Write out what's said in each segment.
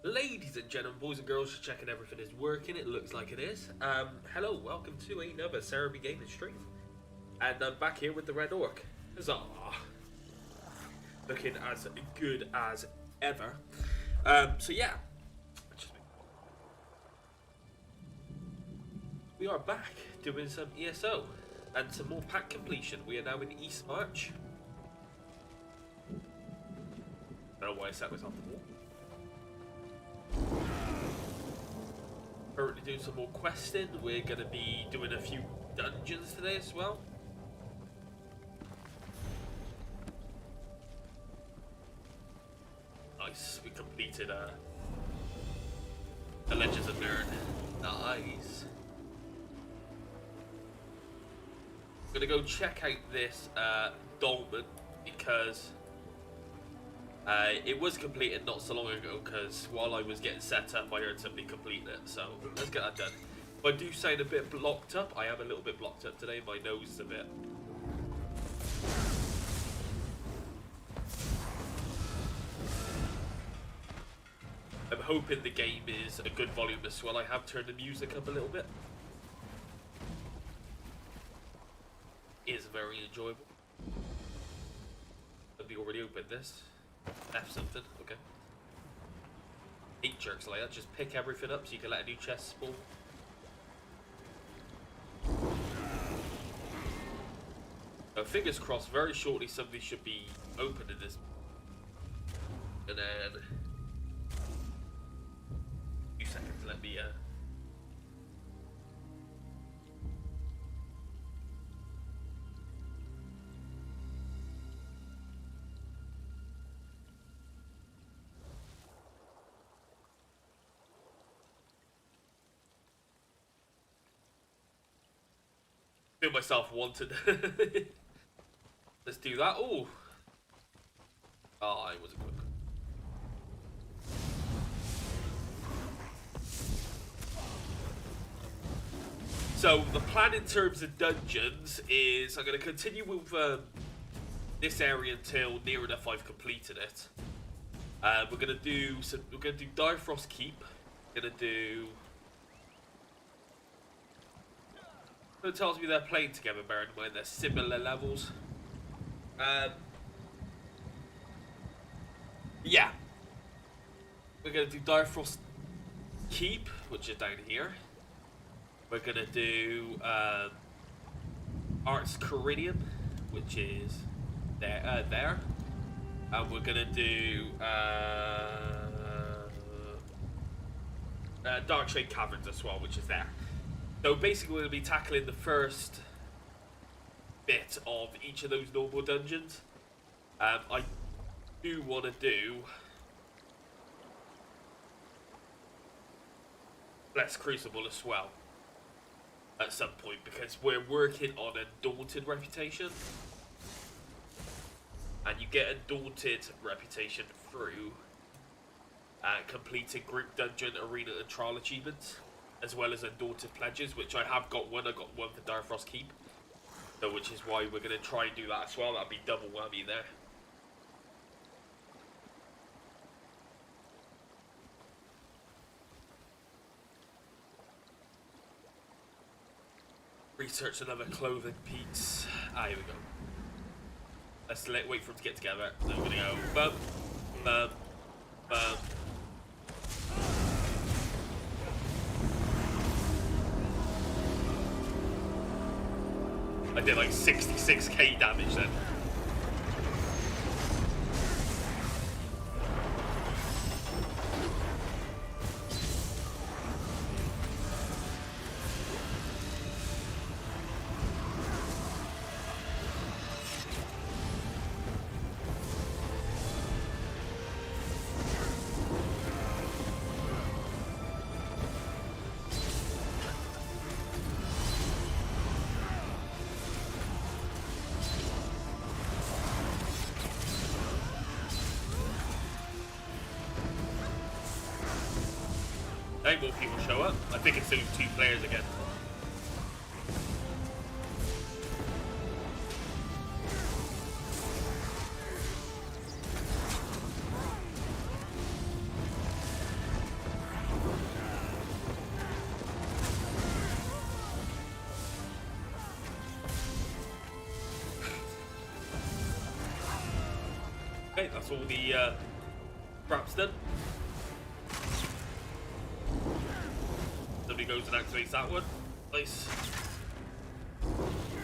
Ladies and gentlemen, boys and girls, just checking everything is working. It looks like it is. Hello, welcome to another Sarah B Gaming stream. And I'm back here with the Red Orc. Huzzah! Looking as good as ever. So yeah. We are back doing some ESO and some more Pact completion. We are now in East March. I don't know why I set myself the wall. Currently doing some more questing. We're going to be doing a few dungeons today as well. Nice, we completed the Legends of Nern. Nice. I'm gonna go check out this dolmen because it was completed not so long ago, because while I was getting set up I heard somebody complete it, so let's get that done. If I do sound a bit blocked up, I am a little bit blocked up today, my nose is a bit. I'm hoping the game is a good volume as well. I have turned the music up a little bit. It is very enjoyable. Have you already opened this? F something, okay. 8 jerks like that, just pick everything up so you can let a new chest spawn. Fingers crossed, very shortly somebody should be opening this. And then... a few seconds, let me... feel myself wanted. Let's do that. Oh, I wasn't quick. So the plan in terms of dungeons is I'm going to continue with this area until near enough I've completed it. We're going to do Direfrost Keep. We're going to do. It tells me they're playing together, bearing in mind they're similar levels. Yeah. We're going to do Direfrost Keep, which is down here. We're going to do Arts Coridium, which is there. And we're going to do Darkshade Caverns as well, which is there. So basically we'll be tackling the first bit of each of those normal dungeons. I do want to do Bless Crucible as well at some point, because we're working on a Daunted reputation, and you get a Daunted reputation through completing group dungeon, arena and trial achievements, as well as Undaunted pledges, which I have got one. I got one for Direfrost Keep, so which is why we're going to try and do that as well. That'll be double whammy there. Research another clothing piece. Here we go. Let's wait for them to get together. So we're going to go bum, bum, bum. I did like 66k damage then. More people show up. I think it's only 2 players again. Okay, that's all the crap's done. Somebody goes and activates that one. Nice.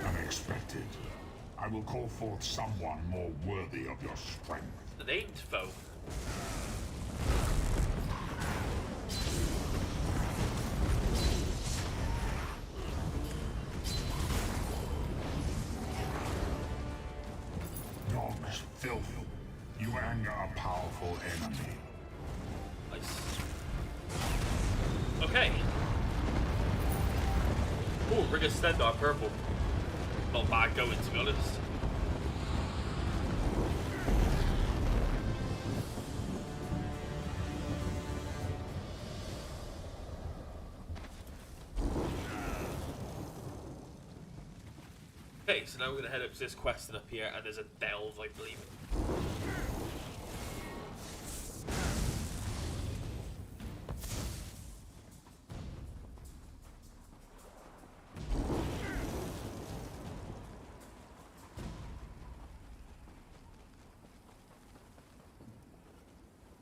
Unexpected. I will call forth someone more worthy of your strength. The named foe. Dog's filth. You anger a powerful enemy. Nice. Okay. Oh, Ring of Stendar, purple. not bad going, to be honest. Okay, so now we're going to head up to this quest and up here, and there's a delve, I believe.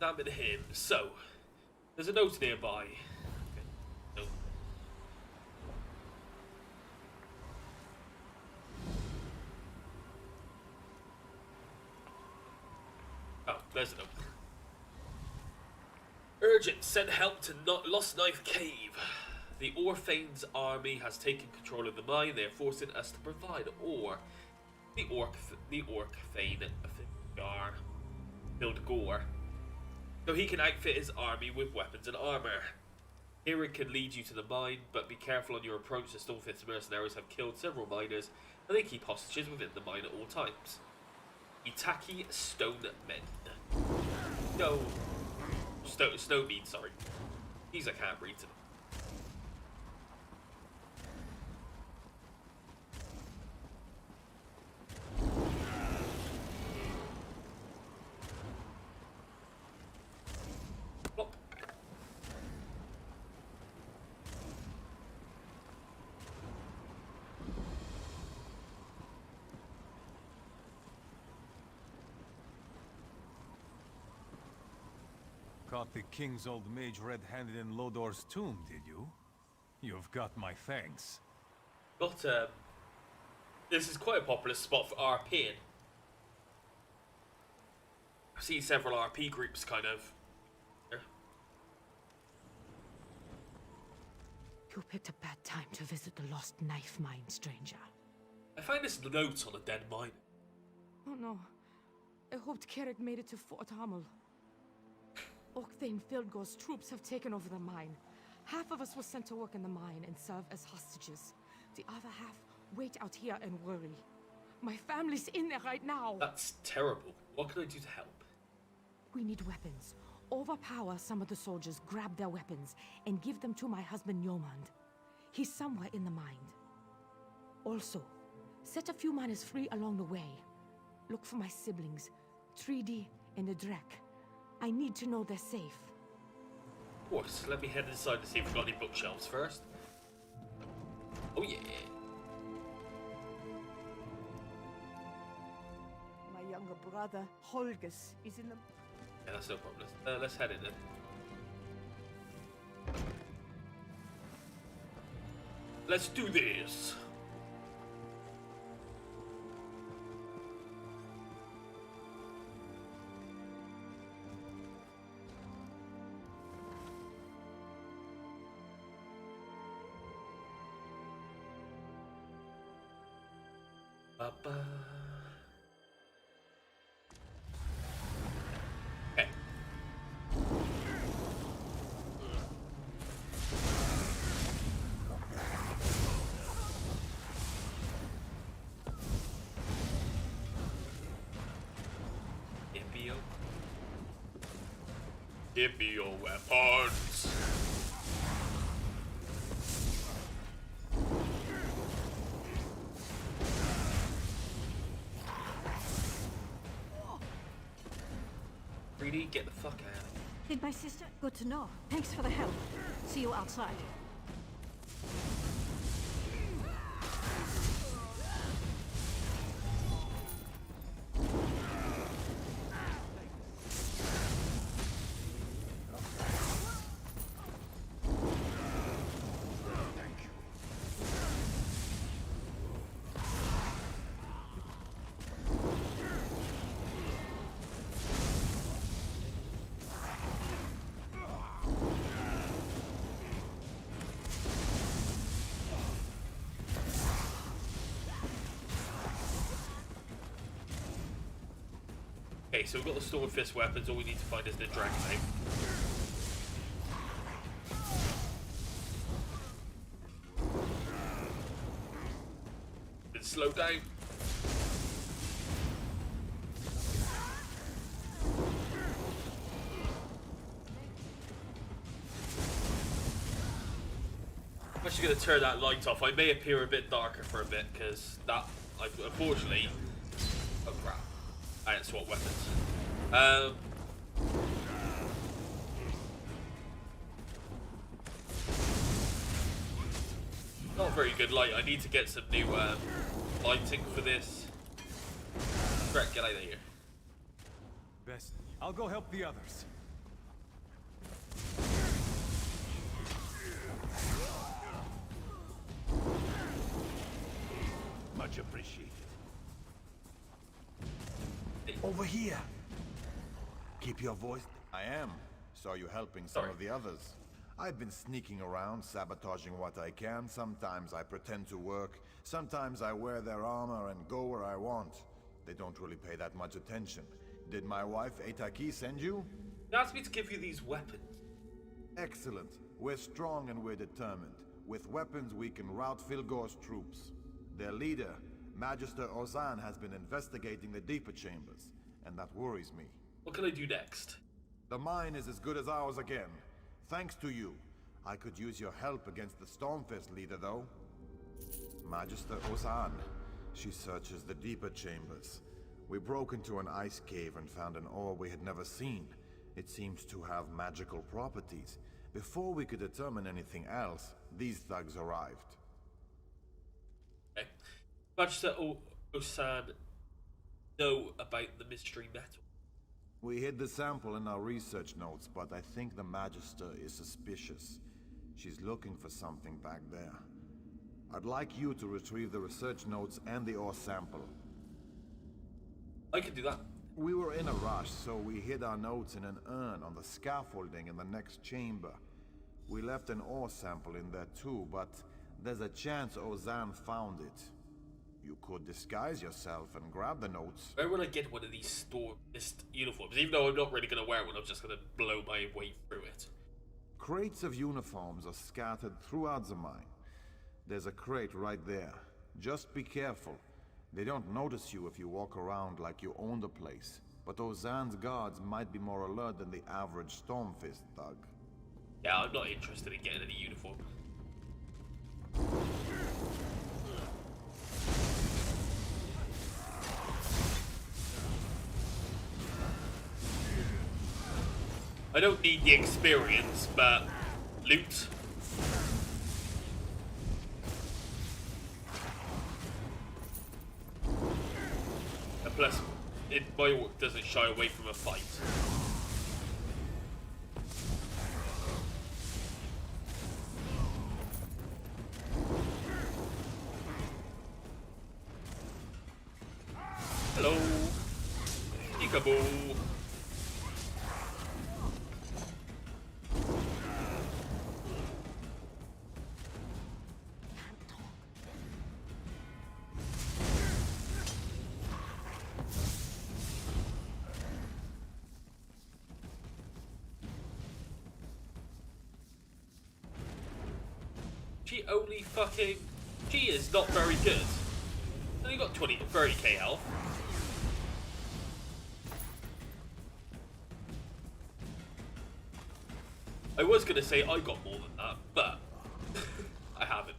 Examine him. So, there's a note nearby. Okay. No. Oh, there's a note. Urgent, send help to Lost Knife Cave. The Orphane's army has taken control of the mine. They are forcing us to provide ore. The Orcfane filled Gore, so he can outfit his army with weapons and armor. Here it can lead you to the mine, but be careful on your approach. The Stormfist mercenaries have killed several miners, and they keep hostages within the mine at all times. Itaki Stone Men. No. Snow Mead, sorry. These I can't read them. Plop. Caught the king's old mage red-handed in Lodor's tomb, did you? You've got my thanks. But, this is quite a popular spot for RPing. I've seen several RP groups kind of. You picked a bad time to visit the Lost Knife Mine, stranger. I find this note on a dead mine. Oh no. I hoped Carrick made it to Fort Hamel. Orcthane Fildgore's troops have taken over the mine. Half of us were sent to work in the mine and serve as hostages. The other half wait out here and worry. My family's in there right now. That's terrible. What can I do to help? We need weapons. Overpower some of the soldiers, grab their weapons, and give them to my husband Yomand. He's somewhere in the mine. Also, set a few miners free along the way. Look for my siblings, 3D and Adrek. I need to know they're safe. Of course, let me head inside to see if we've got any bookshelves first. Oh yeah. My younger brother, Holgus, is in the... Yeah, that's no problem. Let's head in then. Let's do this. Ba-ba. Okay. Give me your weapons. Really? Get the fuck out of here. Did my sister? Good to know. Thanks for the help. See you outside. Okay, so we've got the Storm Fist weapons, all we need to find is the Dragon Knife. weapons slow down. I'm actually going to turn that light off. I may appear a bit darker for a bit because that, unfortunately, oh crap, I had to swap weapons. Not a very good light. I need to get some new lighting for this. Brett, get out of here. Best. I'll go help the others. Much appreciated. Over here. Keep your voice. I am. Saw you helping some of the others. I've been sneaking around, sabotaging what I can. Sometimes I pretend to work. Sometimes I wear their armor and go where I want. They don't really pay that much attention. Did my wife, Eitaki, send you? She asked me to give you these weapons. Excellent. We're strong and we're determined. With weapons, we can rout Filgor's troops. Their leader, Magister Ozan, has been investigating the deeper chambers, and that worries me. What can I do next? The mine is as good as ours again. Thanks to you. I could use your help against the Stormfist leader, though. Magister Ozan. She searches the deeper chambers. We broke into an ice cave and found an ore we had never seen. It seems to have magical properties. Before we could determine anything else, these thugs arrived. Okay. Magister Ozan know about the mystery metal. We hid the sample in our research notes, but I think the Magister is suspicious. She's looking for something back there. I'd like you to retrieve the research notes and the ore sample. I can do that. We were in a rush, so we hid our notes in an urn on the scaffolding in the next chamber. We left an ore sample in there too, but there's a chance Ozan found it. You could disguise yourself and grab the notes. Where will I get one of these Stormfist uniforms? Even though I'm not really going to wear one, I'm just going to blow my way through it. Crates of uniforms are scattered throughout the mine. There's a crate right there. Just be careful. They don't notice you if you walk around like you own the place. But Ozan's guards might be more alert than the average Stormfist thug. Yeah, I'm not interested in getting any uniform. I don't need the experience, but loot. And plus, my orc doesn't shy away from a fight. Hello. Peekaboo. She is not very good. Only got 30k health. I was gonna say I got more than that, but I haven't.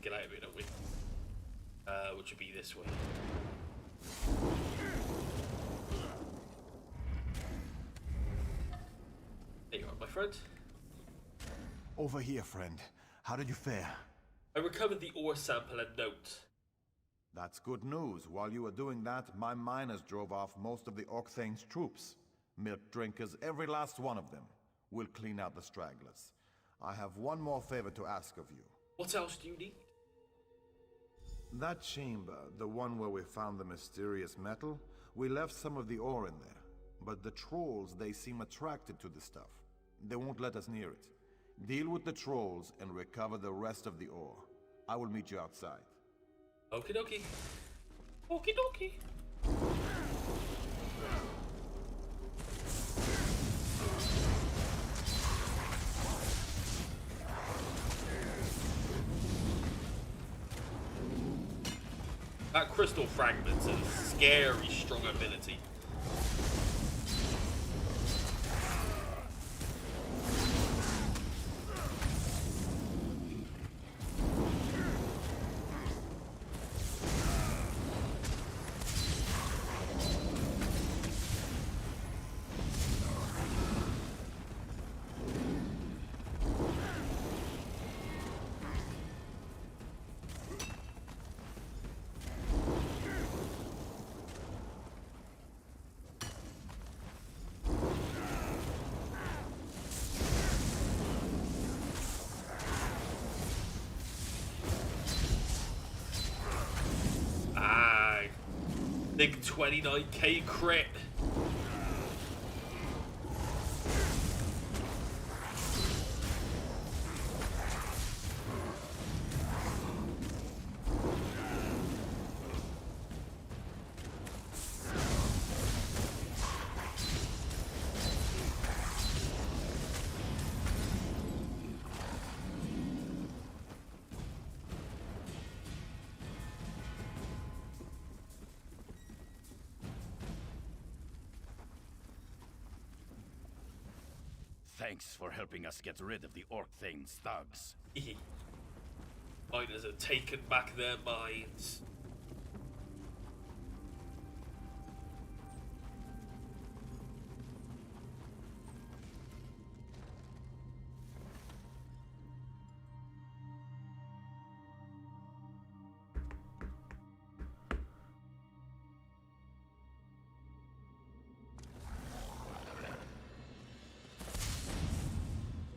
Get out of here, don't we? Which would be this way. There you are, my friend. Over here, friend. How did you fare? I recovered the ore sample and note. That's good news. While you were doing that, my miners drove off most of the Orkthane's troops. Milk drinkers, every last one of them. We'll clean out the stragglers. I have one more favor to ask of you. What else do you need? That chamber, the one where we found the mysterious metal, we left some of the ore in there. But the trolls, they seem attracted to the stuff. They won't let us near it. Deal with the trolls and recover the rest of the ore. I will meet you outside. Okie dokie. Okie dokie. That crystal fragment's a scary strong ability. Big 29k crit. Thanks for helping us get rid of the Orc Thane's thugs. Miners have taken back their minds.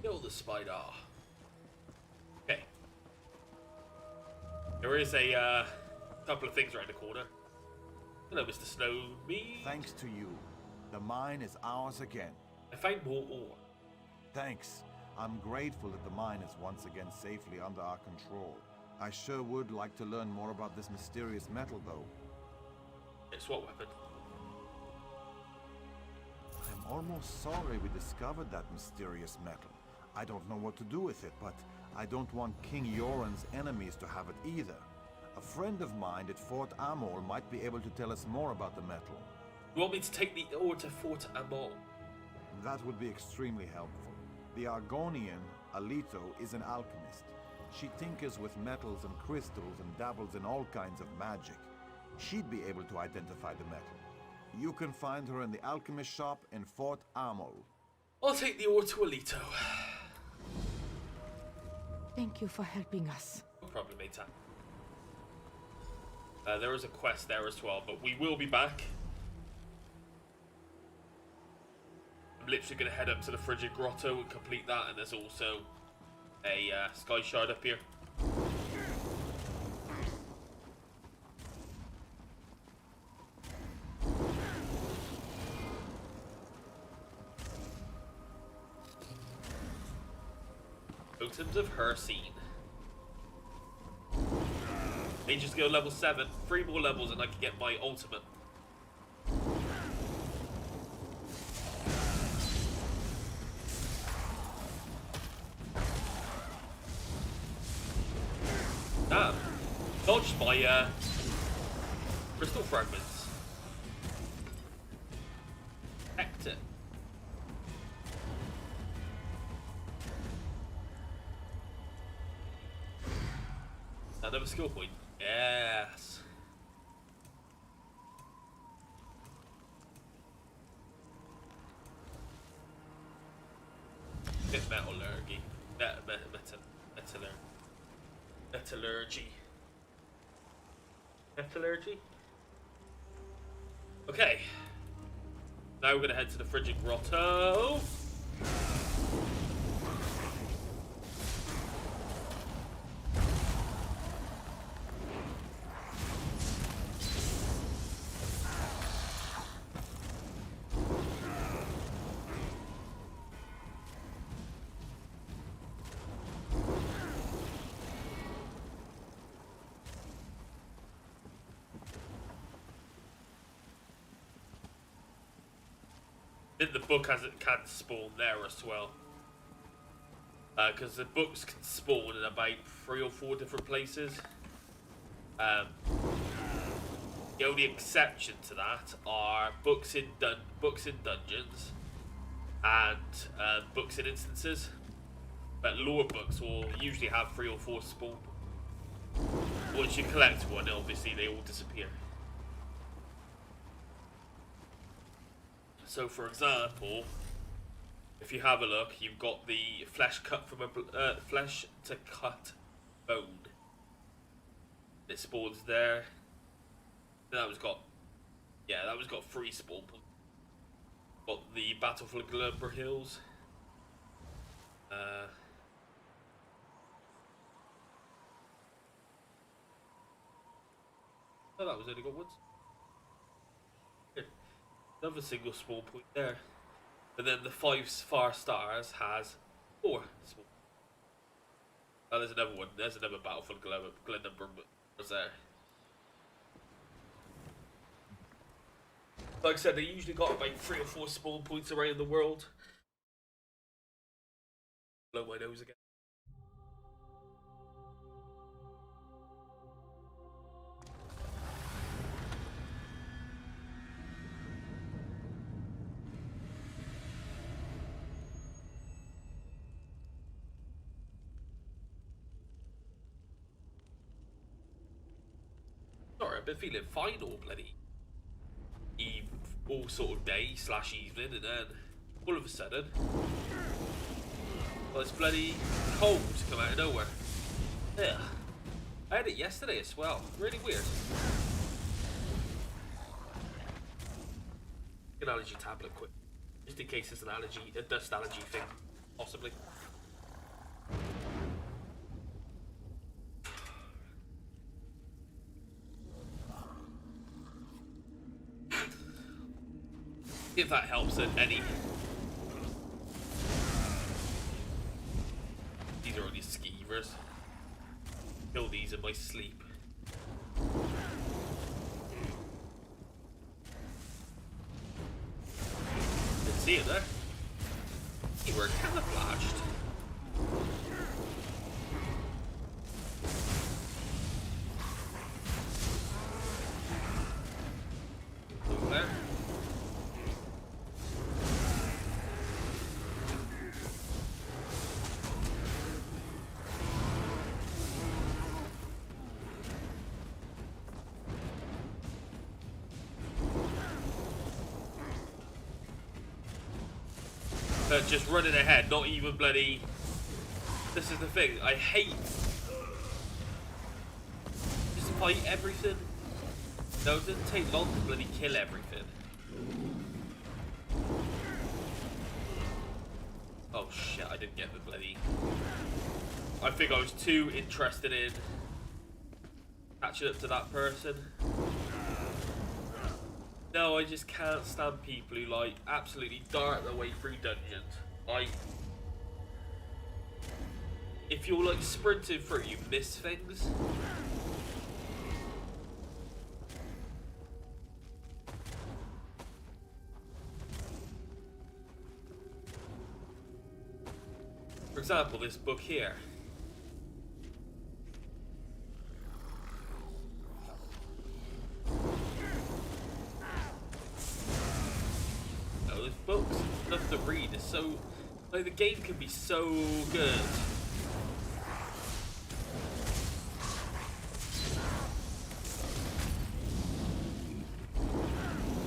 Kill the spider. Okay. There is a couple of things around the corner. Hello, Mr. Snowmead. Thanks to you. The mine is ours again. I found more ore. Thanks. I'm grateful that the mine is once again safely under our control. I sure would like to learn more about this mysterious metal, though. It's what weapon? I'm almost sorry we discovered that mysterious metal. I don't know what to do with it, but I don't want King Yoren's enemies to have it either. A friend of mine at Fort Amol might be able to tell us more about the metal. You want me to take the ore to Fort Amol? That would be extremely helpful. The Argonian, Alito, is an alchemist. She tinkers with metals and crystals and dabbles in all kinds of magic. She'd be able to identify the metal. You can find her in the alchemist shop in Fort Amol. I'll take the ore to Alito. Thank you for helping us. No problem, mate. There is a quest there as well, but we will be back. I'm literally going to head up to the Frigid Grotto and complete that, and there's also a Sky Shard up here. Totems of Hercene. Ages go level 7. 3 more levels and I can get my ultimate. Damn. Dodged my crystal fragments. Pact. Another skill point. Yes. Get metallurgy. Metallurgy. Metallurgy? Okay. Now we're gonna head to the Frigid Grotto. Then the book has it can spawn there as well. Because the books can spawn in about 3 or 4 different places. The only exception to that are books in dungeons and books in instances. But lore books will usually have 3 or 4 spawn. Once you collect one, obviously they all disappear. So, for example, if you have a look, you've got the flesh cut from a flesh to cut bone. It spawns there. That was got 3 spawn points. Got the Battle for the Glumber Hills. Oh, that was only got once. Another single spawn point there. And then the 5 far stars has 4 spawn. Oh, there's another one. There's another Battle for the Glumber was there. Like I said, they usually got about 3 or 4 spawn points around the world. Blow my nose again. Sorry, I've been feeling fine all bloody all sort of day / evening, and then all of a sudden, well, it's bloody cold to come out of nowhere. Yeah, I had it yesterday as well. Really weird. An allergy tablet, quick, just in case it's a dust allergy thing, possibly. If that helps at any. These are only skeevers. Kill these in my sleep. Didn't see it there. You were camouflaged. Over there. Just running ahead, not even bloody. This is the thing, I hate. Just fight everything. No, it doesn't take long to bloody kill everything. Oh shit, I didn't get the bloody. I think I was too interested in catching up to that person. No, I just can't stand people who like absolutely dart their way through dungeons. Like, if you're like sprinting through, you miss things. For example, this book here. Books stuff to read is so like the game can be so good.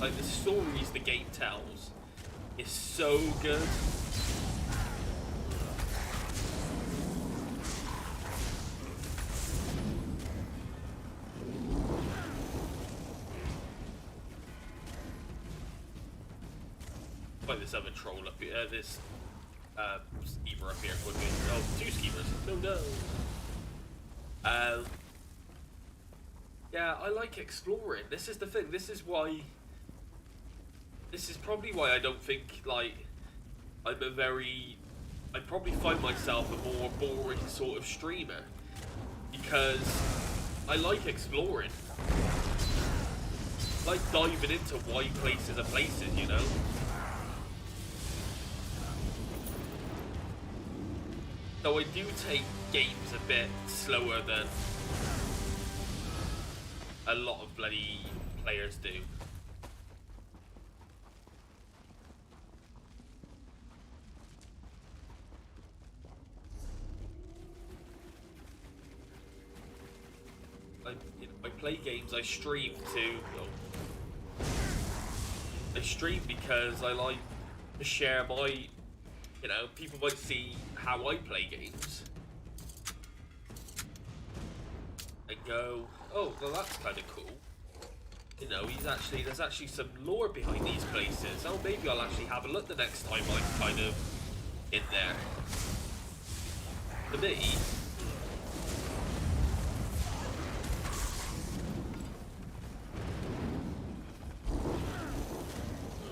Like the stories the game tells is so good. This other troll up here, this skeever up here quickly. Oh, 2 skeevers. No. Yeah, I like exploring. This is the thing. This is probably why I don't think like I probably find myself a more boring sort of streamer because I like exploring. I like diving into wide places and places, you know. So I do take games a bit slower than a lot of bloody players do. I play games, I stream too. I stream because I like to share my, you know, people might see how I play games and go, oh, well that's kind of cool. You know, there's actually some lore behind these places. Oh, maybe I'll actually have a look the next time I'm kind of in there. For me,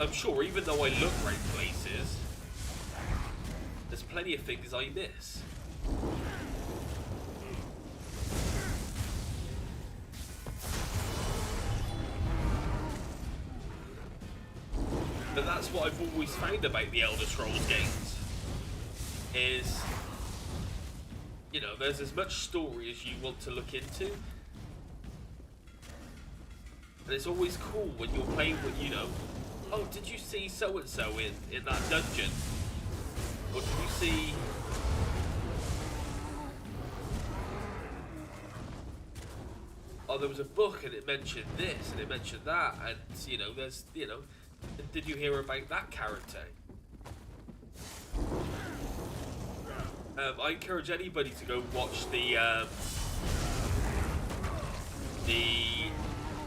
I'm sure even though I look right places, there's plenty of things I miss. But that's what I've always found about the Elder Scrolls games, is, you know, there's as much story as you want to look into. And it's always cool when you're playing with, you know, oh, did you see so-and-so in that dungeon? Or did you see... oh, there was a book and it mentioned this and it mentioned that, and, you know, there's, you know, did you hear about that character? I encourage anybody to go watch the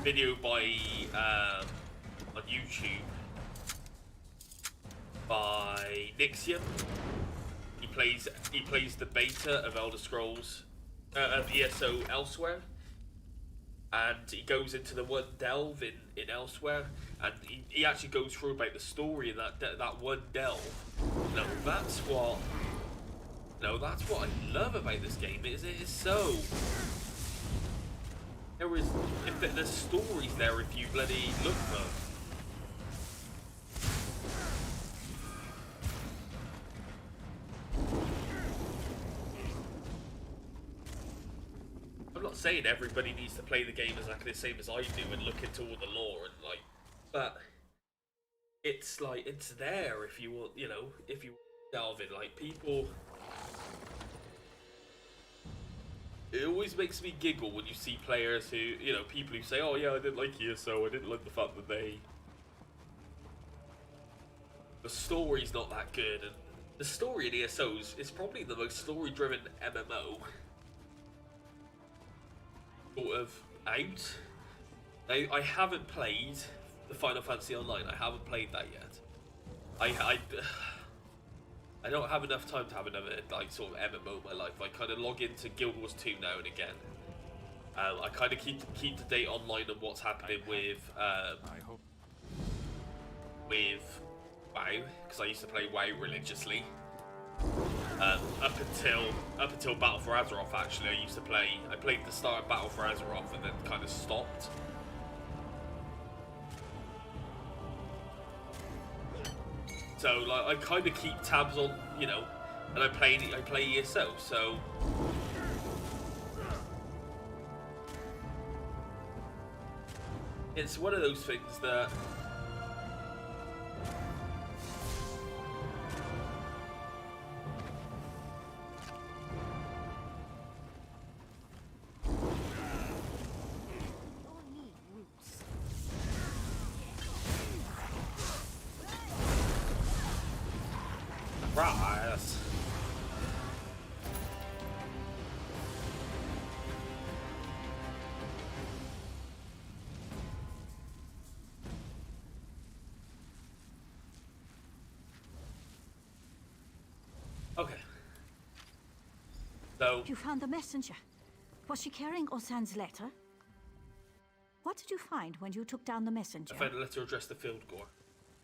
video by, on YouTube, by Nixium. He plays the beta of Elder Scrolls of ESO Elsewhere, and he goes into the one delve in Elsewhere, and he actually goes through about the story in that one delve. You know, that's what I love about this game. It is so. There's stories there if you bloody look for them. I'm not saying everybody needs to play the game exactly the same as I do and look into all the lore and like, but it's like, it's there if you want, you know, if you delve in. Like, people, it always makes me giggle when you see players who, you know, people who say, oh yeah, I didn't like ESO, I didn't like the fact that the story's not that good. And the story in ESO's is probably the most story-driven MMO sort of out. I haven't played the Final Fantasy Online. I haven't played that yet. I don't have enough time to have another like sort of MMO in my life. I kind of log into Guild Wars 2 now and again. I kind of keep the date online on what's happening with WoW, because I used to play WoW religiously. Up until Battle for Azeroth, actually, I played the start of Battle for Azeroth and then kind of stopped. So like, I kind of keep tabs on, you know, and I play ESO, so it's one of those things that okay. So You found the messenger. Was she carrying Osan's letter? What did you find when you took down the messenger? I found a letter addressed to Fieldgore.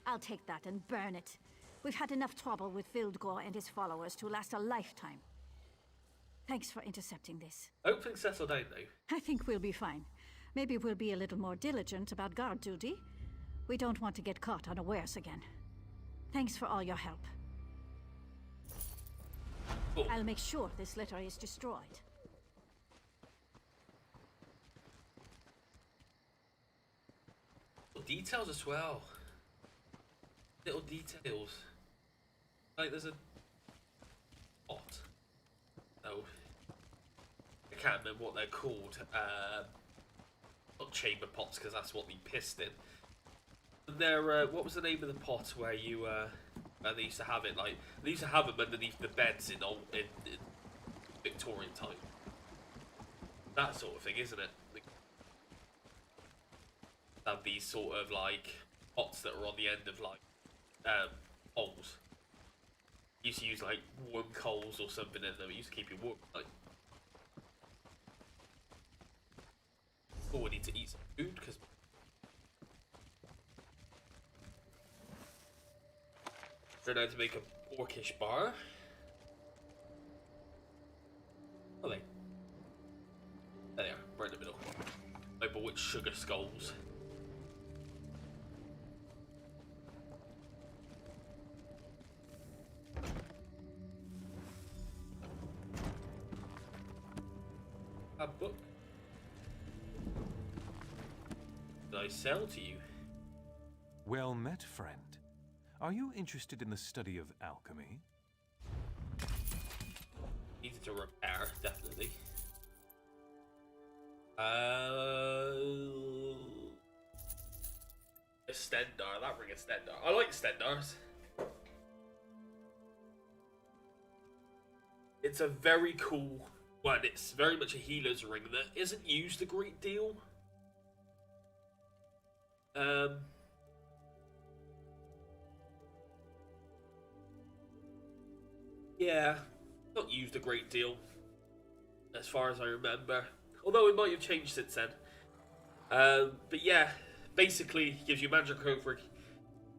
I'll take that and burn it. We've had enough trouble with Fieldgore and his followers to last a lifetime. Thanks for intercepting this. I hope things settle down though. I think we'll be fine. Maybe we'll be a little more diligent about guard duty. We don't want to get caught unawares again. Thanks for all your help. Cool. I'll make sure this litter is destroyed. Little details as well. Little details. Like there's a pot. No. I can't remember what they're called. Not chamber pots, because that's what we pissed in. And they're, what was the name of the pot where you, where they used to have it? Like, they used to have them underneath the beds in Victorian time. That sort of thing, isn't it? Have these sort of, like, pots that are on the end of, like, poles. Used to use, like, warm coals or something in them. It used to keep you warm, like. Oh, I need to eat some food, because... Learn how to make a porkish bar. Oh, there they are, right in the middle. I bought sugar skulls. A book. Did I sell to you? Well met, friend. Are you interested in the study of alchemy? Needed to repair, definitely. A Stendar, that ring is Stendar. I like Stendars. It's a very cool one. It's very much a healer's ring that isn't used a great deal. Yeah, not used a great deal, as far as I remember. Although it might have changed since then. But yeah, basically gives you magic over,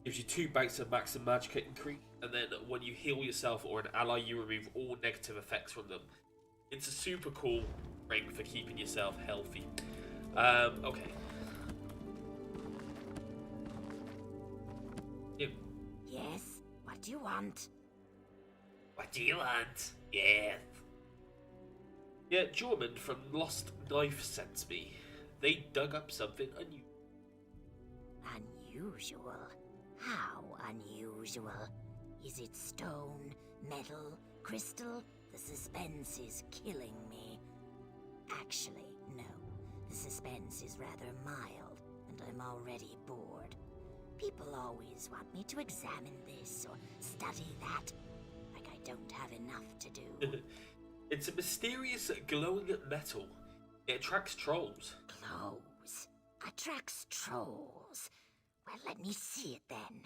gives you 2 banks of maximum magic increase, and then when you heal yourself or an ally, you remove all negative effects from them. It's a super cool ring for keeping yourself healthy. Okay. You. Yes? What do you want? What do you want? Yeah. Yeah, Jormund from Lost Knife sent me. They dug up something unusual. Unusual? How unusual? Is it stone, metal, crystal? The suspense is killing me. Actually, no. The suspense is rather mild, and I'm already bored. People always want me to examine this or study that. Like I don't have enough to do. It's a mysterious glowing metal. It attracts trolls. Clothes. Attracts trolls. Well, let me see it then.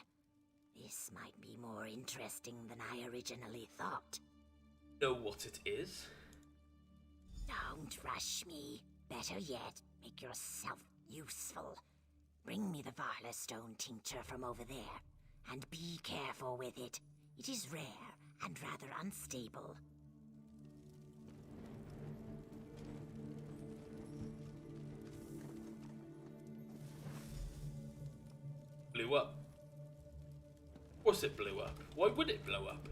This might be more interesting than I originally thought. Know what it is? Don't rush me. Better yet, make yourself useful. Bring me the Varla stone tincture from over there, and be careful with it. It is rare and rather unstable. Blew up. Of course it blew up. Why would it blow up?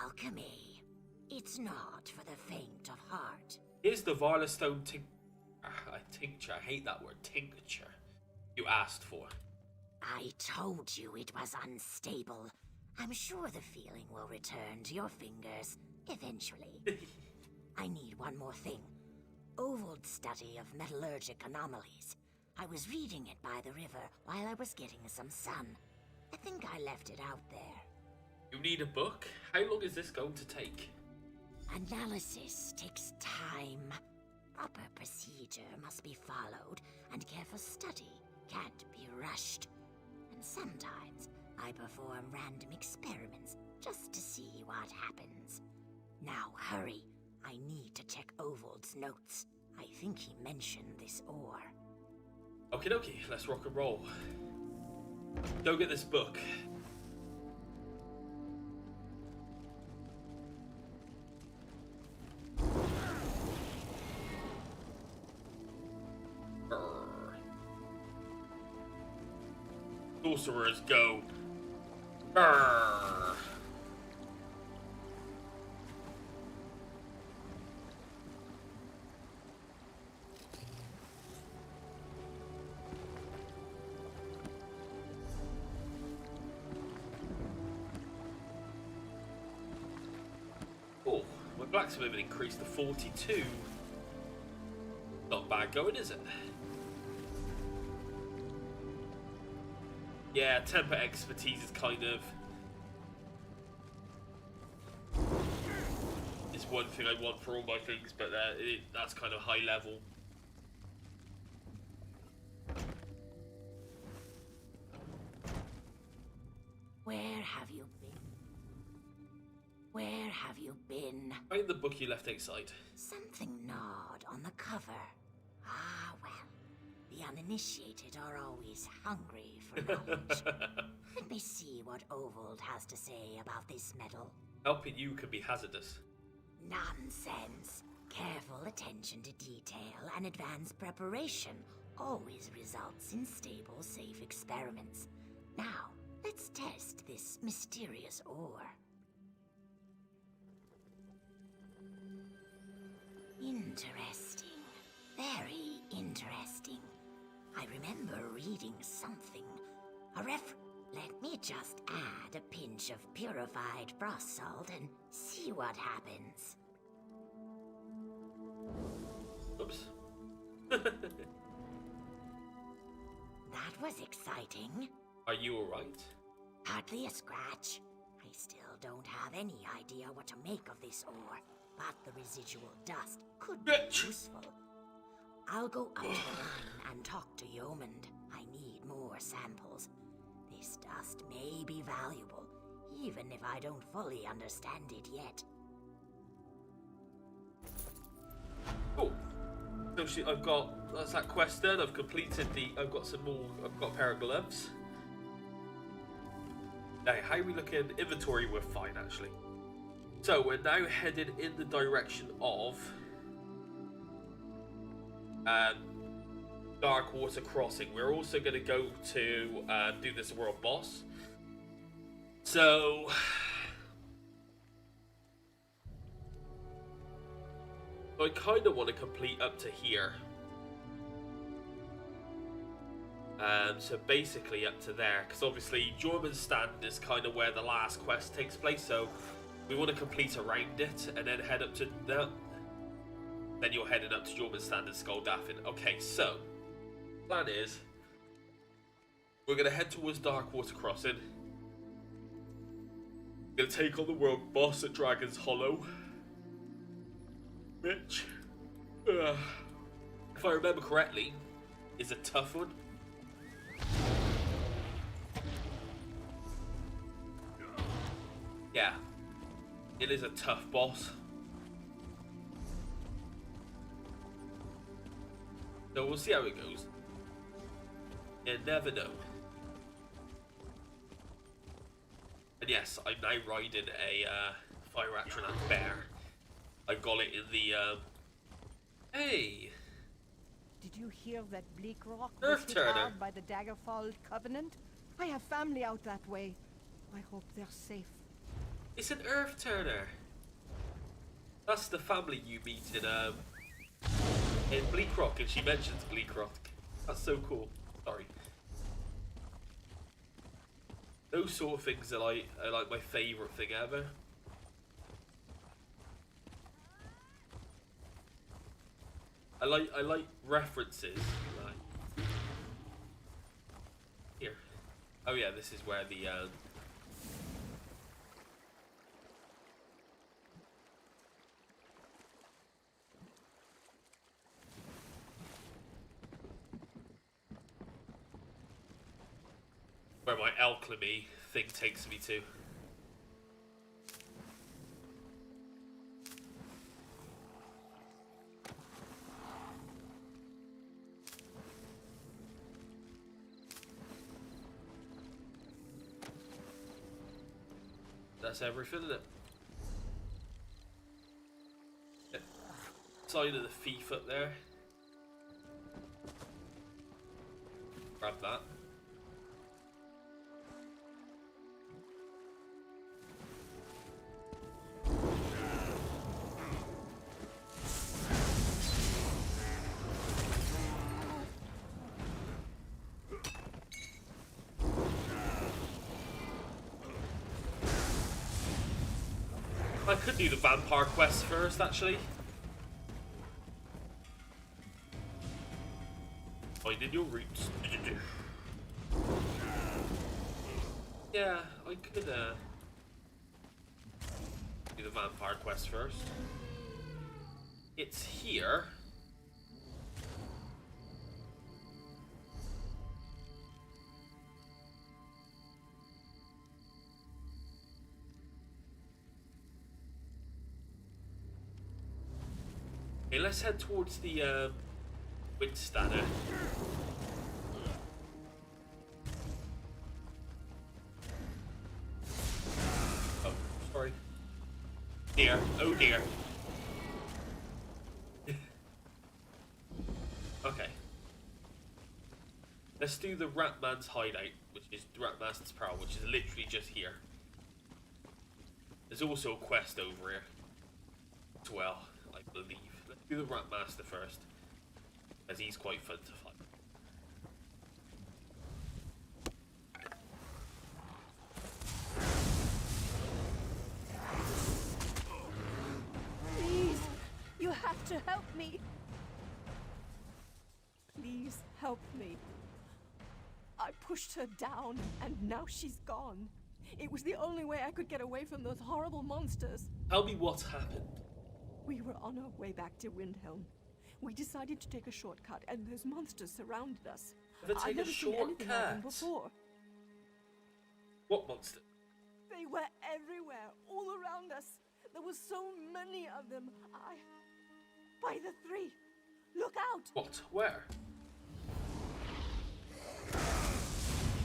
Alchemy. It's not for the faint of heart. Here's the Varla stone tincture. I hate that word. Tincture. You asked for. I told you it was unstable. I'm sure the feeling will return to your fingers eventually. I need one more thing. Overland's study of metallurgic anomalies. I was reading it by the river while I was getting some sun. I think I left it out there. You need a book? How long is this going to take? Analysis takes time. Proper procedure must be followed, and careful study can't be rushed. And sometimes I perform random experiments just to see what happens. Now hurry. I need to check Overland's notes. I think he mentioned this ore. Okie dokie, let's rock and roll. Go get this book. Sorcerers go. maximum increased to 42. Not bad going, is it? Yeah, temper expertise is kind of... It's one thing I want for all my things, but that's kind of high level. Where have you been? Where have you been? Find the book you left outside. Something gnawed on the cover. Ah, well. The uninitiated are always hungry for knowledge. Let me see what Overland has to say about this medal. Helping you can be hazardous. Nonsense. Careful attention to detail and advanced preparation always results in stable, safe experiments. Now, let's test this mysterious ore. Interesting. Very interesting. I remember reading something. Let me just add a pinch of purified frost salt and see what happens. Oops. That was exciting. Are you alright? Hardly a scratch. I still don't have any idea what to make of this ore, but the residual dust could be useful. I'll go up to the mine and talk to Yeomand. I need more samples. This dust may be valuable, even if I don't fully understand it yet. Cool. So I've got, that's that quest done. I've completed I've got some more, I've got a pair of gloves. Now, how are we looking? Inventory, we're fine actually. So we're now headed in the direction of Darkwater Crossing. We're also going to go to do this world boss. So I kind of want to complete up to here. So basically up to there, because obviously Jorman's Stand is kind of where the last quest takes place, so we want to complete around it and then head up to that. Then you're heading up to Jorman's Stand and Skulldaffin. Okay, so plan is we're going to head towards Darkwater Crossing. We're going to take on the world boss at Dragon's Hollow, which, if I remember correctly, is a tough one. Yeah, it is a tough boss. So we'll see how it goes. You never know. And yes, I'm now riding a Fire Atronach bear. I got it in the hey! Did you hear that Bleak Rock Earth was hit Turner. hard by the Daggerfall Covenant? I have family out that way. I hope they're safe. It's an Earth Turner. That's the family you meet in Bleak Rock, and she mentions Bleak Rock. That's so cool. Sorry. Those sort of things are like my favourite thing ever. I like references. Like here. Oh yeah, this is where the where my alchemy thing takes me to. That's everything, isn't it? Yeah. Side of the thief up there. Grab that. I could do the vampire quest first, actually. Finding your roots. Yeah, I could do the vampire quest first. It's here. Okay, let's head towards the Windstanner. Oh, sorry. Dear. Oh dear. Okay. Let's do the Ratman's hideout, which is Ratman's Prowl, which is literally just here. There's also a quest over here as well, I believe. Let's do the Ratmaster first, as he's quite fun to fight. Please, you have to help me. Please help me. I pushed her down, and now she's gone. It was the only way I could get away from those horrible monsters. Tell me what happened. We were on our way back to Windhelm. We decided to take a shortcut, and those monsters surrounded us. Never I've take a never seen anything like them shortcut. before. What monster? They were everywhere, all around us. There were so many of them. By the three. Look out! What? Where?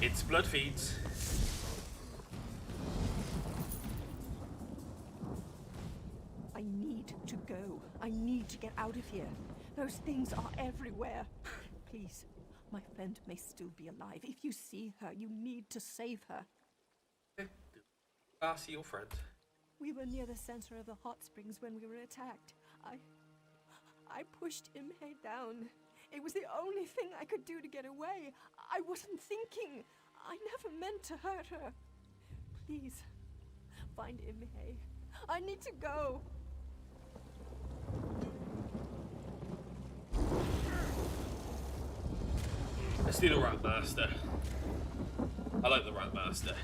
It's blood feeds. I need to go. I need to get out of here. Those things are everywhere. Please, my friend may still be alive. If you see her, you need to save her. Ah, see your friend. We were near the center of the hot springs when we were attacked. I pushed Imhe down. It was the only thing I could do to get away. I wasn't thinking. I never meant to hurt her. Please, find Imhe. I need to go. Let's do the Ratmaster. I like the Ratmaster.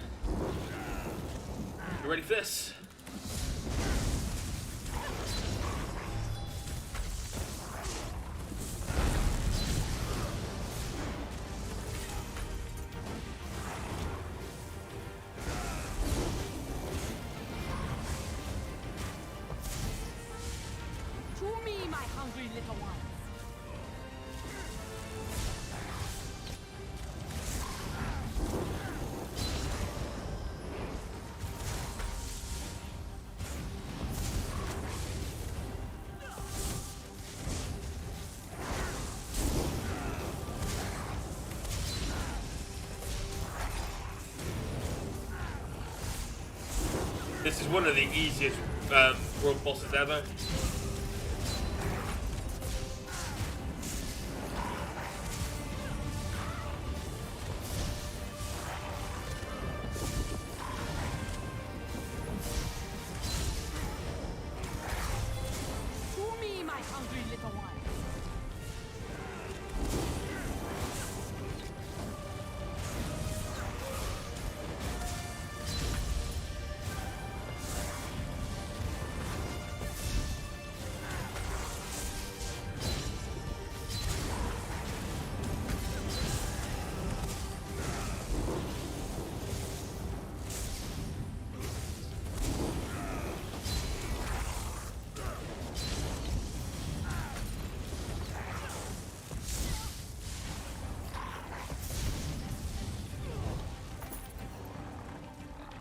You ready for this? To me, my hungry little ones. This is one of the easiest world bosses ever. To me, my hungry little ones.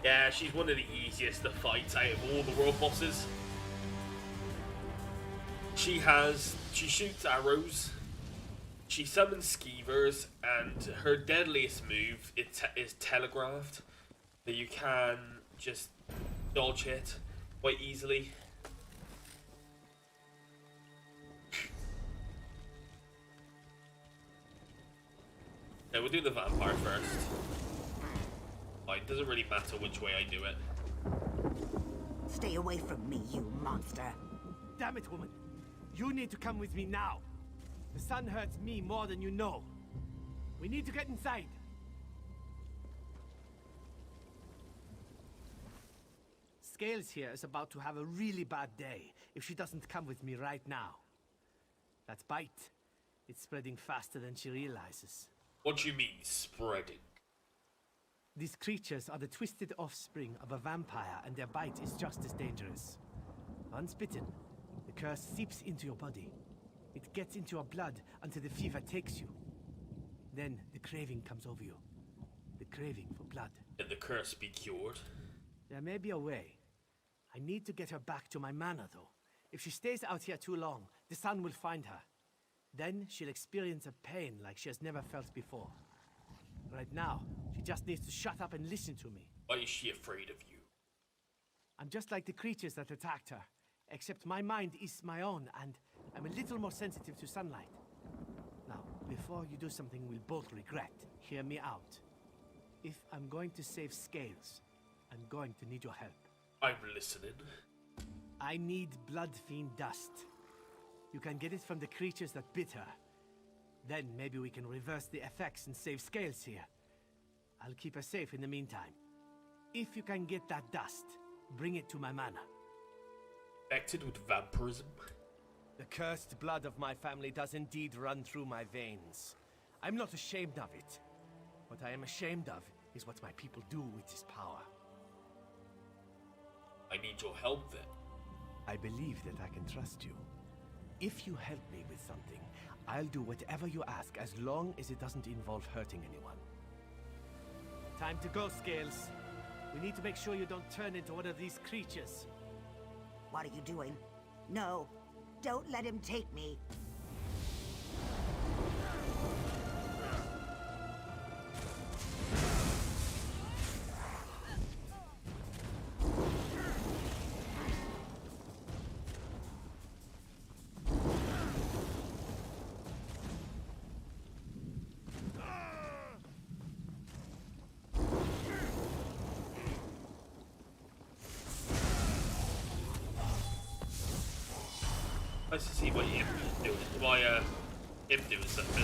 Yeah, she's one of the easiest to fight out of all the world bosses. She shoots arrows, she summons skeevers, and her deadliest move is telegraphed. So you can just dodge it quite easily. Yeah, we'll do the vampire first. It doesn't really matter which way I do it. Stay away from me, you monster. Damn it, woman. You need to come with me now. The sun hurts me more than you know. We need to get inside. Scales here is about to have a really bad day if she doesn't come with me right now. That bite, it's spreading faster than she realizes. What do you mean, spreading? These creatures are the twisted offspring of a vampire, and their bite is just as dangerous. Once bitten, the curse seeps into your body. It gets into your blood until the fever takes you. Then the craving comes over you. The craving for blood. Can the curse be cured? There may be a way. I need to get her back to my manor, though. If she stays out here too long, the sun will find her. Then she'll experience a pain like she has never felt before. Right now, she just needs to shut up and listen to me. Why is she afraid of you? I'm just like the creatures that attacked her, except my mind is my own, and I'm a little more sensitive to sunlight. Now, before you do something we'll both regret, hear me out. If I'm going to save Scales, I'm going to need your help. I'm listening. I need blood fiend dust. You can get it from the creatures that bit her. Then maybe we can reverse the effects and save Scales here. I'll keep her safe in the meantime. If you can get that dust, bring it to my manor. Connected with vampirism? The cursed blood of my family does indeed run through my veins. I'm not ashamed of it. What I am ashamed of is what my people do with this power. I need your help then. I believe that I can trust you. If you help me with something, I'll do whatever you ask as long as it doesn't involve hurting anyone. Time to go, Scales. We need to make sure you don't turn into one of these creatures. What are you doing? No, don't let him take me. Nice to see what Imp is doing. Why, Imp doing something.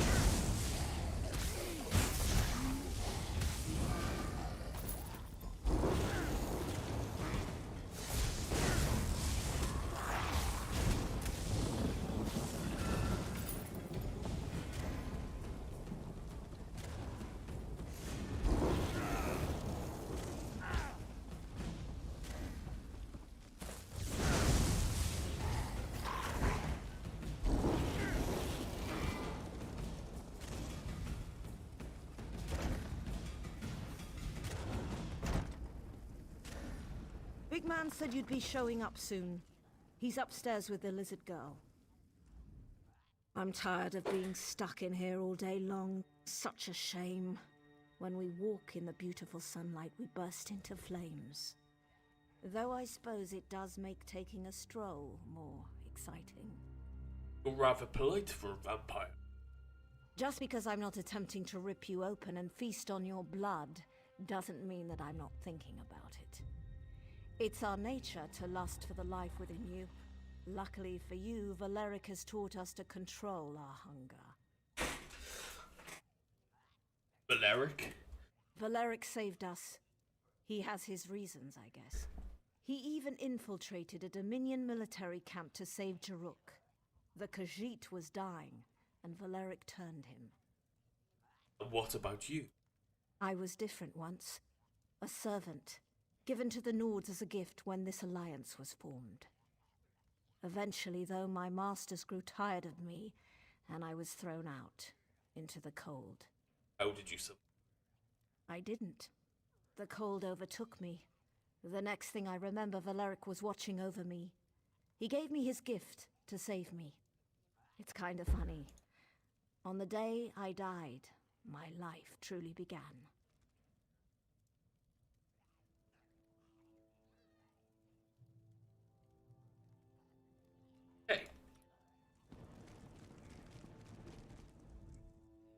Big Man said you'd be showing up soon. He's upstairs with the lizard girl. I'm tired of being stuck in here all day long. Such a shame. When we walk in the beautiful sunlight, we burst into flames. Though I suppose it does make taking a stroll more exciting. You're rather polite for a vampire. Just because I'm not attempting to rip you open and feast on your blood doesn't mean that I'm not thinking about it. It's our nature to lust for the life within you. Luckily for you, Valeric has taught us to control our hunger. Valeric? Valeric saved us. He has his reasons, I guess. He even infiltrated a Dominion military camp to save Jaruk. The Khajiit was dying, and Valeric turned him. And what about you? I was different once. A servant, given to the Nords as a gift when this alliance was formed. Eventually, though, my masters grew tired of me, and I was thrown out into the cold. How did you survive? I didn't. The cold overtook me. The next thing I remember, Valeric was watching over me. He gave me his gift to save me. It's kind of funny. On the day I died, my life truly began. Hey.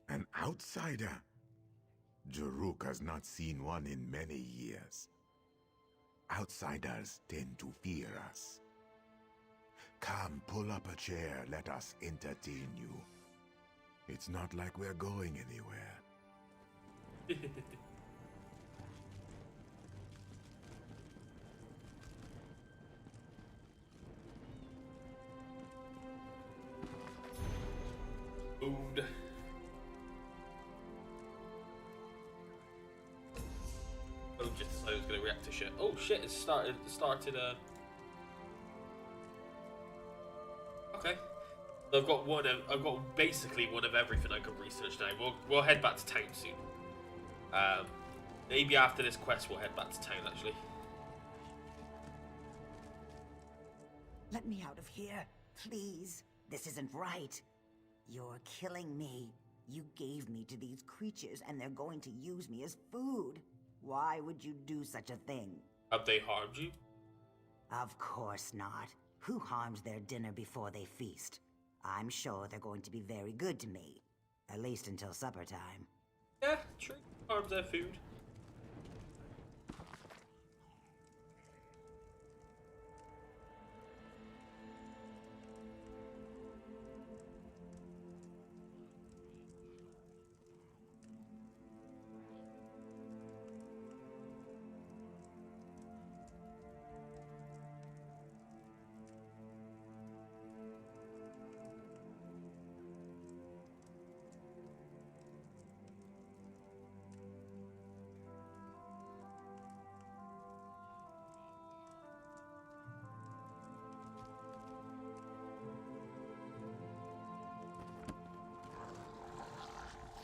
An outsider? Jaruk has not seen one in many years. Outsiders tend to fear us. Come, pull up a chair, let us entertain you. It's not like we're going anywhere. Owned. Oh, just as I was going to react to shit. Oh shit! It's started. Okay. So I've got basically one of everything I can research now. We'll head back to town soon. Maybe after this quest we'll head back to town actually. Let me out of here, please. This isn't right. You're killing me. You gave me to these creatures and they're going to use me as food. Why would you do such a thing? Have they harmed you? Of course not. Who harms their dinner before they feast? I'm sure they're going to be very good to me. At least until supper time. Yeah, true. Harms their food.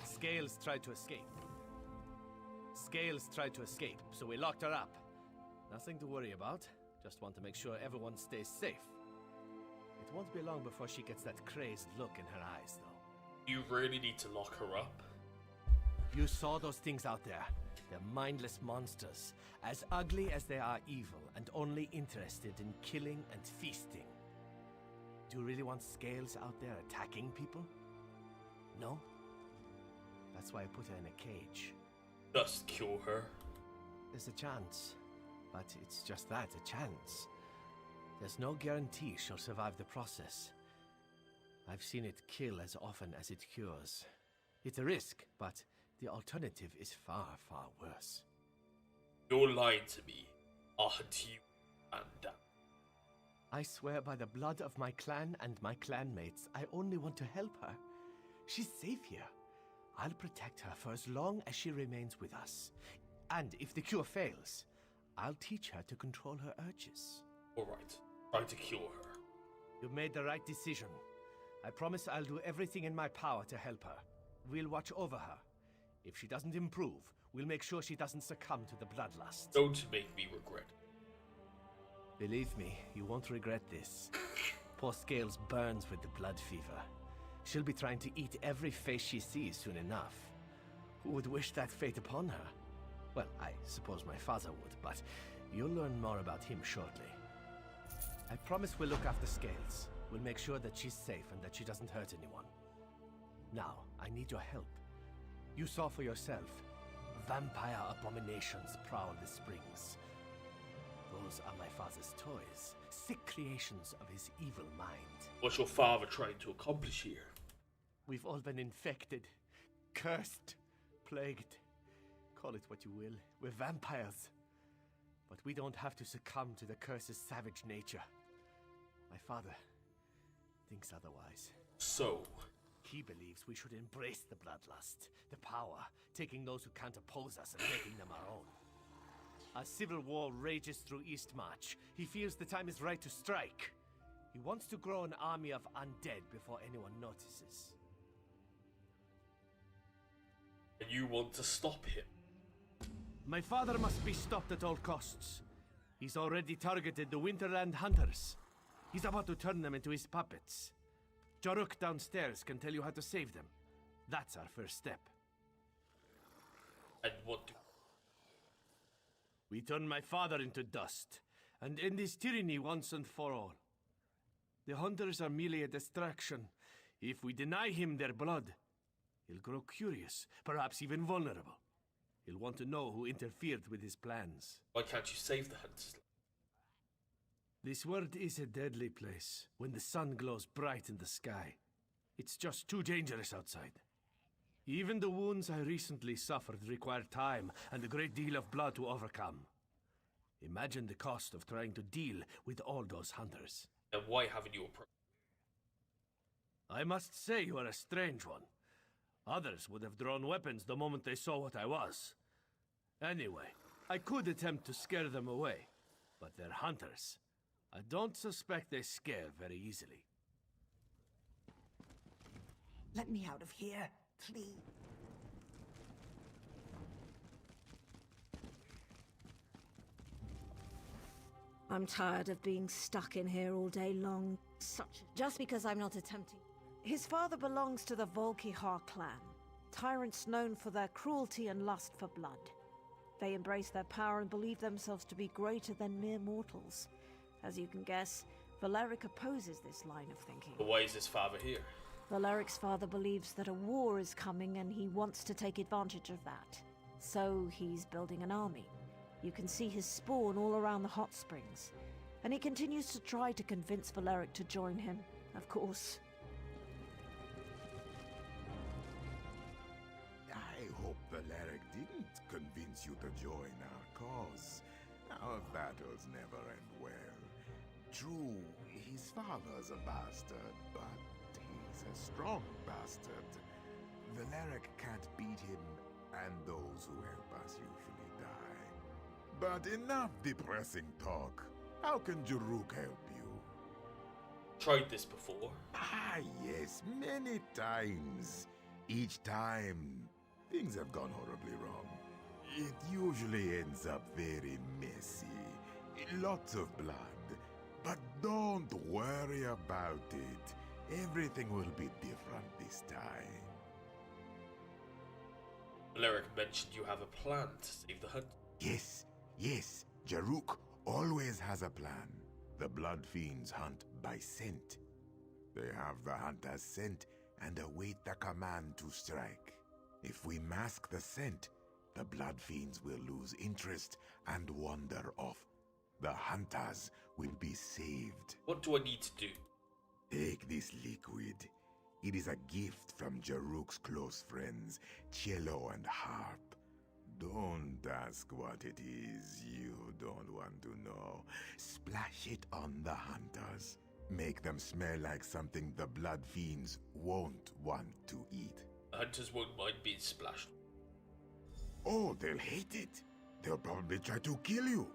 Scales tried to escape. Scales tried to escape, so we locked her up. Nothing to worry about. Just want to make sure everyone stays safe. It won't be long before she gets that crazed look in her eyes, though. You really need to lock her up. You saw those things out there. They're mindless monsters, as ugly as they are evil, and only interested in killing and feasting. Do you really want Scales out there attacking people? No? That's why I put her in a cage. Just cure her. There's a chance, but it's just that, a chance. There's no guarantee she'll survive the process. I've seen it kill as often as it cures. It's a risk, but the alternative is far, far worse. You're lying to me. I'll hunt you and down. I swear by the blood of my clan and my clanmates, I only want to help her. She's safe here. I'll protect her for as long as she remains with us. And if the cure fails, I'll teach her to control her urges. Alright, try to cure her. You've made the right decision. I promise I'll do everything in my power to help her. We'll watch over her. If she doesn't improve, we'll make sure she doesn't succumb to the bloodlust. Don't make me regret it. Believe me, you won't regret this. Poor Scales burns with the blood fever. She'll be trying to eat every face she sees soon enough. Who would wish that fate upon her? Well, I suppose my father would, but you'll learn more about him shortly. I promise we'll look after Scales. We'll make sure that she's safe and that she doesn't hurt anyone. Now, I need your help. You saw for yourself. Vampire abominations prowl the springs. Those are my father's toys. Sick creations of his evil mind. What's your father trying to accomplish here? We've all been infected, cursed, plagued. Call it what you will. We're vampires. But we don't have to succumb to the curse's savage nature. My father thinks otherwise. So? He believes we should embrace the bloodlust, the power, taking those who can't oppose us and making them our own. As civil war rages through Eastmarch, he feels the time is right to strike. He wants to grow an army of undead before anyone notices. And you want to stop him? My father must be stopped at all costs. He's already targeted the Winterland hunters. He's about to turn them into his puppets. Joruk downstairs can tell you how to save them. That's our first step. And what do... We turn my father into dust, and end his tyranny once and for all. The hunters are merely a distraction. If we deny him their blood, he'll grow curious, perhaps even vulnerable. He'll want to know who interfered with his plans. Why can't you save the hunters? This world is a deadly place when the sun glows bright in the sky. It's just too dangerous outside. Even the wounds I recently suffered require time and a great deal of blood to overcome. Imagine the cost of trying to deal with all those hunters. And why haven't you approached? I must say you are a strange one. Others would have drawn weapons the moment they saw what I was. Anyway, I could attempt to scare them away, but they're hunters. I don't suspect they scare very easily. Let me out of here, please. I'm tired of being stuck in here all day long. Just because I'm not attempting. His father belongs to the Volkihar clan, tyrants known for their cruelty and lust for blood. They embrace their power and believe themselves to be greater than mere mortals. As you can guess, Valeric opposes this line of thinking. But why is his father here? Valeric's father believes that a war is coming and he wants to take advantage of that. So he's building an army. You can see his spawn all around the hot springs. And he continues to try to convince Valeric to join him, of course. I hope Valeric didn't convince you to join our cause. Our battles never end well. True, his father's a bastard, but he's a strong bastard. Valeric can't beat him, and those who help us usually die. But enough depressing talk. How can Jaruk help you? Tried this before. Ah, yes, many times. Each time, things have gone horribly wrong. It usually ends up very messy. Lots of blood. But don't worry about it. Everything will be different this time. Valeric mentioned you have a plan to save the hunt. Yes. Jaruk always has a plan. The Blood Fiends hunt by scent. They have the hunter's scent and await the command to strike. If we mask the scent, the Blood Fiends will lose interest and wander off. The hunters will be saved. What do I need to do? Take this liquid. It is a gift from Jaruk's close friends, Cello and Harp. Don't ask what it is. You don't want to know. Splash it on the hunters. Make them smell like something the Blood Fiends won't want to eat. The hunters won't mind being splashed. Oh, they'll hate it. They'll probably try to kill you.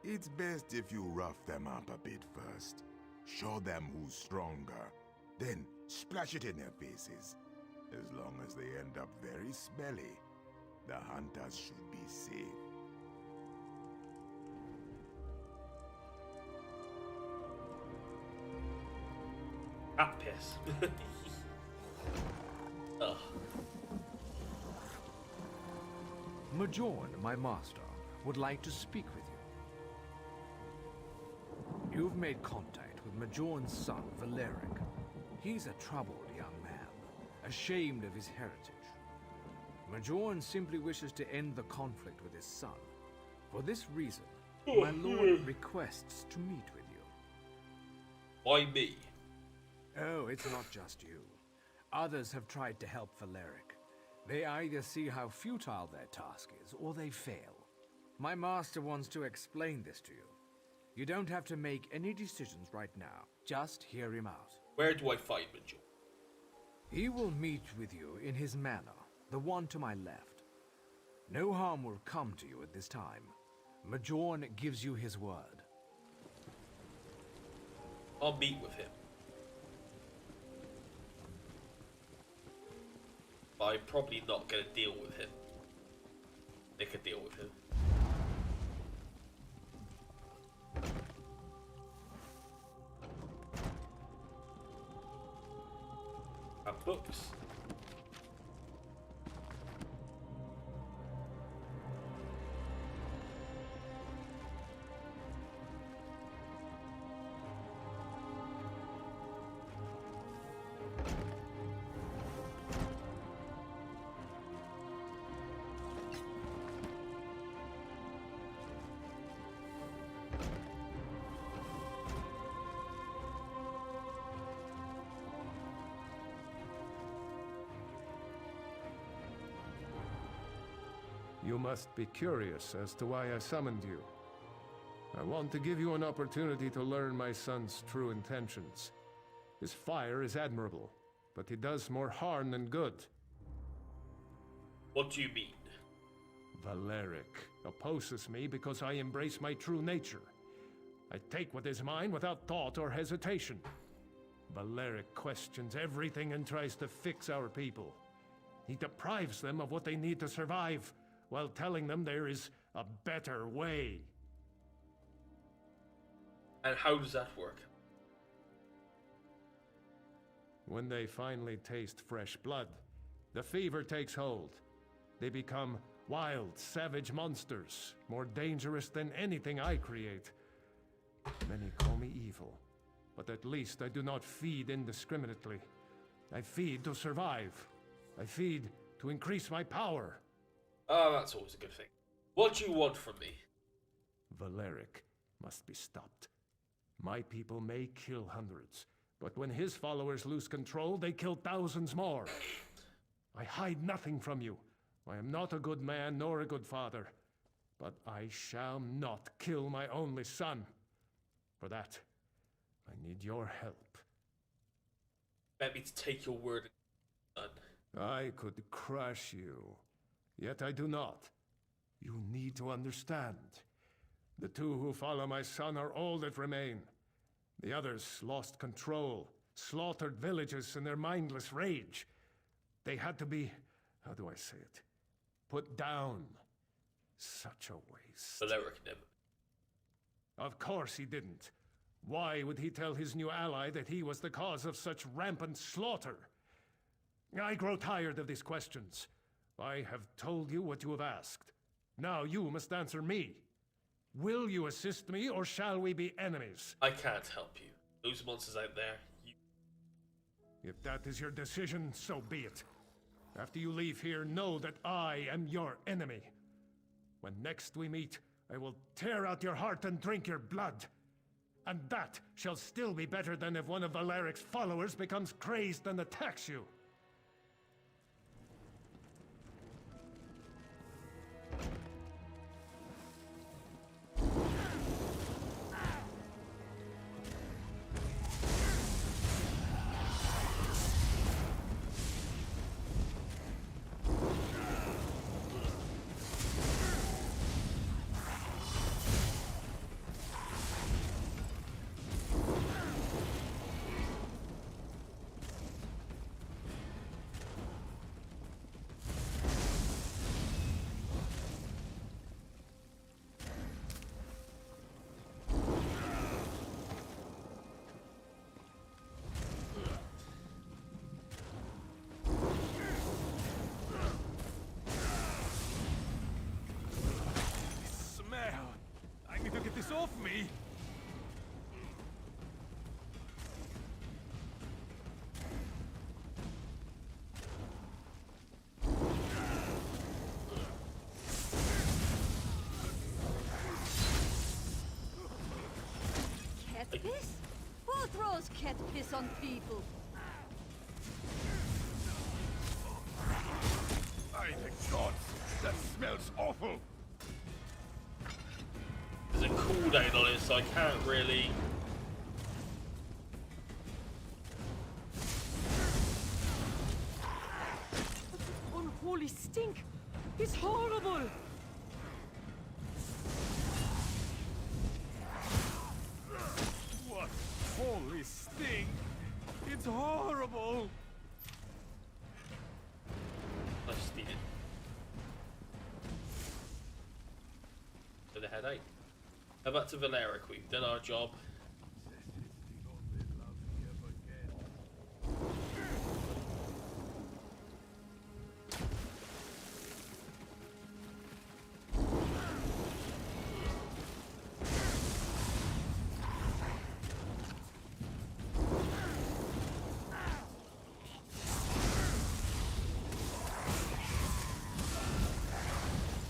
It's best if you rough them up a bit first. Show them who's stronger. Then splash it in their faces. As long as they end up very smelly, the hunters should be safe. Cat piss. Ugh. Majorn, my master, would like to speak with you. You've made contact with Majorn's son, Valeric. He's a troubled young man, ashamed of his heritage. Majorn simply wishes to end the conflict with his son. For this reason, my lord requests to meet with you. Why me? Oh, it's not just you. Others have tried to help Valeric. They either see how futile their task is, or they fail. My master wants to explain this to you. You don't have to make any decisions right now. Just hear him out. Where do I find Majorn? He will meet with you in his manor, the one to my left. No harm will come to you at this time. Majorn gives you his word. I'll meet with him. But I'm probably not going to deal with him. They could deal with him. Have books. You must be curious as to why I summoned you. I want to give you an opportunity to learn my son's true intentions. His fire is admirable, but he does more harm than good. What do you mean? Valeric opposes me because I embrace my true nature. I take what is mine without thought or hesitation. Valeric questions everything and tries to fix our people. He deprives them of what they need to survive, while telling them there is a better way. And how does that work? When they finally taste fresh blood, the fever takes hold. They become wild, savage monsters, more dangerous than anything I create. Many call me evil, but at least I do not feed indiscriminately. I feed to survive. I feed to increase my power. Oh, that's always a good thing. What do you want from me? Valeric must be stopped. My people may kill hundreds, but when his followers lose control, they kill thousands more. I hide nothing from you. I am not a good man nor a good father, but I shall not kill my only son. For that, I need your help. Bet me to take your word, son. I could crush you, yet I do not. You need to understand. The two who follow my son are all that remain. The others lost control, slaughtered villages in their mindless rage. They had to be, how do I say it, put down. Such a waste. Valeric never. Of course he didn't. Why would he tell his new ally that he was the cause of such rampant slaughter? I grow tired of these questions. I have told you what you have asked. Now you must answer me. Will you assist me, or shall we be enemies? I can't help you. Those monsters out there, you... If that is your decision, so be it. After you leave here, know that I am your enemy. When next we meet, I will tear out your heart and drink your blood. And that shall still be better than if one of Valeric's followers becomes crazed and attacks you. Off me! Cat piss? Who throws cat piss on people? By the gods, that smells awful! There's a cooldown on it, so I can't really... Unholy stink! It's horrible! What holy stink! It's horrible! I just need it. For the headache. How about to Valeric? We've done our job.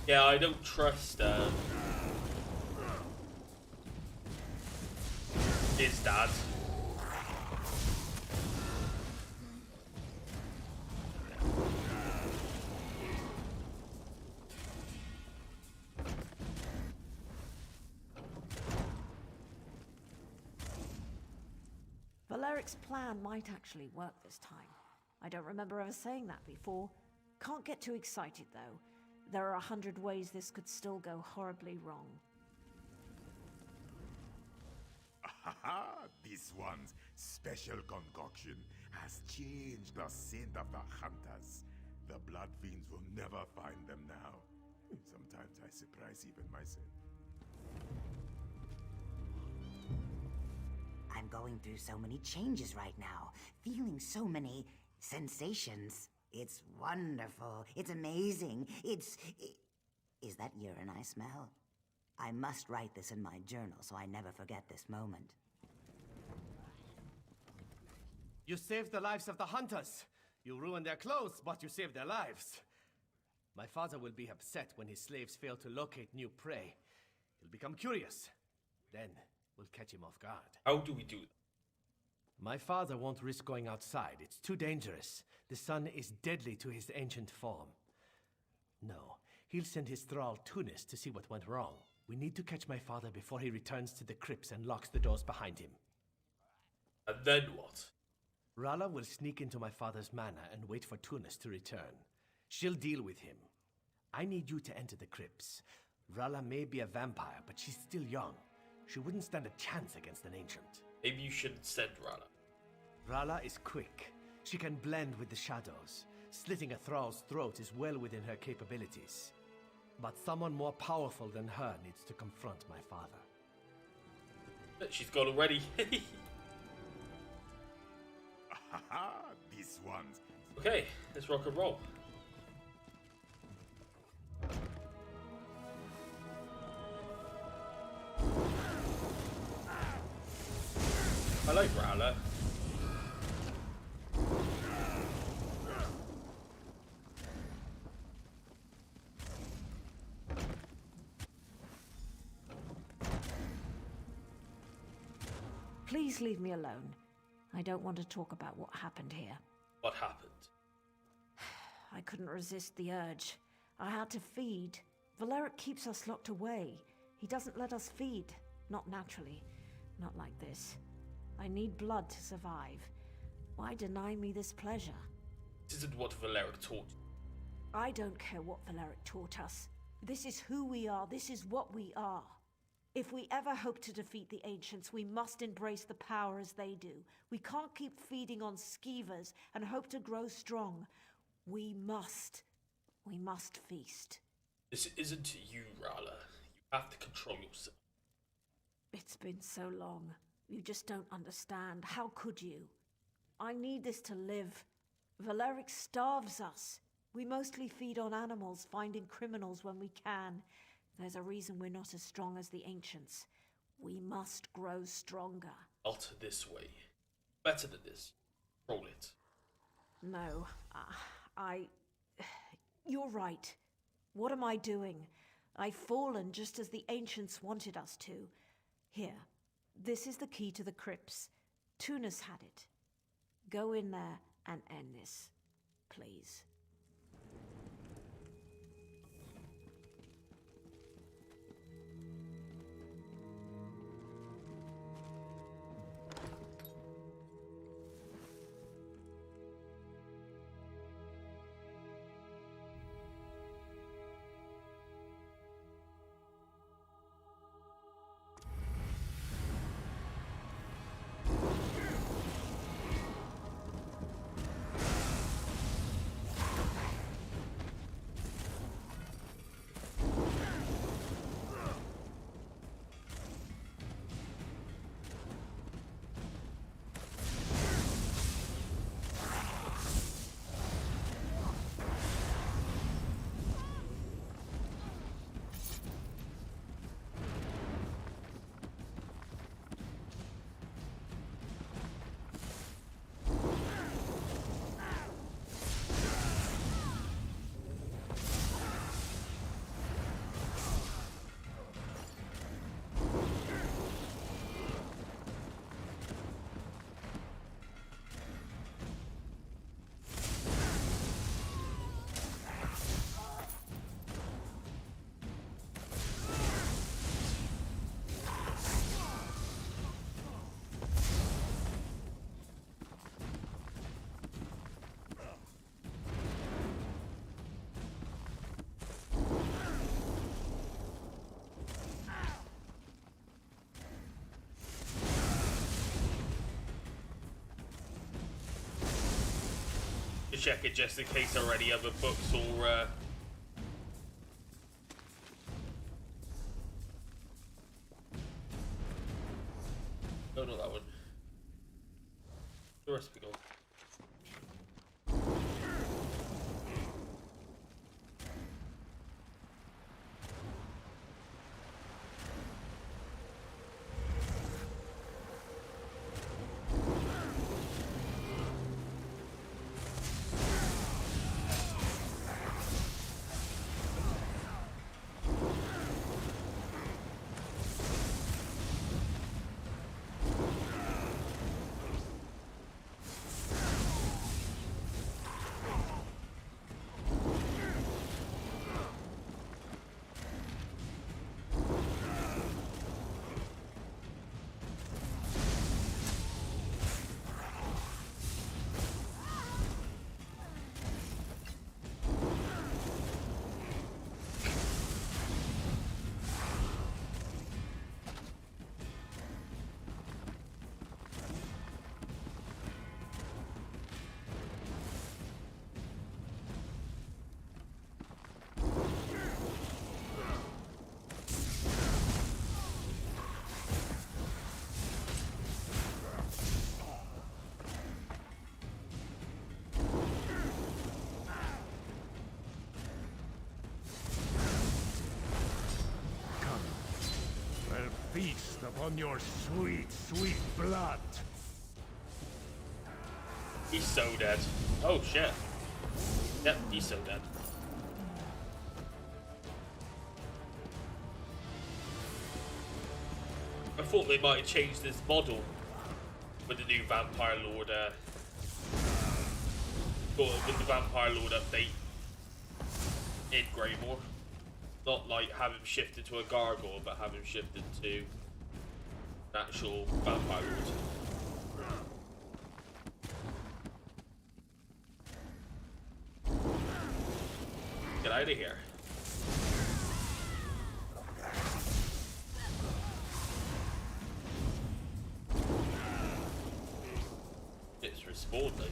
Yeah, I don't trust his dad. Valeric's plan might actually work this time. I don't remember ever saying that before. Can't get too excited, though. There are 100 ways this could still go horribly wrong. This one's special concoction has changed the scent of the hunters. The blood fiends will never find them now. Sometimes I surprise even myself. I'm going through so many changes right now, feeling so many sensations. It's wonderful. It's amazing. Is that urine I smell? I must write this in my journal so I never forget this moment. You saved the lives of the hunters. You ruined their clothes, but you saved their lives. My father will be upset when his slaves fail to locate new prey. He'll become curious. Then we'll catch him off guard. How do we do that? My father won't risk going outside. It's too dangerous. The sun is deadly to his ancient form. No, he'll send his thrall Tunis to see what went wrong. We need to catch my father before he returns to the crypts and locks the doors behind him. And then what? Rala will sneak into my father's manor and wait for Tunis to return. She'll deal with him. I need you to enter the crypts. Rala may be a vampire, but she's still young. She wouldn't stand a chance against an ancient. Maybe you shouldn't send Rala. Rala is quick. She can blend with the shadows. Slitting a thrall's throat is well within her capabilities. But someone more powerful than her needs to confront my father. She's gone already. This one's... Okay, let's rock and roll. I like Rala. Please leave me alone. I don't want to talk about what happened here. What happened? I couldn't resist the urge. I had to feed. Valeric keeps us locked away. He doesn't let us feed. Not naturally. Not like this. I need blood to survive. Why deny me this pleasure? This isn't what Valeric taught you. I don't care what Valeric taught us. This is who we are. This is what we are. If we ever hope to defeat the Ancients, we must embrace the power as they do. We can't keep feeding on skeevers and hope to grow strong. We must feast. This isn't you, Rala. You have to control yourself. It's been so long. You just don't understand. How could you? I need this to live. Valeric starves us. We mostly feed on animals, finding criminals when we can. There's a reason we're not as strong as the Ancients. We must grow stronger. Not this way. Better than this. Roll it. No, You're right. What am I doing? I've fallen just as the Ancients wanted us to. Here, this is the key to the crypts. Tunis had it. Go in there and end this, please. check it just in case there are any other books or no, not that one. The rest of it gone. Feast upon your sweet, sweet blood. He's so dead. Oh shit. Yep, he's so dead. I thought they might have changed this model with the new Vampire Lord with the Vampire Lord update in Greymore. Not like have him shifted to a gargoyle, but have him shifted to an actual Vampire Lord. Get out of here. It's respawned though.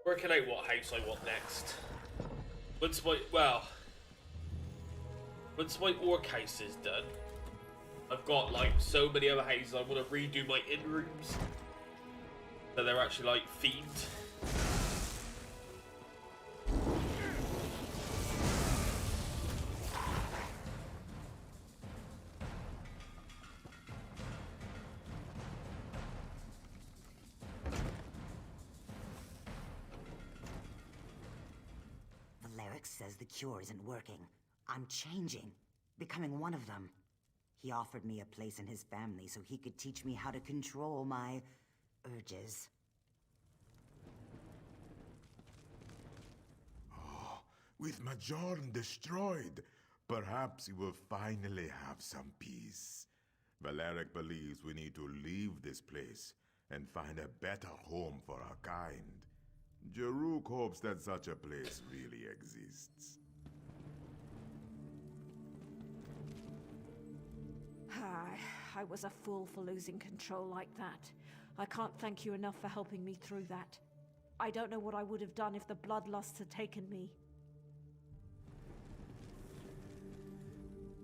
Working out what house I want next. Once my orc house is done, I've got like so many other houses. I want to redo my inn rooms so they're actually like themed. Says the cure isn't working. I'm changing, becoming one of them. He offered me a place in his family so he could teach me how to control my urges. Oh, with Majorn destroyed, perhaps he will finally have some peace. Valeric believes we need to leave this place and find a better home for our kind. Jaruk hopes that such a place really exists. I was a fool for losing control like that. I can't thank you enough for helping me through that. I don't know what I would have done if the bloodlusts had taken me.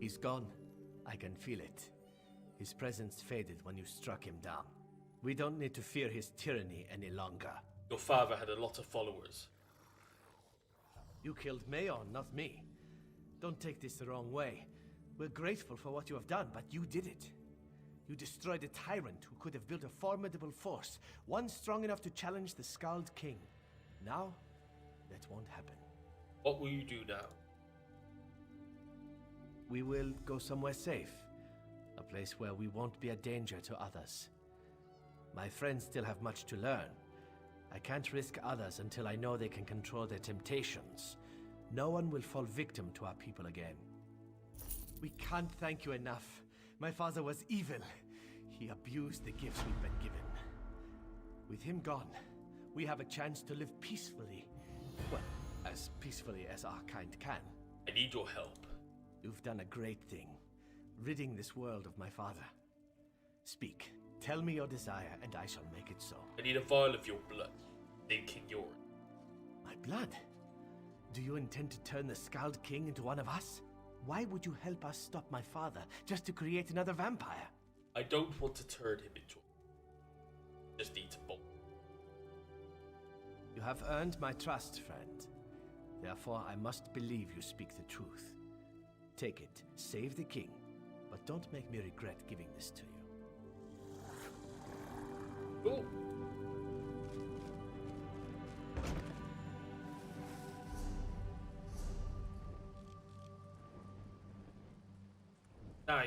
He's gone. I can feel it. His presence faded when you struck him down. We don't need to fear his tyranny any longer. Your father had a lot of followers. You killed Mayon, not me. Don't take this the wrong way. We're grateful for what you have done, but you did it. You destroyed a tyrant who could have built a formidable force, one strong enough to challenge the Skald King. Now, that won't happen. What will you do now? We will go somewhere safe. A place where we won't be a danger to others. My friends still have much to learn. I can't risk others until I know they can control their temptations. No one will fall victim to our people again. We can't thank you enough. My father was evil. He abused the gifts we've been given. With him gone, we have a chance to live peacefully. Well, as peacefully as our kind can. I need your help. You've done a great thing, ridding this world of my father. Speak. Tell me your desire, and I shall make it so. I need a vial of your blood, thinking yours. My blood? Do you intend to turn the Skald King into one of us? Why would you help us stop my father, just to create another vampire? I don't want to turn him into just need to bomb. You have earned my trust, friend. Therefore, I must believe you speak the truth. Take it, save the king, but don't make me regret giving this to you. Cool. Now,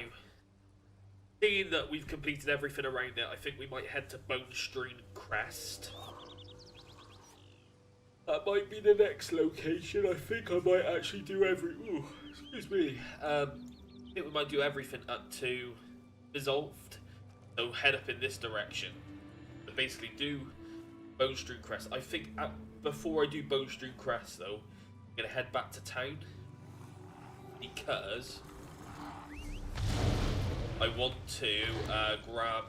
seeing that we've completed everything around it, I think we might head to Bone Stream Crest. That might be the next location. I think I might actually do excuse me. I think we might do everything up to Resolved. So head up in this direction. But basically do Bone Stream Crest. I think before I do Bone Stream Crest though, I'm going to head back to town. Because I want to grab...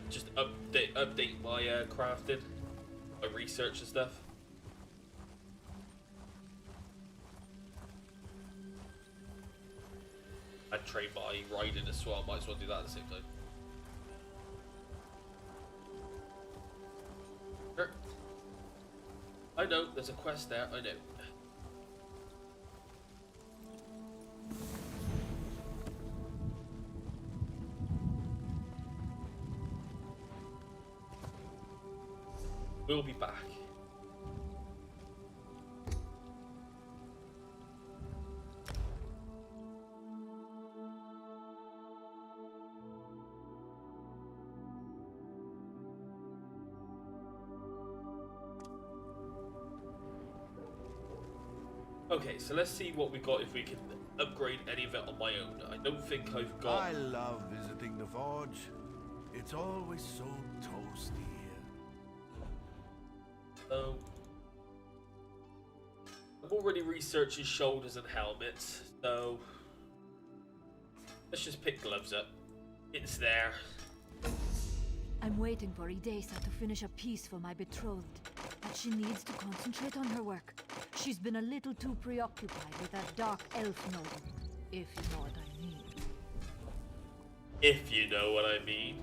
just update my crafting, my research and stuff. And train my riding as well. Might as well do that at the same time. Sure. I know, there's a quest there, I know. We'll be back. Okay, so let's see what we got if we can upgrade any of it on my own. I don't think I've got... I love visiting the forge. It's always so toasty here. So, I've already researched his shoulders and helmets, so let's just pick gloves up. It's there. I'm waiting for Idesa to finish a piece for my betrothed, but she needs to concentrate on her work. She's been a little too preoccupied with that dark elf noble, if you know what I mean. If you know what I mean.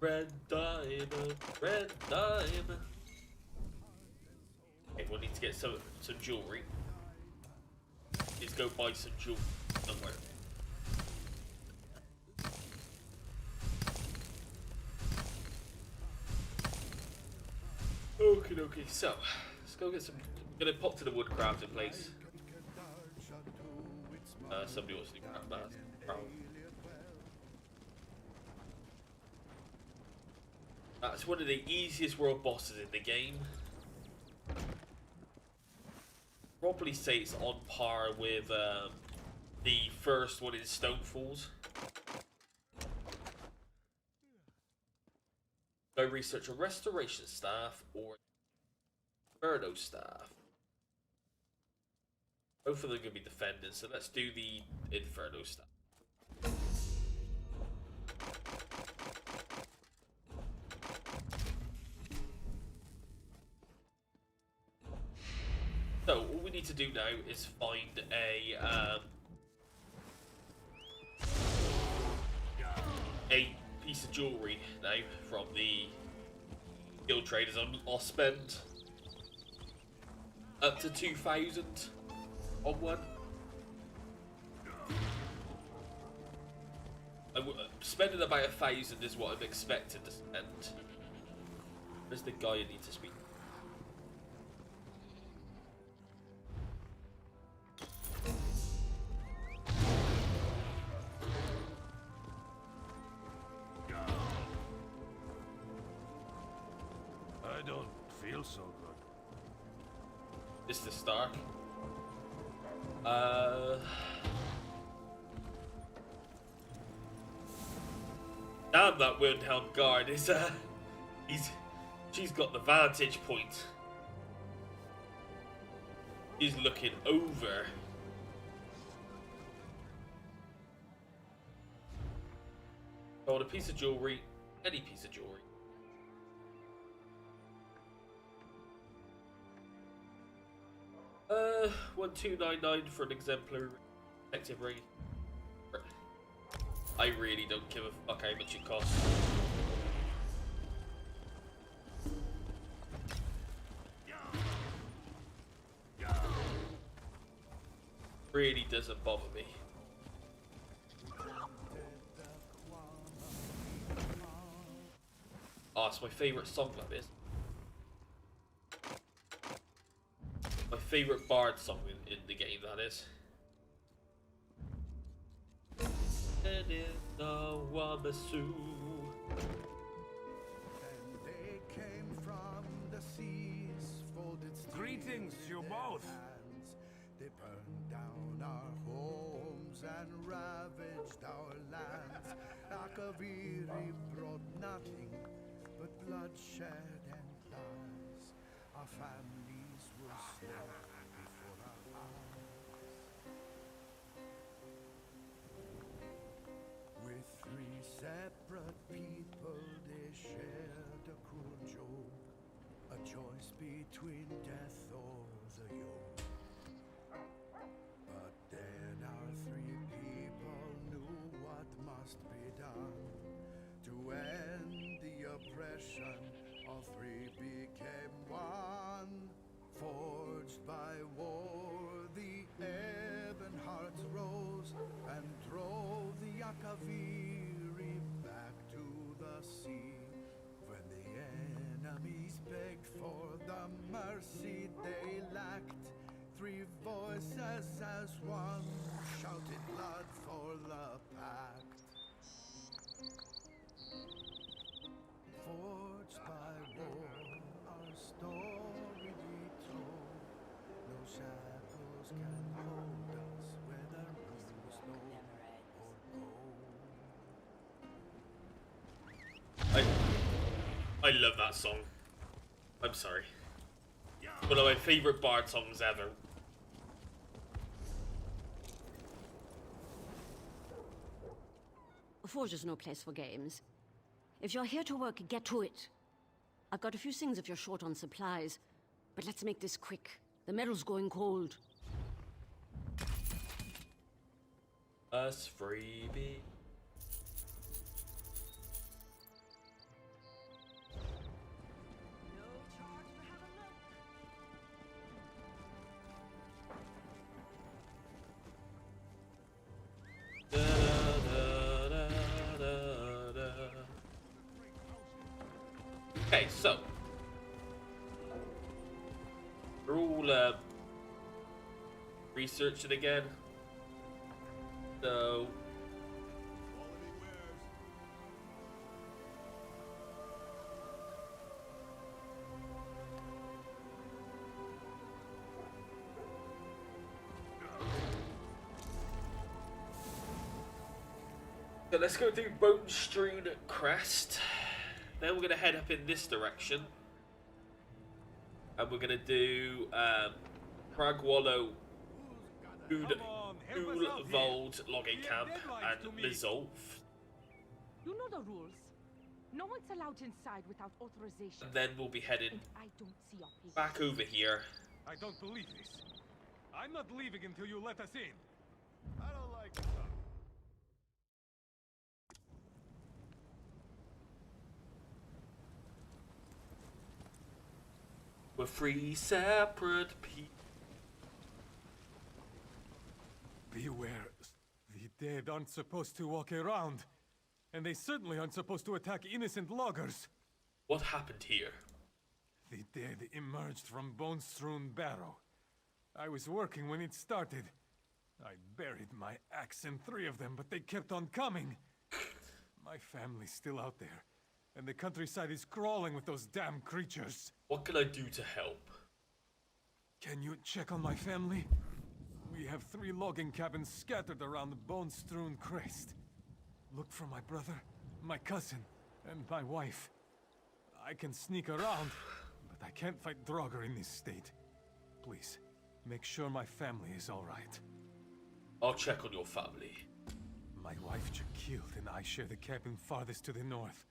Red diamond, red diamond. Everyone needs to get some jewelry. Let's go buy some jewelry somewhere. Okay, so let's go get some. I'm gonna pop to the woodcrafting place. Somebody wants to do craft that. That's one of the easiest world bosses in the game. Rob probably say it's on par with the first one in Stonefalls. Go research a restoration staff or Inferno staff. Both of them are going to be defending, so let's do the Inferno staff. So all we need to do now is find a piece of jewelry now from the guild traders. I'll spend up to 2,000 on one. Spending about 1,000 is what I'm expected to spend. Where's the guy I need to speak? I don't feel so good. Mr. Stark. Damn, that Wilhelm guard is she's got the vantage point. He's looking over. Hold a piece of jewelry, any piece of jewelry. 1299 for an exemplary protective ring. I really don't give a fuck how much it costs. Really doesn't bother me. Oh, it's my favourite song, that is. My favourite bard song in the game, that is. And in the Wamasu. And they came from the seas, folded greetings to you both. They burned down our homes and ravaged our lands. Akaviri brought nothing but bloodshed and lies. Our families were slaughtered before our eyes. With three separate people, they shared a cruel joke, a choice between death or the yoke. But then our three people knew what must be done to end the oppression. All three became one, forged by war. The ebon hearts rose and drove the Akaviri back to the sea. When the enemies begged for the mercy they lacked, three voices as one shouted blood for the Pact. Forged by war, our story we told. No shackles can hold us where there moves no or gold. I love that song. I'm sorry. One of my favourite bard songs ever. Forge is no place for games. If you're here to work, get to it. I've got a few things if you're short on supplies, but let's make this quick. The metal's going cold. Us freebie. Okay, so we're all researching again. So let's go through Bone Strewn Crest. Then we're going to head up in this direction. And we're going to do Cragwallow, Ulvold Logging Camp, and Mizolf. You know the rules. No one's allowed inside without authorization. And then we'll be heading And I don't see your patience. back over here. I don't believe this. I'm not leaving until you let us in. I don't like it. We're three separate people. Beware. The dead aren't supposed to walk around. And they certainly aren't supposed to attack innocent loggers. What happened here? The dead emerged from bone-strewn barrow. I was working when it started. I buried my axe and 3 of them, but they kept on coming. My family's still out there, and the countryside is crawling with those damn creatures. What can I do to help? Can you check on my family? We have 3 logging cabins scattered around the bone-strewn crest. Look for my brother, my cousin, and my wife. I can sneak around, but I can't fight Draugr in this state. Please, make sure my family is all right. I'll check on your family. My wife Jakilde and I share the cabin farthest to the north.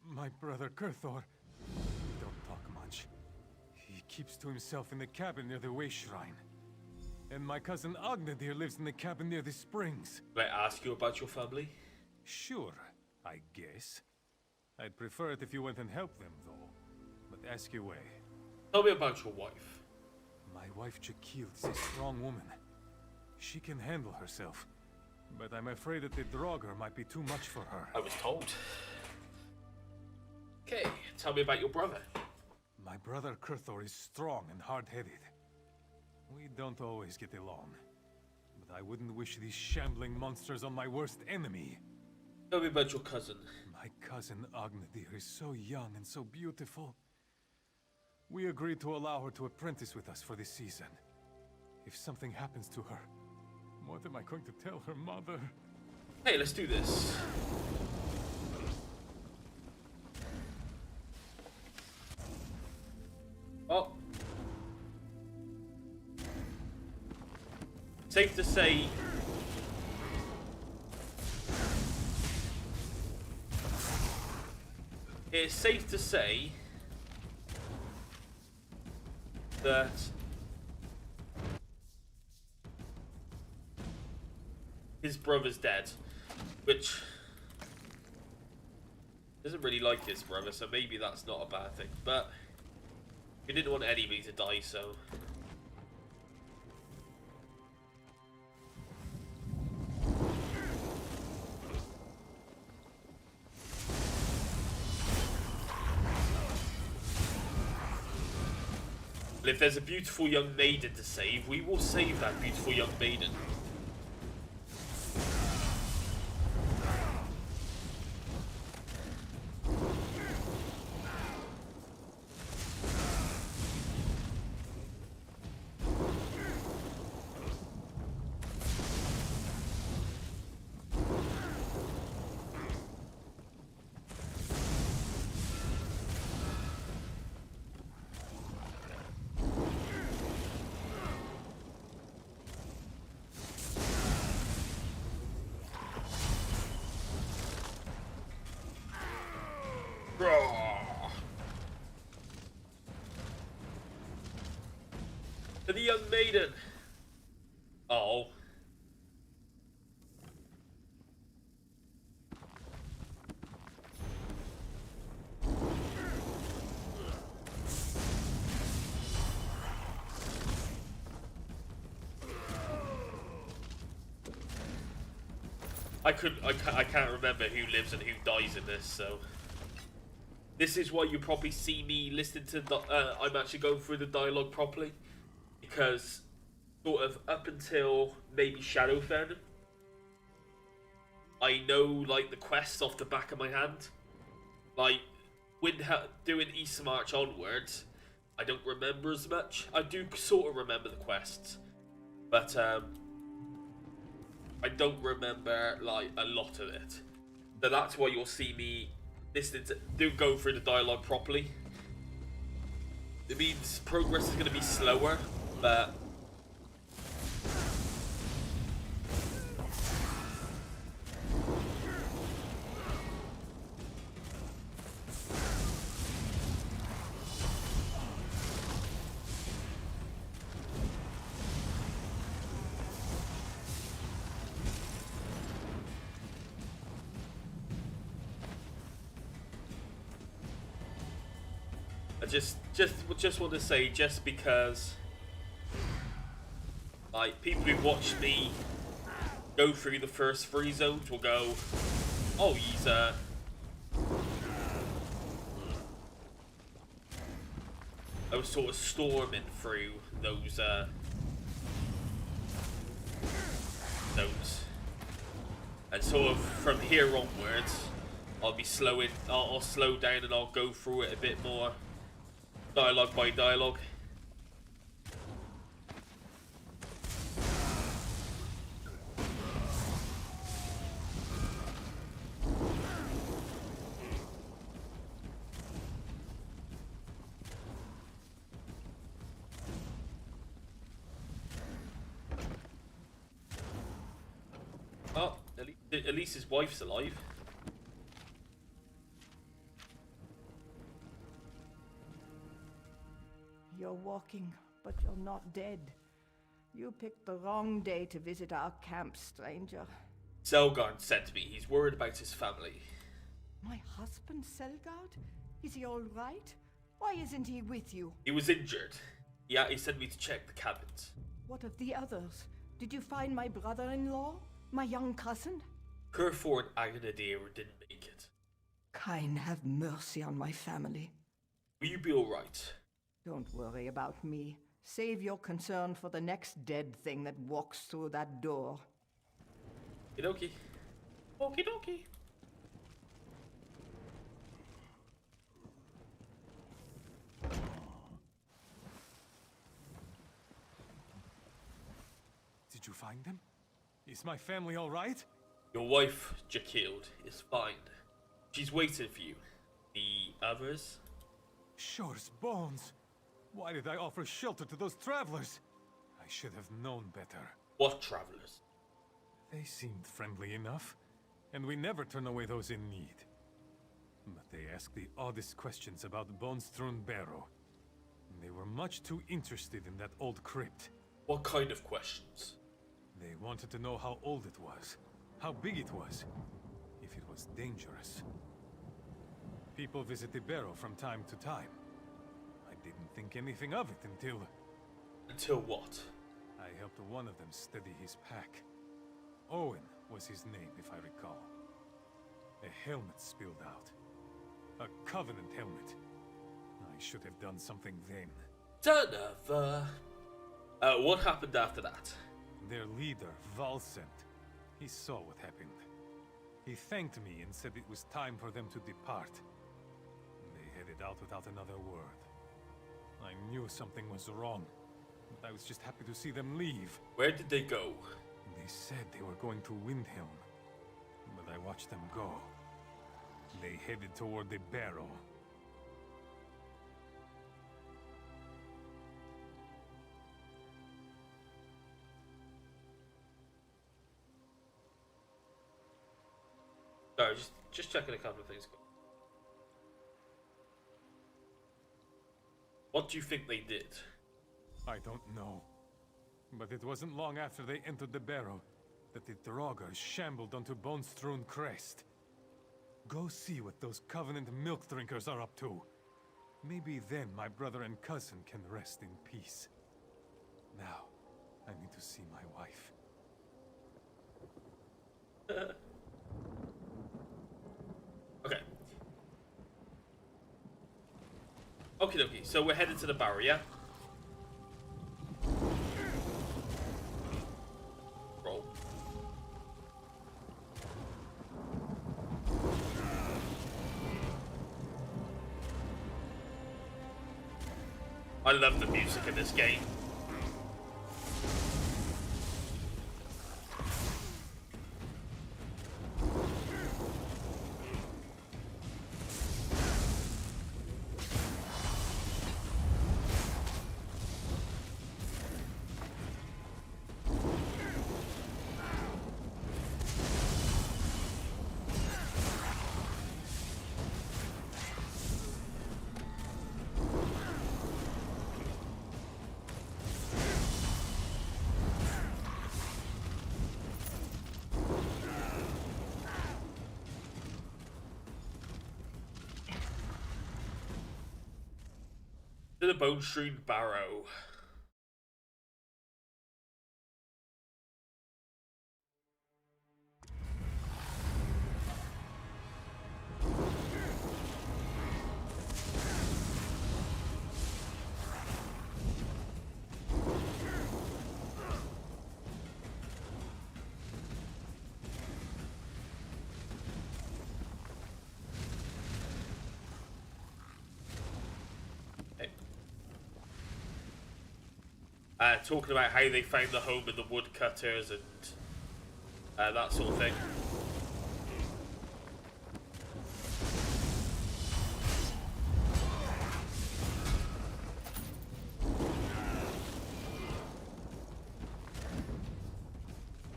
My brother Kurthor, we don't talk much. He keeps to himself in the cabin near the Way Shrine. And my cousin Agnadir lives in the cabin near the springs. May I ask you about your family? Sure, I guess. I'd prefer it if you went and helped them, though. But ask your way. Tell me about your wife. My wife Jakilde is a strong woman. She can handle herself. But I'm afraid that the Draugr might be too much for her. I was told. Okay, tell me about your brother. My brother Kurthor is strong and hard-headed. We don't always get along. But I wouldn't wish these shambling monsters on my worst enemy. Tell me about your cousin. My cousin Agnadir is so young and so beautiful. We agreed to allow her to apprentice with us for this season. If something happens to her, what am I going to tell her mother? Hey, let's do this. Oh. Safe to say... It's safe to say that his brother's dead, which doesn't really like his brother, so maybe that's not a bad thing, but he didn't want anybody to die, so... But if there's a beautiful young maiden to save, we will save that beautiful young maiden. To the young maiden. Oh. I can't remember who lives and who dies in this, so this is why you probably see me listening to the, I'm actually going through the dialogue properly, because sort of up until maybe Shadowfen, I know like the quests off the back of my hand. Like when doing East March onwards, I don't remember as much. I do sort of remember the quests, but I don't remember like a lot of it. So that's why you'll see me listening to do go through the dialogue properly. It means progress is going to be slower, but I just want to say, just because like people who watch me go through the first 3 zones will go, oh, he's I was sort of storming through those zones, and sort of from here onwards I'll be slowing, I'll slow down and I'll go through it a bit more dialogue by dialogue. Oh, at least his wife's alive. You're walking, but you're not dead. You picked the wrong day to visit our camp, stranger. Selgard sent me. He's worried about his family. My husband, Selgard? Is he all right? Why isn't he with you? He was injured. Yeah, he sent me to check the cabins. What of the others? Did you find my brother-in-law? My young cousin? Kerfor and Aganadir didn't make it. Kain, have mercy on my family. Will you be alright? Don't worry about me. Save your concern for the next dead thing that walks through that door. Okie dokie. Okie dokie. Did you find them? Is my family all right? Your wife, Jakilde, is fine. She's waiting for you. The others? Sure as bones. Why did I offer shelter to those travelers? I should have known better. What travelers? They seemed friendly enough, and we never turn away those in need. But they asked the oddest questions about the bone-strewn barrow. They were much too interested in that old crypt. What kind of questions? They wanted to know how old it was, how big it was, if it was dangerous. People visit the barrow from time to time. I didn't think anything of it until... Until what? I helped one of them steady his pack. Owen was his name, if I recall. A helmet spilled out. A Covenant helmet. I should have done something then. Son of what happened after that? Their leader, Valsent, he saw what happened. He thanked me and said it was time for them to depart. They headed out without another word. I knew something was wrong, but I was just happy to see them leave. Where did they go? They said they were going to Windhelm, but I watched them go. They headed toward the barrow. Sorry, just checking a couple of things. What do you think they did? I don't know. But it wasn't long after they entered the barrow that the Draugrs shambled onto Bone-strewn Crest. Go see what those Covenant milk drinkers are up to. Maybe then my brother and cousin can rest in peace. Now, I need to see my wife. Okay. Okie dokie, so we're headed to the barrow, yeah? Roll. I love the music in this game. To the bone strewn barrow. Talking about how they found the home of the woodcutters and that sort of thing.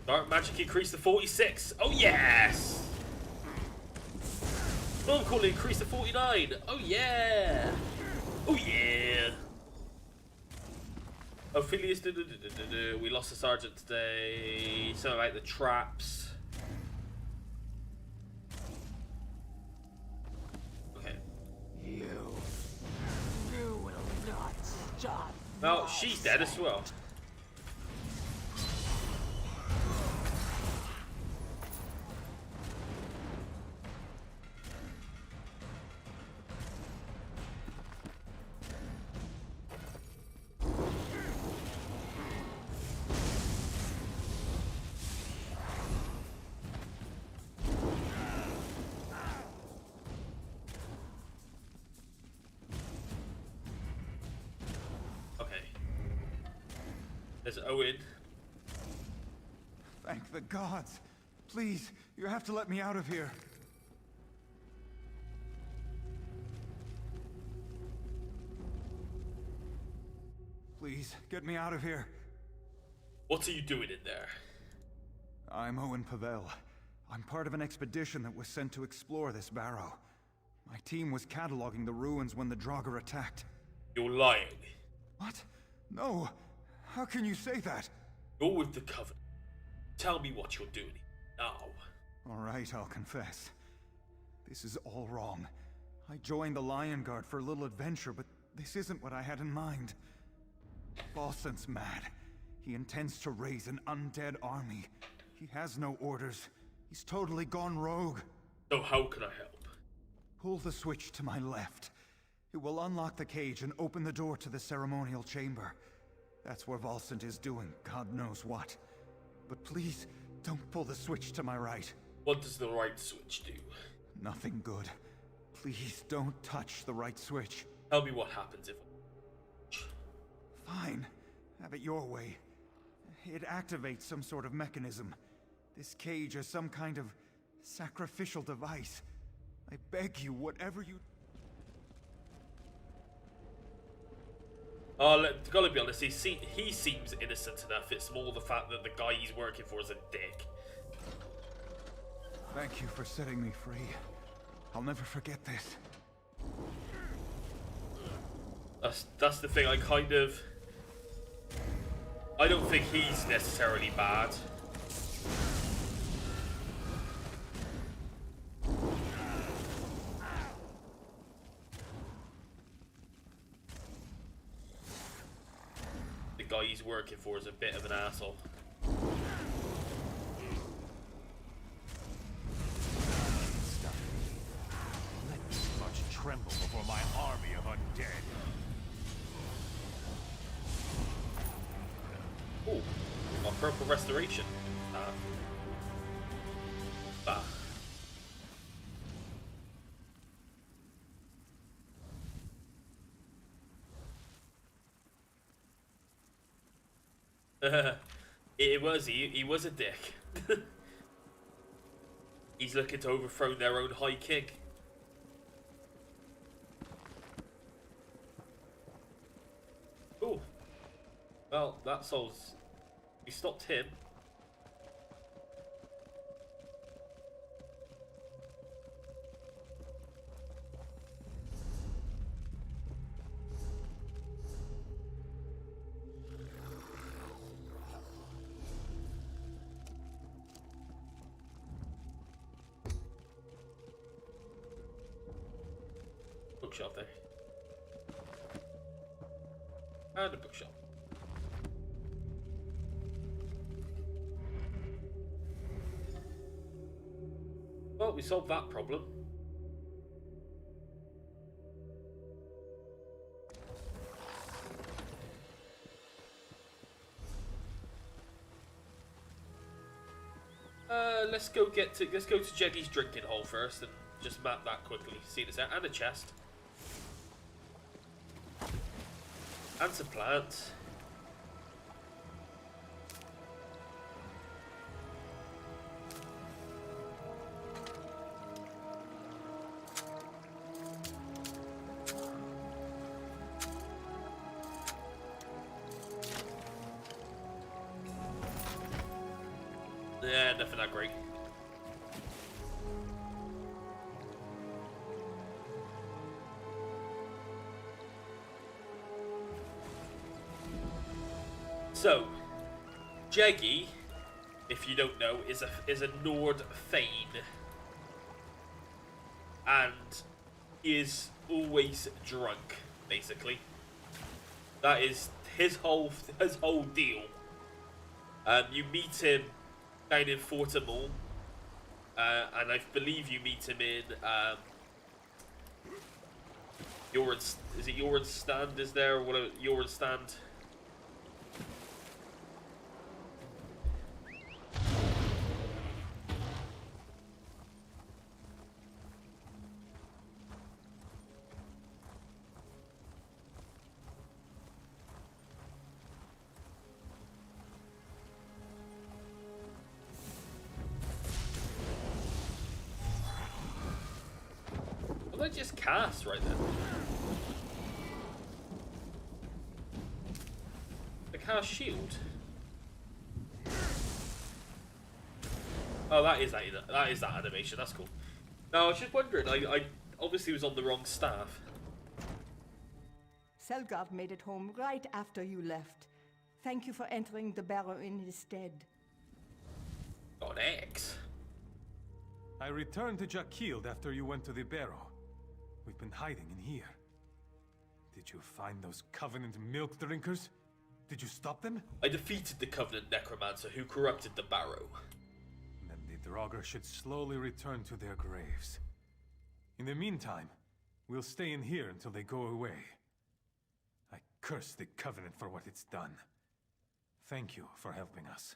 Dark magic increased to 46. Oh yes! Storm calling increased to 49. Oh yeah! Oh yeah! Ophidius, we lost a sergeant today. Something about the traps. Okay. You will not stop. Well, she's dead as well. There's Owen. Thank the gods. Please, you have to let me out of here. Please, get me out of here. What are you doing in there? I'm Owen Pavel. I'm part of an expedition that was sent to explore this barrow. My team was cataloging the ruins when the Draugr attacked. You're lying. What? No. How can you say that? You're with the Covenant. Tell me what you're doing now. All right, I'll confess. This is all wrong. I joined the Lion Guard for a little adventure, but this isn't what I had in mind. Balsant's mad. He intends to raise an undead army. He has no orders. He's totally gone rogue. So how can I help? Pull the switch to my left. It will unlock the cage and open the door to the ceremonial chamber. That's where Balsant is doing God knows what. But please, don't pull the switch to my right. What does the right switch do? Nothing good. Please don't touch the right switch. Tell me what happens if... Fine. Have it your way. It activates some sort of mechanism. This cage is some kind of sacrificial device. I beg you, whatever you... Oh, gotta be honest, he seems innocent enough. It's more the fact that the guy he's working for is a dick. Thank you for setting me free. I'll never forget this. That's the thing, I don't think he's necessarily bad. The guy he's working for is a bit of an asshole. Let this much tremble before my army of undead. Oh, a purple restoration. He was a dick. He's looking to overthrow their own High King. Oh, well, that solves. We stopped him. Bookshelf there. And a bookshop. Well, we solved that problem. Let's go to Jeggy's drinking hole first and just map that quickly. See this out, and a chest. And some plants. Yeah, nothing that great. So, Jeggy, if you don't know, is a Nord Thane, and is always drunk. Basically, that is his whole deal. You meet him down in Fortamore, and I believe you meet him in is it Yoren Stand? Is there, or whatever, Yoren Stand? Well, I just cast right then. I cast shield. Oh, that is that animation. That's cool. No, I was just wondering. I obviously was on the wrong staff. Selgav made it home right after you left. Thank you for entering the barrow in his stead. Got an X. I returned to Jakild after you went to the barrow. We've been hiding in here. Did you find those Covenant milk drinkers? Did you stop them? I defeated the Covenant necromancer who corrupted the barrow. Then the Draugr should slowly return to their graves. In the meantime, we'll stay in here until they go away. I curse the Covenant for what it's done. Thank you for helping us.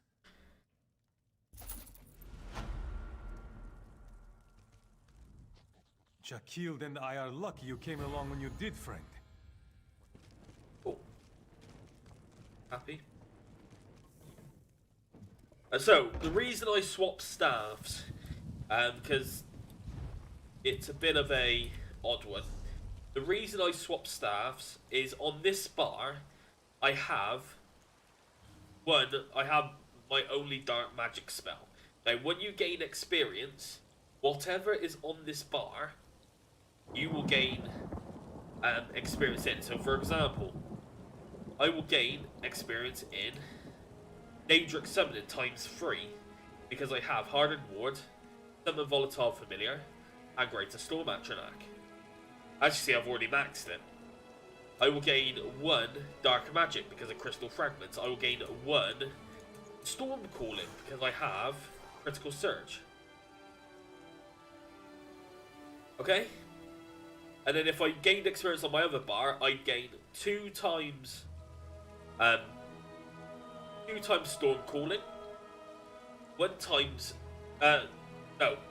Jakild and I are lucky you came along when you did, friend. Oh. Happy? So, the reason I swapped staffs, because it's a bit of a odd one. The reason I swapped staffs is on this bar, I have my only dark magic spell. Now, when you gain experience, whatever is on this bar, you will gain experience in. So, for example, I will gain experience in Daedric Summoning ×3 because I have Hardened Ward, Summon Volatile Familiar, and Greater Storm Atronach. As you see, I've already maxed it. I will gain 1 Dark Magic because of Crystal Fragments. I will gain 1 Storm Calling because I have Critical Surge. Okay? And then if I gained experience on my other bar, I'd gain 2 times Storm Calling, 2 times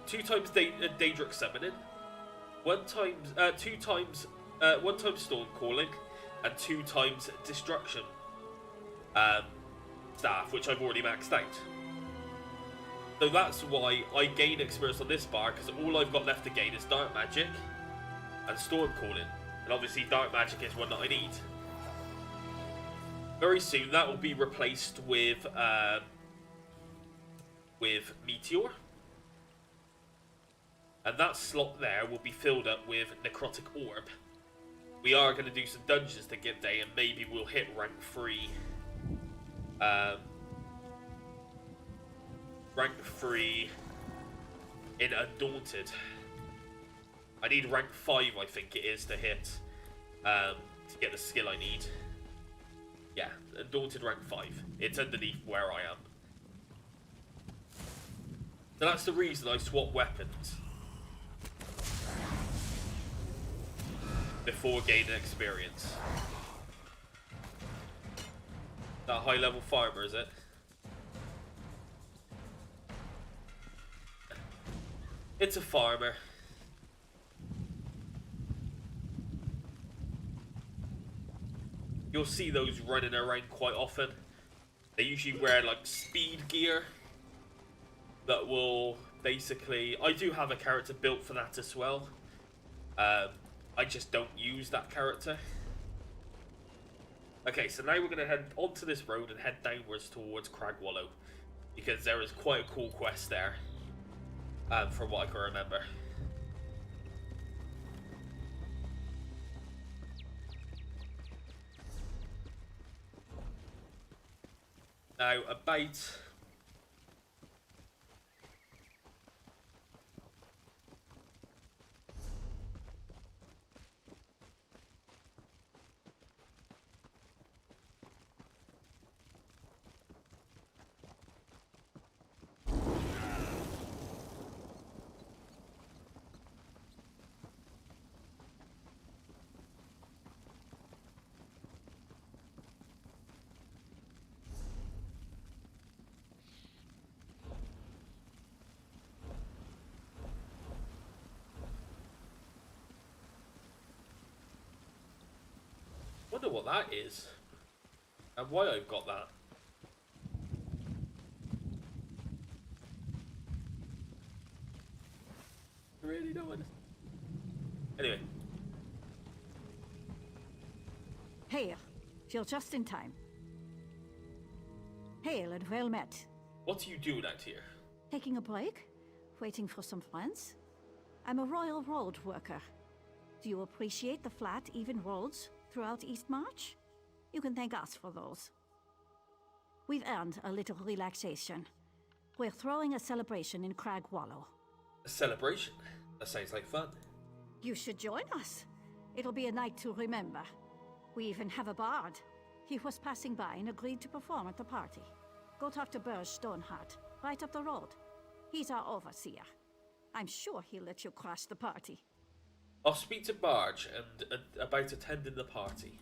Daedric Summoning, 1 times Storm Calling, and 2 times Destruction Staff, which I've already maxed out. So that's why I gain experience on this bar, because all I've got left to gain is Dark Magic and Storm Calling. And obviously Dark Magic is one that I need. Very soon that will be replaced with Meteor. And that slot there will be filled up with Necrotic Orb. We are going to do some dungeons to get there, and maybe we'll hit rank 3. Rank 3 in Undaunted. I need rank 5, I think it is, to hit, to get the skill I need. Yeah, Undaunted rank 5. It's underneath where I am. So that's the reason I swap weapons. Before gaining experience. That high level farmer, is it? It's a farmer. You'll see those running around quite often. They usually wear like speed gear that will basically... I do have a character built for that as well. I just don't use that character. Okay, so now we're going to head onto this road and head downwards towards Cragwallow, because there is quite a cool quest there, from what I can remember. Now, about... wonder what that is and why I've got that. Really no one. Anyway. Hail, you're just in time. Hail and well met. What are you doing out here? Taking a break? Waiting for some friends? I'm a royal road worker. Do you appreciate the flat, even roads throughout East March? You can thank us for those. We've earned a little relaxation. We're throwing a celebration in Cragwallow. A celebration? That sounds like fun. You should join us. It'll be a night to remember. We even have a bard. He was passing by and agreed to perform at the party. Go talk to Burge Stoneheart, right up the road. He's our overseer. I'm sure he'll let you crash the party. I'll speak to Barge and about attending the party.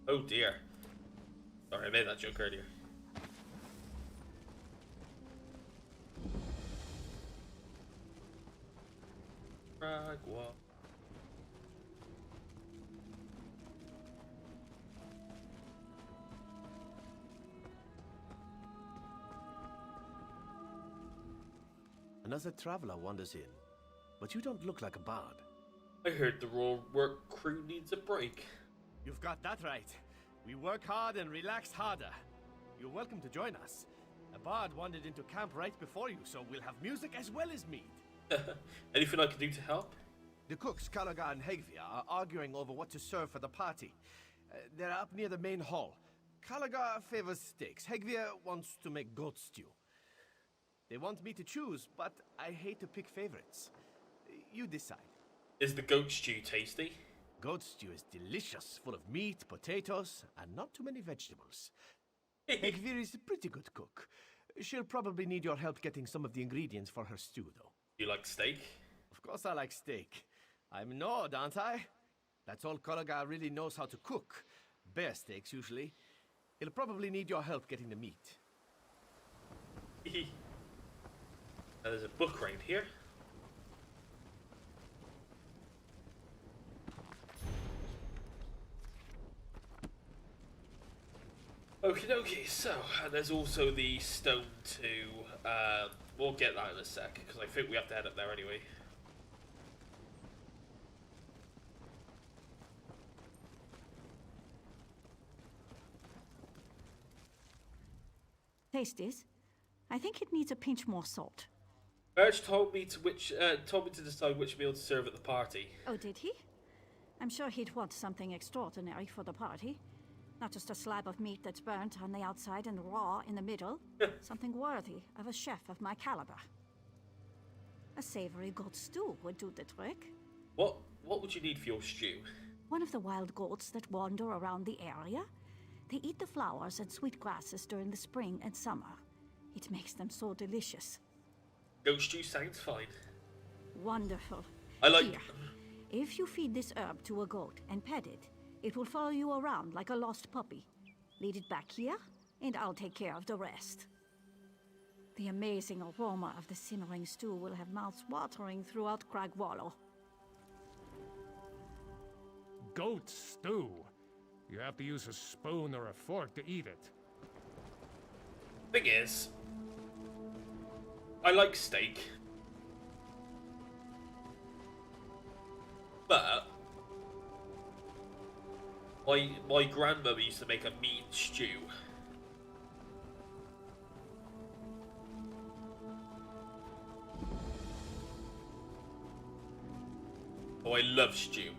Oh dear. Sorry, I made that joke earlier. Cragwallow. Another traveler wanders in, but you don't look like a bard. I heard the royal work crew needs a break. You've got that right. We work hard and relax harder. You're welcome to join us. A bard wandered into camp right before you, so we'll have music as well as meat. Anything I can do to help? The cooks, Calaga and Hegvia, are arguing over what to serve for the party. They're up near the main hall. Calaga favors steaks. Hegvia wants to make goat stew. They want me to choose, but I hate to pick favorites. You decide. Is the goat stew tasty? Goat stew is delicious, full of meat, potatoes, and not too many vegetables. Hegvir is a pretty good cook. She'll probably need your help getting some of the ingredients for her stew, though. You like steak? Of course I like steak. I'm Nord, aren't I? That's all Calaga really knows how to cook. Bear steaks, usually. He'll probably need your help getting the meat. There's a book right here. Okie dokie, so, and there's also the stone to, we'll get that in a sec, because I think we have to head up there anyway. Taste this. I think it needs a pinch more salt. Burge told me to decide which meal to serve at the party. Oh, did he? I'm sure he'd want something extraordinary for the party. Not just a slab of meat that's burnt on the outside and raw in the middle. Something worthy of a chef of my caliber. A savory goat stew would do the trick. What would you need for your stew? One of the wild goats that wander around the area. They eat the flowers and sweet grasses during the spring and summer. It makes them so delicious. Goat stew sounds fine. Wonderful. I like... Here, if you feed this herb to a goat and pet it, it will follow you around like a lost puppy. Lead it back here, and I'll take care of the rest. The amazing aroma of the simmering stew will have mouths watering throughout Cragwallow. Goat stew? You have to use a spoon or a fork to eat it. Thing is, I like steak. But my grandmother used to make a meat stew. Oh, I love stew.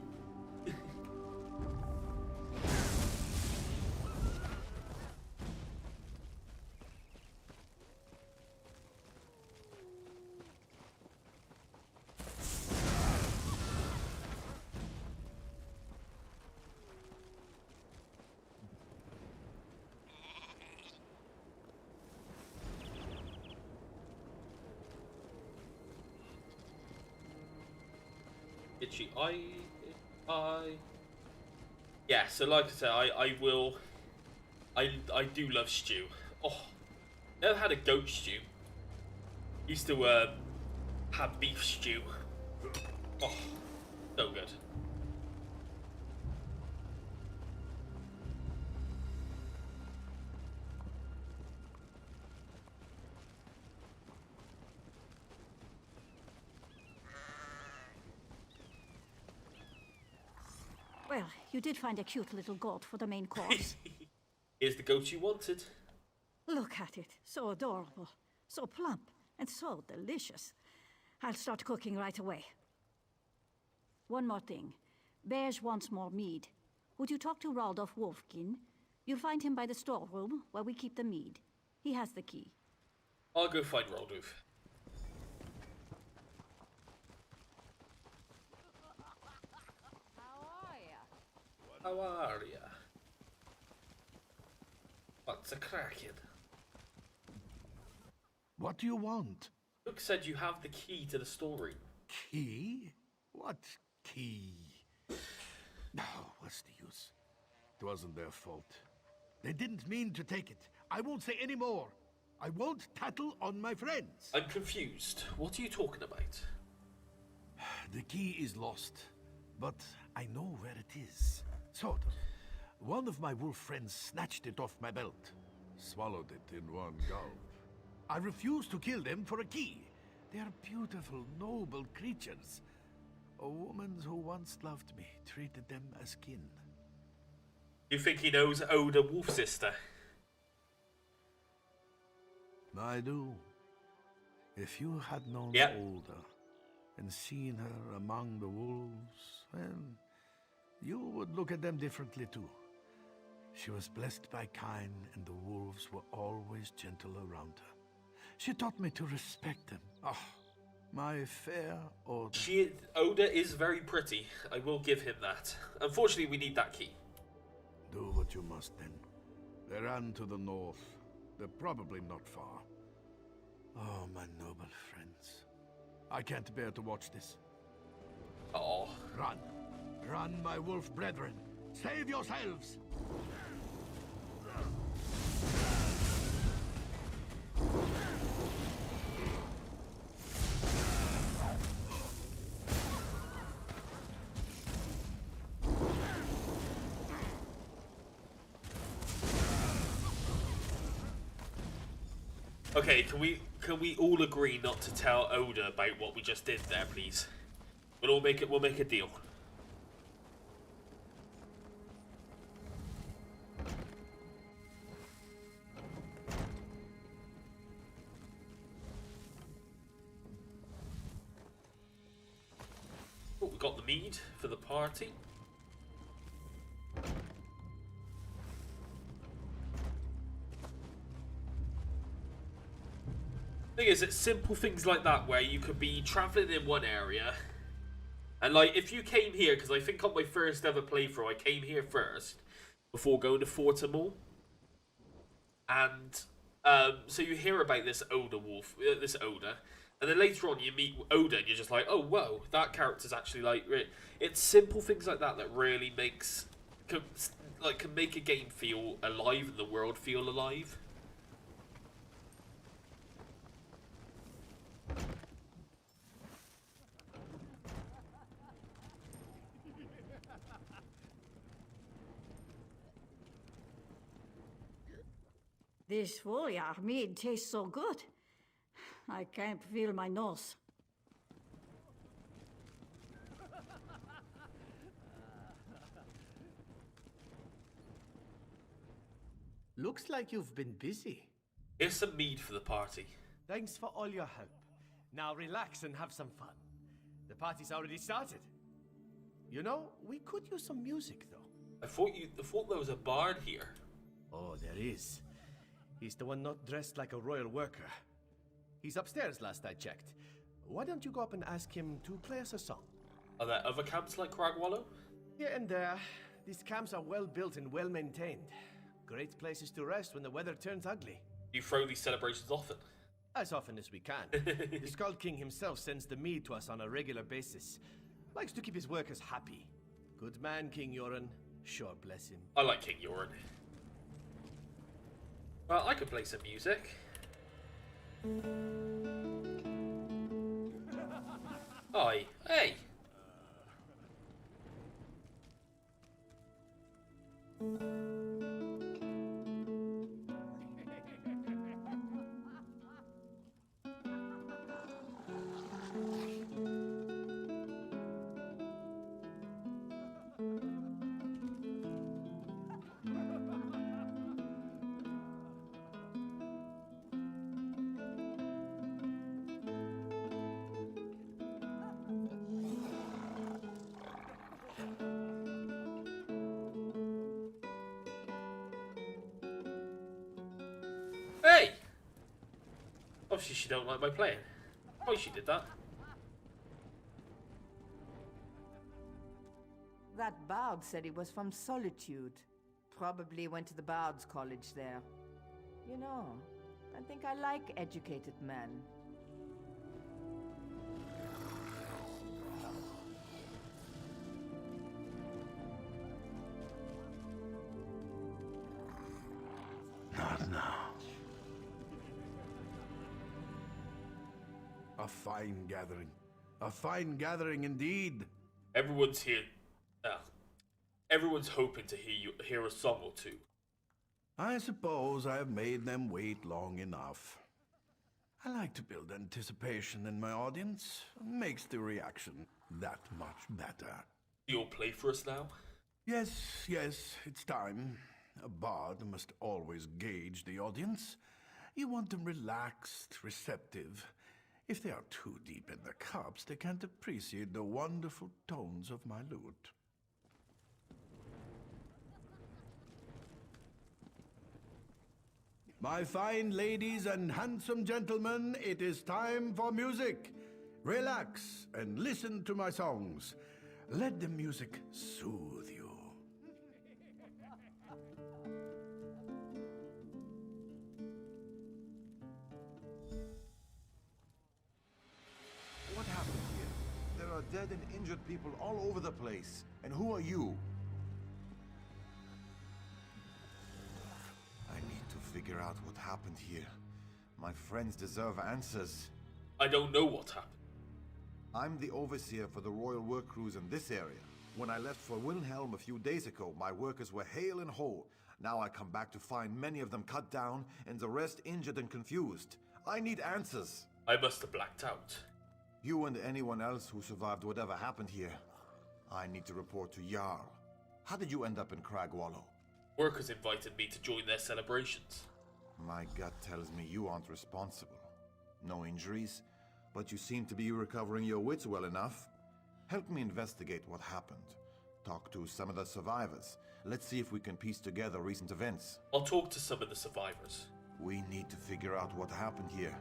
Itchy eye. Yeah, so like I said, I do love stew. Oh, never had a goat stew. Used to have beef stew. Oh, so good. Well, you did find a cute little goat for the main course. Here's the goat you wanted. Look at it. So adorable. So plump. And so delicious. I'll start cooking right away. One more thing. Beige wants more mead. Would you talk to Raldolph Wolfkin? You'll find him by the storeroom, where we keep the mead. He has the key. I'll go find Raldolph. How are ya? What's a cracking? What do you want? Luke said you have the key to the storeroom. Key? What key? Oh, what's the use? It wasn't their fault. They didn't mean to take it. I won't say any more. I won't tattle on my friends. I'm confused. What are you talking about? The key is lost, but I know where it is. Sort of. One of my wolf friends snatched it off my belt. Swallowed it in one gulp. I refuse to kill them for a key. They are beautiful, noble creatures. A woman who once loved me treated them as kin. You think he knows Oda Wolf Sister? I do. If you had known Yep. Oda and seen her among the wolves, then you would look at them differently too. She was blessed by Kine, and the wolves were always gentle around her. She taught me to respect them. Oh, my fair Oda. Oda is very pretty. I will give him that. Unfortunately, we need that key. Do what you must then. They ran to the north. They're probably not far. Oh, my noble friends. I can't bear to watch this. Oh. Run. Run, my wolf brethren. Save yourselves! Okay, can we all agree not to tell Oda about what we just did there, please? We'll make a deal. Oh, we got the mead for the party. Thing is, it's simple things like that where you could be traveling in one area, and like if you came here, because I think on my first ever playthrough I came here first before going to Fortimore, and so you hear about this Oda wolf, this Oda, and then later on you meet Oda and you're just like, oh whoa, that character's actually like, it's simple things like that that really makes can make a game feel alive and the world feel alive. This foliar mead tastes so good. I can't feel my nose. Looks like you've been busy. Here's some mead for the party. Thanks for all your help. Now relax and have some fun. The party's already started. You know, we could use some music, though. I thought there was a bard here. Oh, there is. He's the one not dressed like a royal worker. He's upstairs last I checked. Why don't you go up and ask him to play us a song? Are there other camps like Cragwallow? Here and there. These camps are well built and well maintained. Great places to rest when the weather turns ugly. You throw these celebrations often? As often as we can. The Skull King himself sends the mead to us on a regular basis. Likes to keep his workers happy. Good man, King Yoren. Sure bless him. I like King Yoren. Well, I could play some music. Oi, hey! Hey! Obviously she don't like my playing. Why she did that? That bard said he was from Solitude. Probably went to the Bard's College there. You know, I think I like educated men. Not now. A fine gathering. A fine gathering indeed. Everyone's here. Everyone's hoping to hear a song or two. I suppose I have made them wait long enough. I like to build anticipation in my audience. Makes the reaction that much better. You'll play for us now? Yes, it's time. A bard must always gauge the audience. You want them relaxed, receptive. If they are too deep in the cups, they can't appreciate the wonderful tones of my lute. My fine ladies and handsome gentlemen, it is time for music. Relax and listen to my songs. Let the music soothe you. What happened here? There are dead and injured people all over the place. And who are you? I need to figure out what happened here. My friends deserve answers. I don't know what happened. I'm the overseer for the royal work crews in this area. When I left for Wilhelm a few days ago, my workers were hale and whole. Now I come back to find many of them cut down and the rest injured and confused. I need answers. I must have blacked out. You and anyone else who survived whatever happened here. I need to report to Jarl. How did you end up in Cragwallow? Workers invited me to join their celebrations. My gut tells me you aren't responsible. No injuries, but you seem to be recovering your wits well enough. Help me investigate what happened. Talk to some of the survivors. Let's see if we can piece together recent events. I'll talk to some of the survivors. We need to figure out what happened here.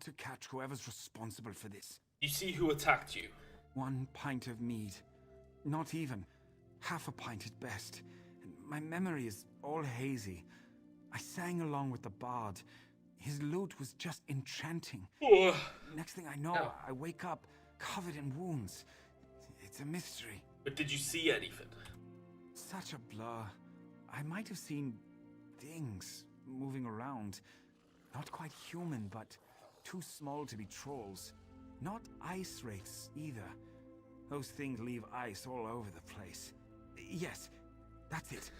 to catch whoever's responsible for this. You see who attacked you? 1 pint of mead. Not even. Half a pint at best. My memory is all hazy. I sang along with the bard. His lute was just enchanting. Next thing I know, I wake up covered in wounds. It's a mystery. But did you see anything? Such a blur. I might have seen things moving around. Not quite human, but too small to be trolls. Not ice wraiths either. Those things leave ice all over the place. Yes, that's it.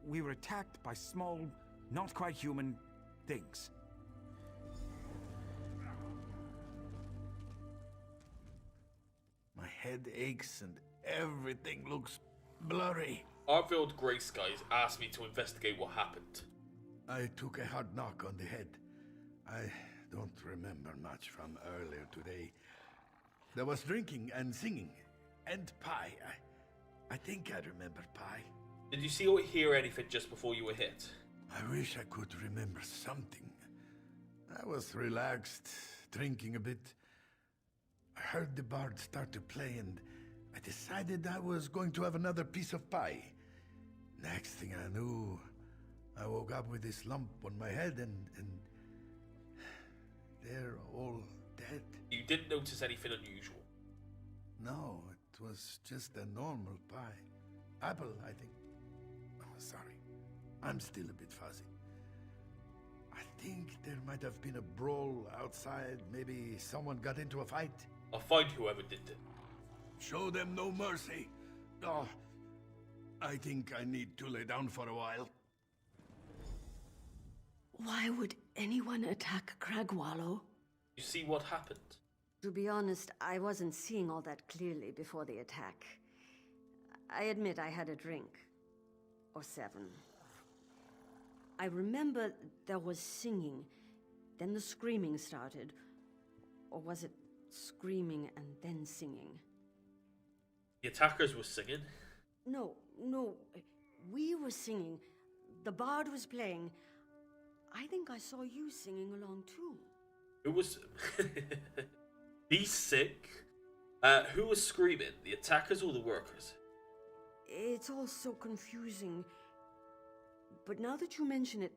We were attacked by small, not quite human things. My head aches and everything looks blurry. Arvild Greyskies asked me to investigate what happened. I took a hard knock on the head. I don't remember much from earlier today. There was drinking and singing, and pie. I think I remember pie. Did you see or hear anything just before you were hit? I wish I could remember something. I was relaxed, drinking a bit. I heard the bard start to play, and I decided I was going to have another piece of pie. Next thing I knew, I woke up with this lump on my head, and they're all dead. You didn't notice anything unusual? No, it was just a normal pie. Apple, I think. Oh, sorry. I'm still a bit fuzzy. I think there might have been a brawl outside. Maybe someone got into a fight. I'll find whoever did it. Show them no mercy. Oh, I think I need to lay down for a while. Why would anyone attack Cragwallow? You see what happened? To be honest, I wasn't seeing all that clearly before the attack. I admit I had a drink. Or 7. I remember there was singing, then the screaming started. Or was it screaming and then singing? The attackers were singing? No. We were singing. The bard was playing. I think I saw you singing along too. Who was... Be sick? Who was screaming? The attackers or the workers? It's all so confusing. But now that you mention it,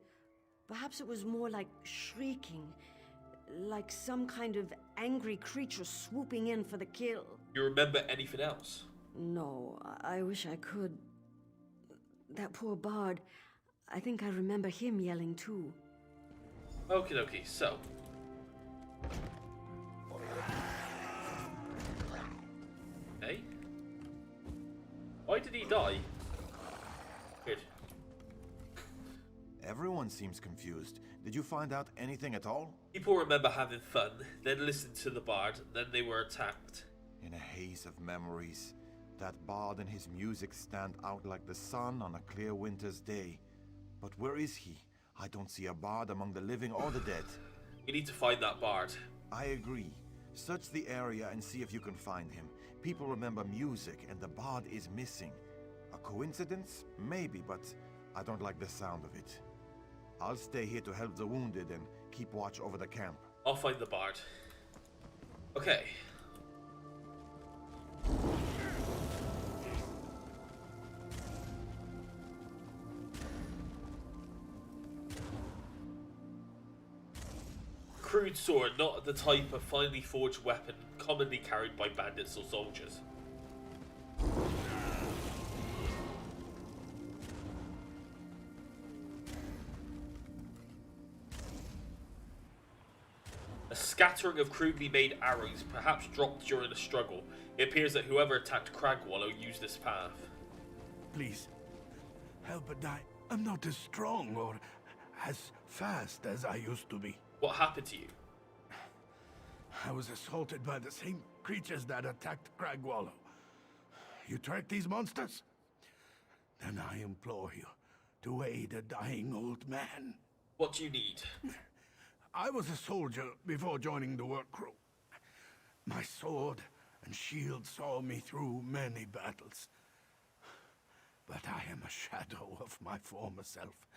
perhaps it was more like shrieking. Like some kind of angry creature swooping in for the kill. You remember anything else? No, I wish I could. That poor bard, I think I remember him yelling too. Okie dokie, so. Hey? Why did he die? Good. Everyone seems confused. Did you find out anything at all? People remember having fun, then listened to the bard, then they were attacked. In a haze of memories, that bard and his music stand out like the sun on a clear winter's day. But where is he? I don't see a bard among the living or the dead. We need to find that bard. I agree. Search the area and see if you can find him. People remember music and the bard is missing. A coincidence? Maybe, but I don't like the sound of it. I'll stay here to help the wounded and keep watch over the camp. I'll find the bard. Okay. Crude sword, not the type of finely forged weapon commonly carried by bandits or soldiers. A scattering of crudely made arrows, perhaps dropped during a struggle. It appears that whoever attacked Cragwallow used this path. Please, help, but I'm not as strong or as fast as I used to be. What happened to you? I was assaulted by the same creatures that attacked Cragwallow. You track these monsters? Then I implore you to aid a dying old man. What do you need? I was a soldier before joining the work crew. My sword and shield saw me through many battles. But I am a shadow of my former self.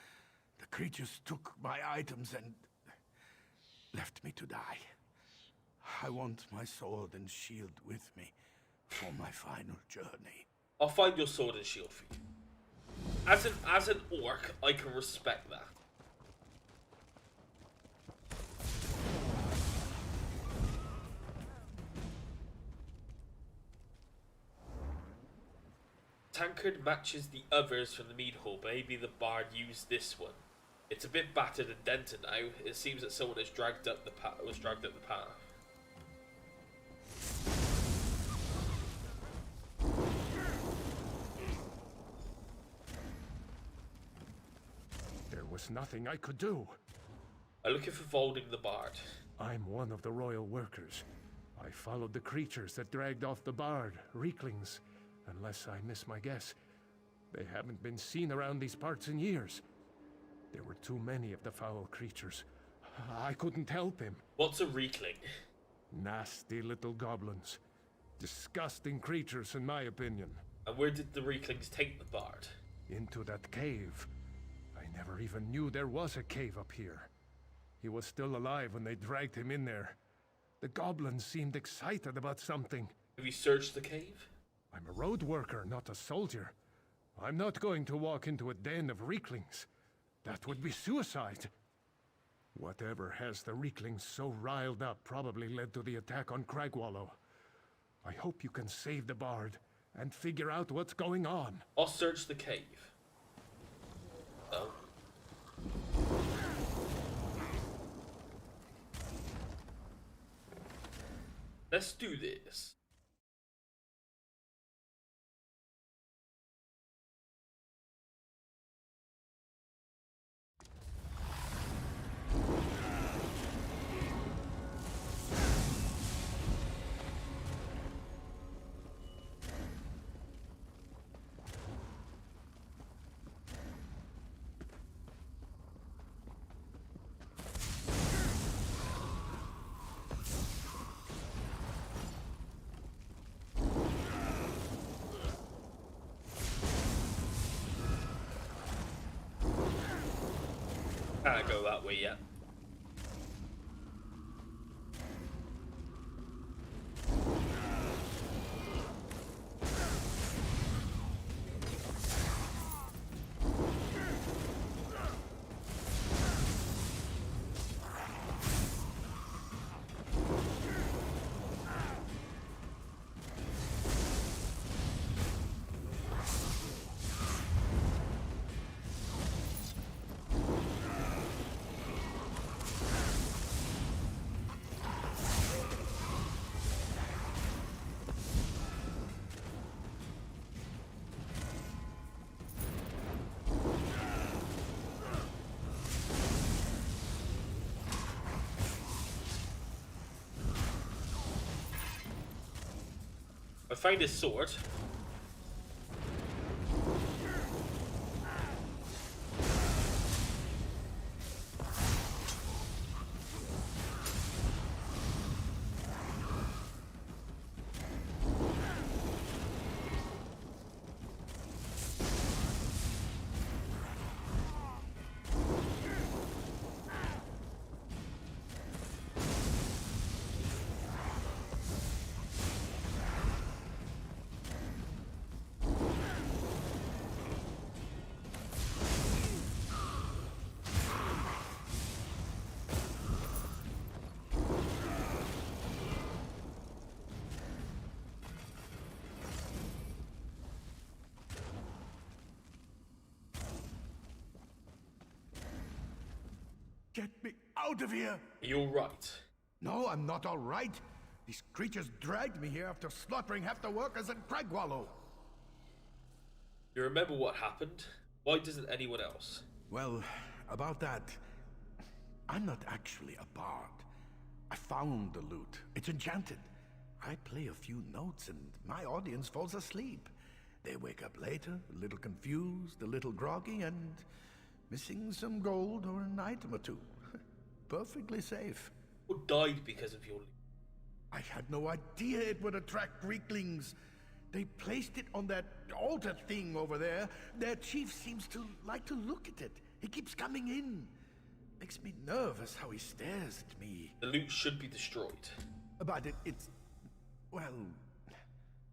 The creatures took my items and left me to die. I want my sword and shield with me for my final journey. I'll find your sword and shield for you. As an orc, I can respect that. Tankard matches the others from the mead hall. Maybe the bard used this one. It's a bit battered and dented now. It seems that someone has dragged up the path. There was nothing I could do. I'm looking for Volding the bard. I'm one of the royal workers. I followed the creatures that dragged off the bard, Reeklings. Unless I miss my guess, they haven't been seen around these parts in years. There were too many of the foul creatures. I couldn't help him. What's a Reekling? Nasty little goblins. Disgusting creatures, in my opinion. And where did the Reeklings take the bard? Into that cave. I never even knew there was a cave up here. He was still alive when they dragged him in there. The goblins seemed excited about something. Have you searched the cave? I'm a road worker, not a soldier. I'm not going to walk into a den of Reeklings. That would be suicide. Whatever has the Reeklings so riled up probably led to the attack on Cragwallow. I hope you can save the bard and figure out what's going on. I'll search the cave. Oh. Let's do this. Can't go that way yet. I found his sword. Get me out of here! Are you alright? No, I'm not alright. These creatures dragged me here after slaughtering half the workers at Cragwallow. You remember what happened? Why doesn't anyone else? Well, about that, I'm not actually a bard. I found the lute. It's enchanted. I play a few notes and my audience falls asleep. They wake up later, a little confused, a little groggy, and missing some gold or an item or two. Perfectly safe. Who died because of your lute? I had no idea it would attract Reeklings. They placed it on that altar thing over there. Their chief seems to like to look at it. He keeps coming in. Makes me nervous how he stares at me. The loot should be destroyed. But it's... well... I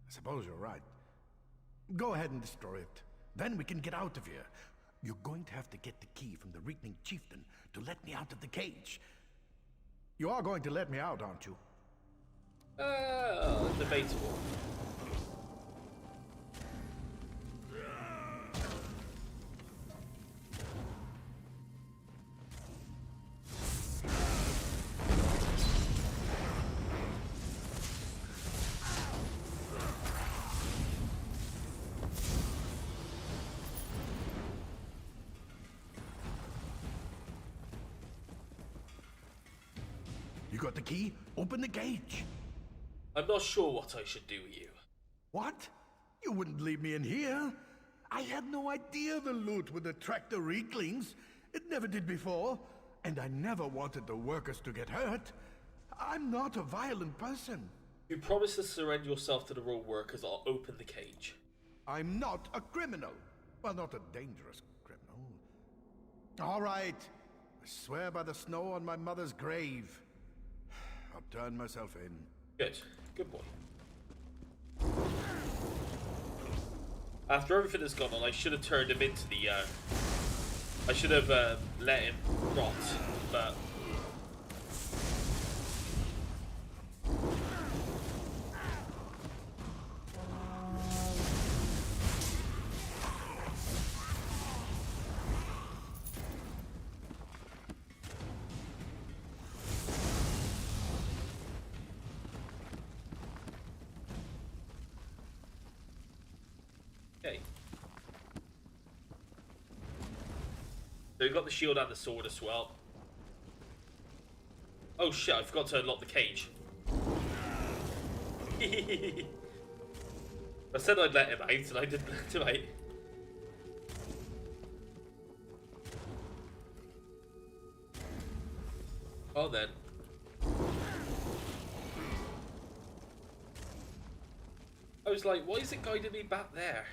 suppose you're right. Go ahead and destroy it. Then we can get out of here. You're going to have to get the key from the Reekling Chieftain to let me out of the cage. You are going to let me out, aren't you? Debatable. You got the key? Open the cage. I'm not sure what I should do with you. What? You wouldn't leave me in here? I had no idea the loot would attract the Reeklings. It never did before. And I never wanted the workers to get hurt. I'm not a violent person. You promise to surrender yourself to the royal workers, I'll open the cage. I'm not a criminal. Well, not a dangerous criminal. All right. I swear by the snow on my mother's grave. I'll turn myself in. Good. Good boy. After everything has gone on, I should have turned him into the, I should have let him rot, but... Okay. So we've got the shield and the sword as well. Oh shit, I forgot to unlock the cage. I said I'd let him out and I didn't let him out. Oh then. I was like, why is it guiding me back there?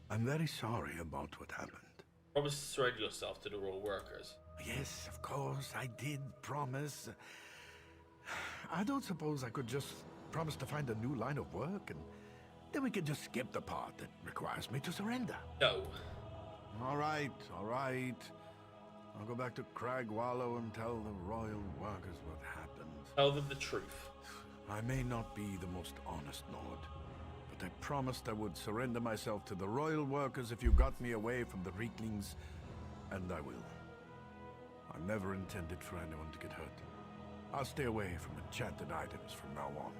I'm very sorry about what happened. Promise to surrender yourself to the royal workers. Yes, of course, I did promise. I don't suppose I could just promise to find a new line of work, and then we could just skip the part that requires me to surrender. No. All right, all right. I'll go back to Cragwallow and tell the royal workers what happened. Tell them the truth. I may not be the most honest Nord, but I promised I would surrender myself to the royal workers if you got me away from the Reeklings, and I will. I never intended for anyone to get hurt. I'll stay away from enchanted items from now on.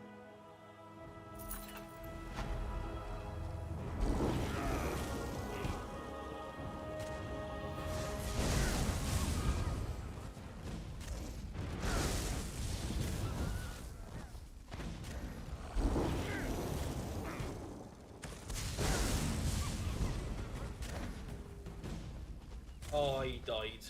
Oh, he died.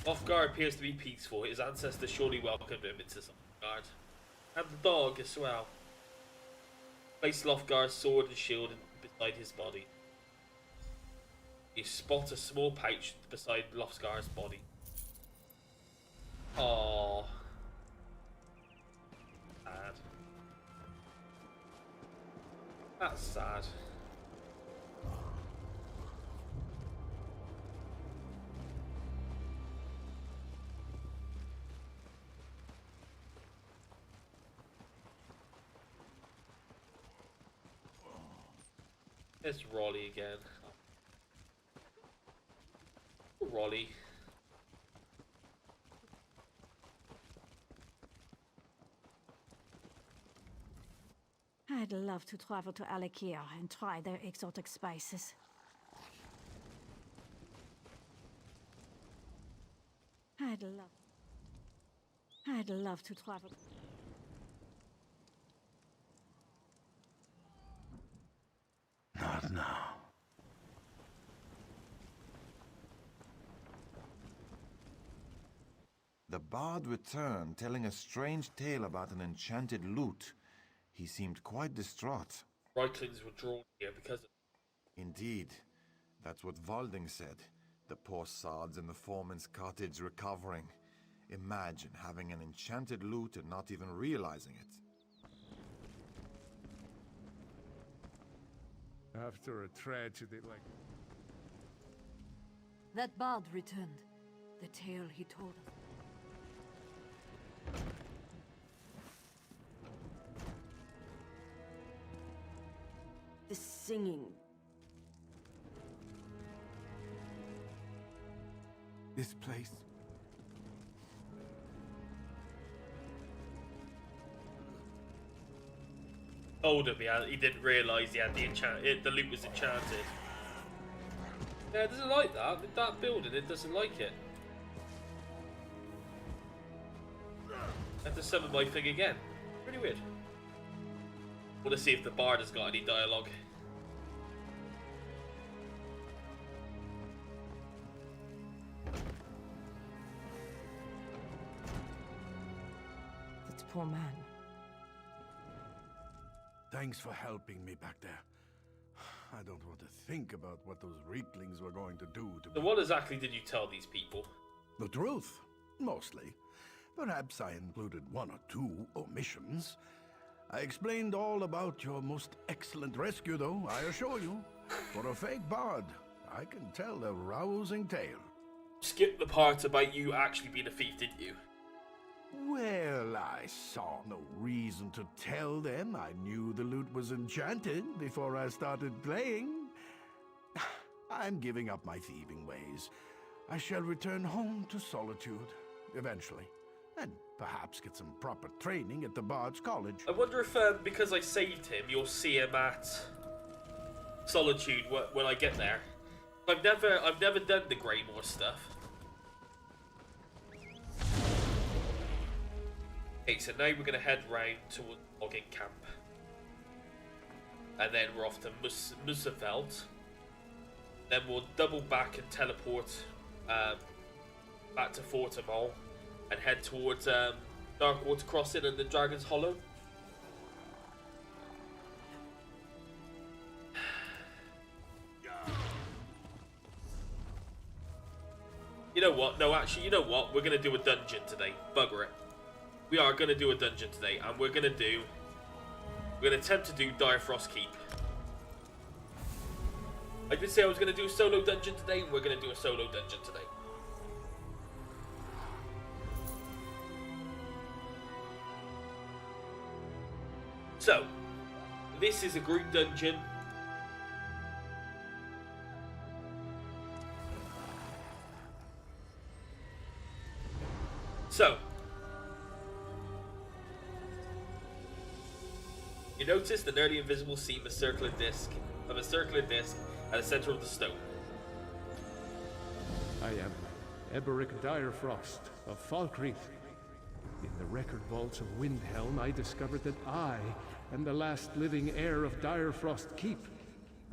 Lofgar appears to be peaceful. His ancestors surely welcomed him into Lofgard. And the dog as well. Place Lofgar's sword and shield beside his body. You spot a small pouch beside Lofgar's body. Aww. Sad. That's sad. There's Rolly again. Oh, Rolly. I'd love to travel to Alakia and try their exotic spices. I'd love to travel. Not now. The bard returned, telling a strange tale about an enchanted lute. He seemed quite distraught. Reitlings were drawn here because of... Indeed. That's what Valding said. The poor sods in the foreman's cottage recovering. Imagine having an enchanted lute and not even realizing it. After a tragedy like... That bard returned. The tale he told us. The singing. This place. Told him he didn't realise he had the loot was enchanted. Yeah, it doesn't like that. That building, it doesn't like it. I have to summon my thing again. Pretty weird. I want to see if the bard has got any dialogue. That poor man. Thanks for helping me back there. I don't want to think about what those Reeklings were going to do to me. So what exactly did you tell these people? The truth, mostly. Perhaps I included one or two omissions. I explained all about your most excellent rescue, though, I assure you. For a fake bard, I can tell a rousing tale. Skip the part about you actually being a thief, didn't you? Well, I saw no reason to tell them. I knew the lute was enchanted before I started playing. I'm giving up my thieving ways. I shall return home to solitude, eventually. And perhaps get some proper training at the Bard's College. I wonder if, because I saved him, you'll see him at Solitude when I get there. I've never done the Greymore stuff. Okay, so now we're going to head round towards logging camp. And then we're off to Musafeld. Then we'll double back and teleport back to Fortamol. And head towards Darkwater Crossing and the Dragon's Hollow. You know what? No, actually, you know what? We're going to do a dungeon today. Bugger it. We are going to do a dungeon today. And we're going to attempt to do Dire Frost Keep. I did say I was going to do a solo dungeon today. And we're going to do a solo dungeon today. So, this is a group dungeon. So, you notice the nearly invisible seam of a circular disc at the center of the stone. I am Eberic Direfrost of Falkreath. In the record vaults of Windhelm, I discovered that I am the last living heir of Direfrost Keep,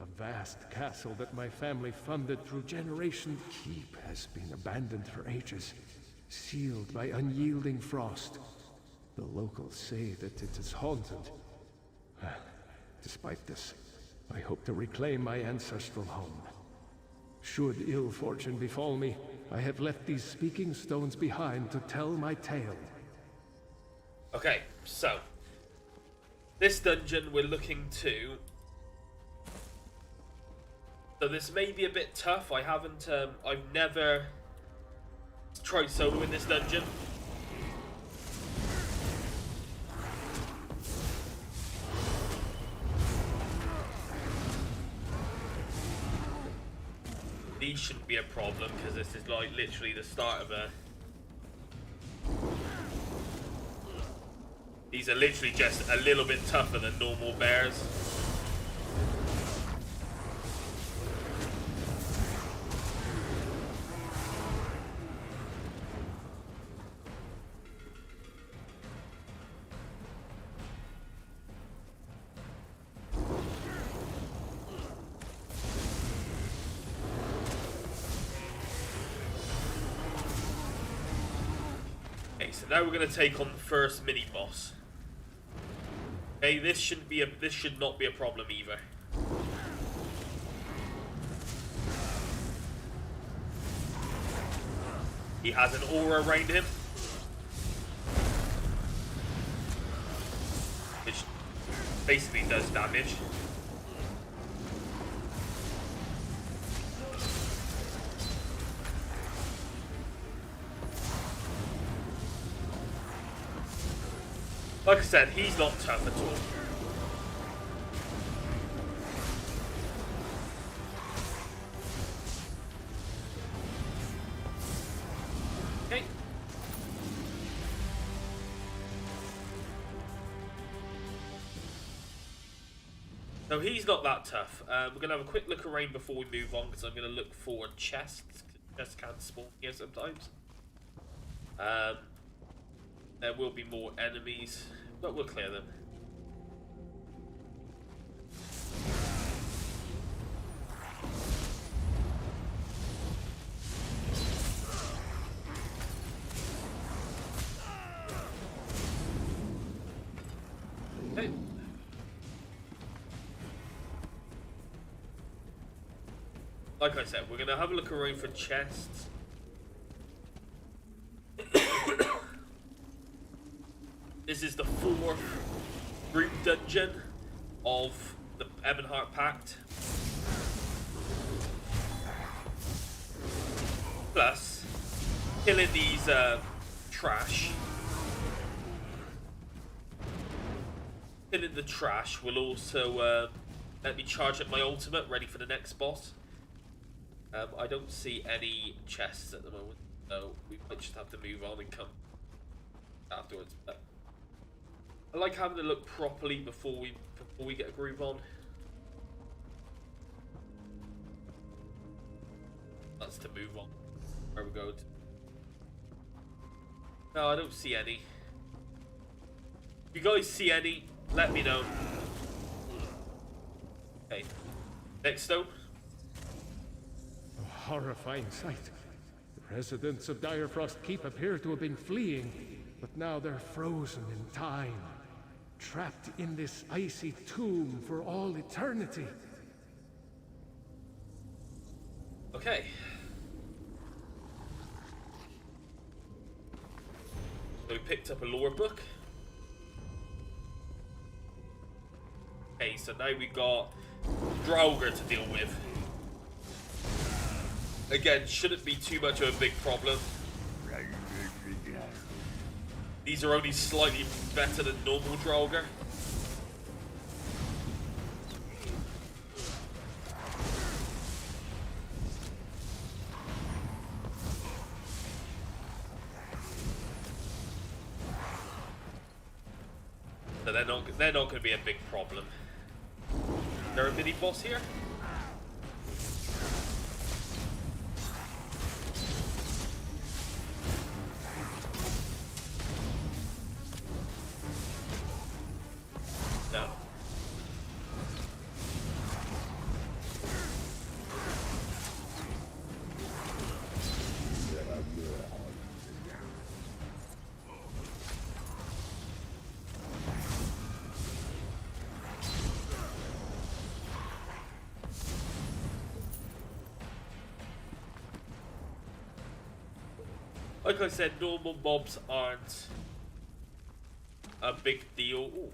a vast castle that my family funded through generations. Keep has been abandoned for ages, sealed by unyielding frost. The locals say that it is haunted. Despite this, I hope to reclaim my ancestral home. Should ill fortune befall me, I have left these speaking stones behind to tell my tale. Okay, so this dungeon we're looking to. So this may be a bit tough. I've never tried solo in this dungeon. These shouldn't be a problem because this is like literally the start of a. These These are literally just a little bit tougher than normal bears. So now we're going to take on the first mini boss. Okay, this should not be a problem either. He has an aura around him, which basically does damage. Like I said, he's not tough at all. Okay. So he's not that tough. We're going to have a quick look around before we move on, because I'm going to look for chests. Chests can spawn here sometimes. There will be more enemies, but we'll clear them. Okay. Like I said, we're going to have a look around for chests. This is the 4th group dungeon of the Ebonheart Pact. Plus, killing these trash. Killing the trash will also let me charge up my ultimate, ready for the next boss. I don't see any chests at the moment, so we might just have to move on and come afterwards. But I like having to look properly before we get a groove on. That's to move on. Where we go? No, I don't see any. If you guys see any, let me know. Okay. Next stone. A horrifying sight. The residents of Direfrost Keep appear to have been fleeing, but now they're frozen in time. Trapped in this icy tomb for all eternity. Okay. So we picked up a lore book. Okay, so now we got Draugr to deal with. Again, shouldn't be too much of a big problem. These are only slightly better than normal Draugr. So they're not going to be a big problem. Is there a mini boss here? No. Like I said, normal mobs aren't a big deal. Ooh.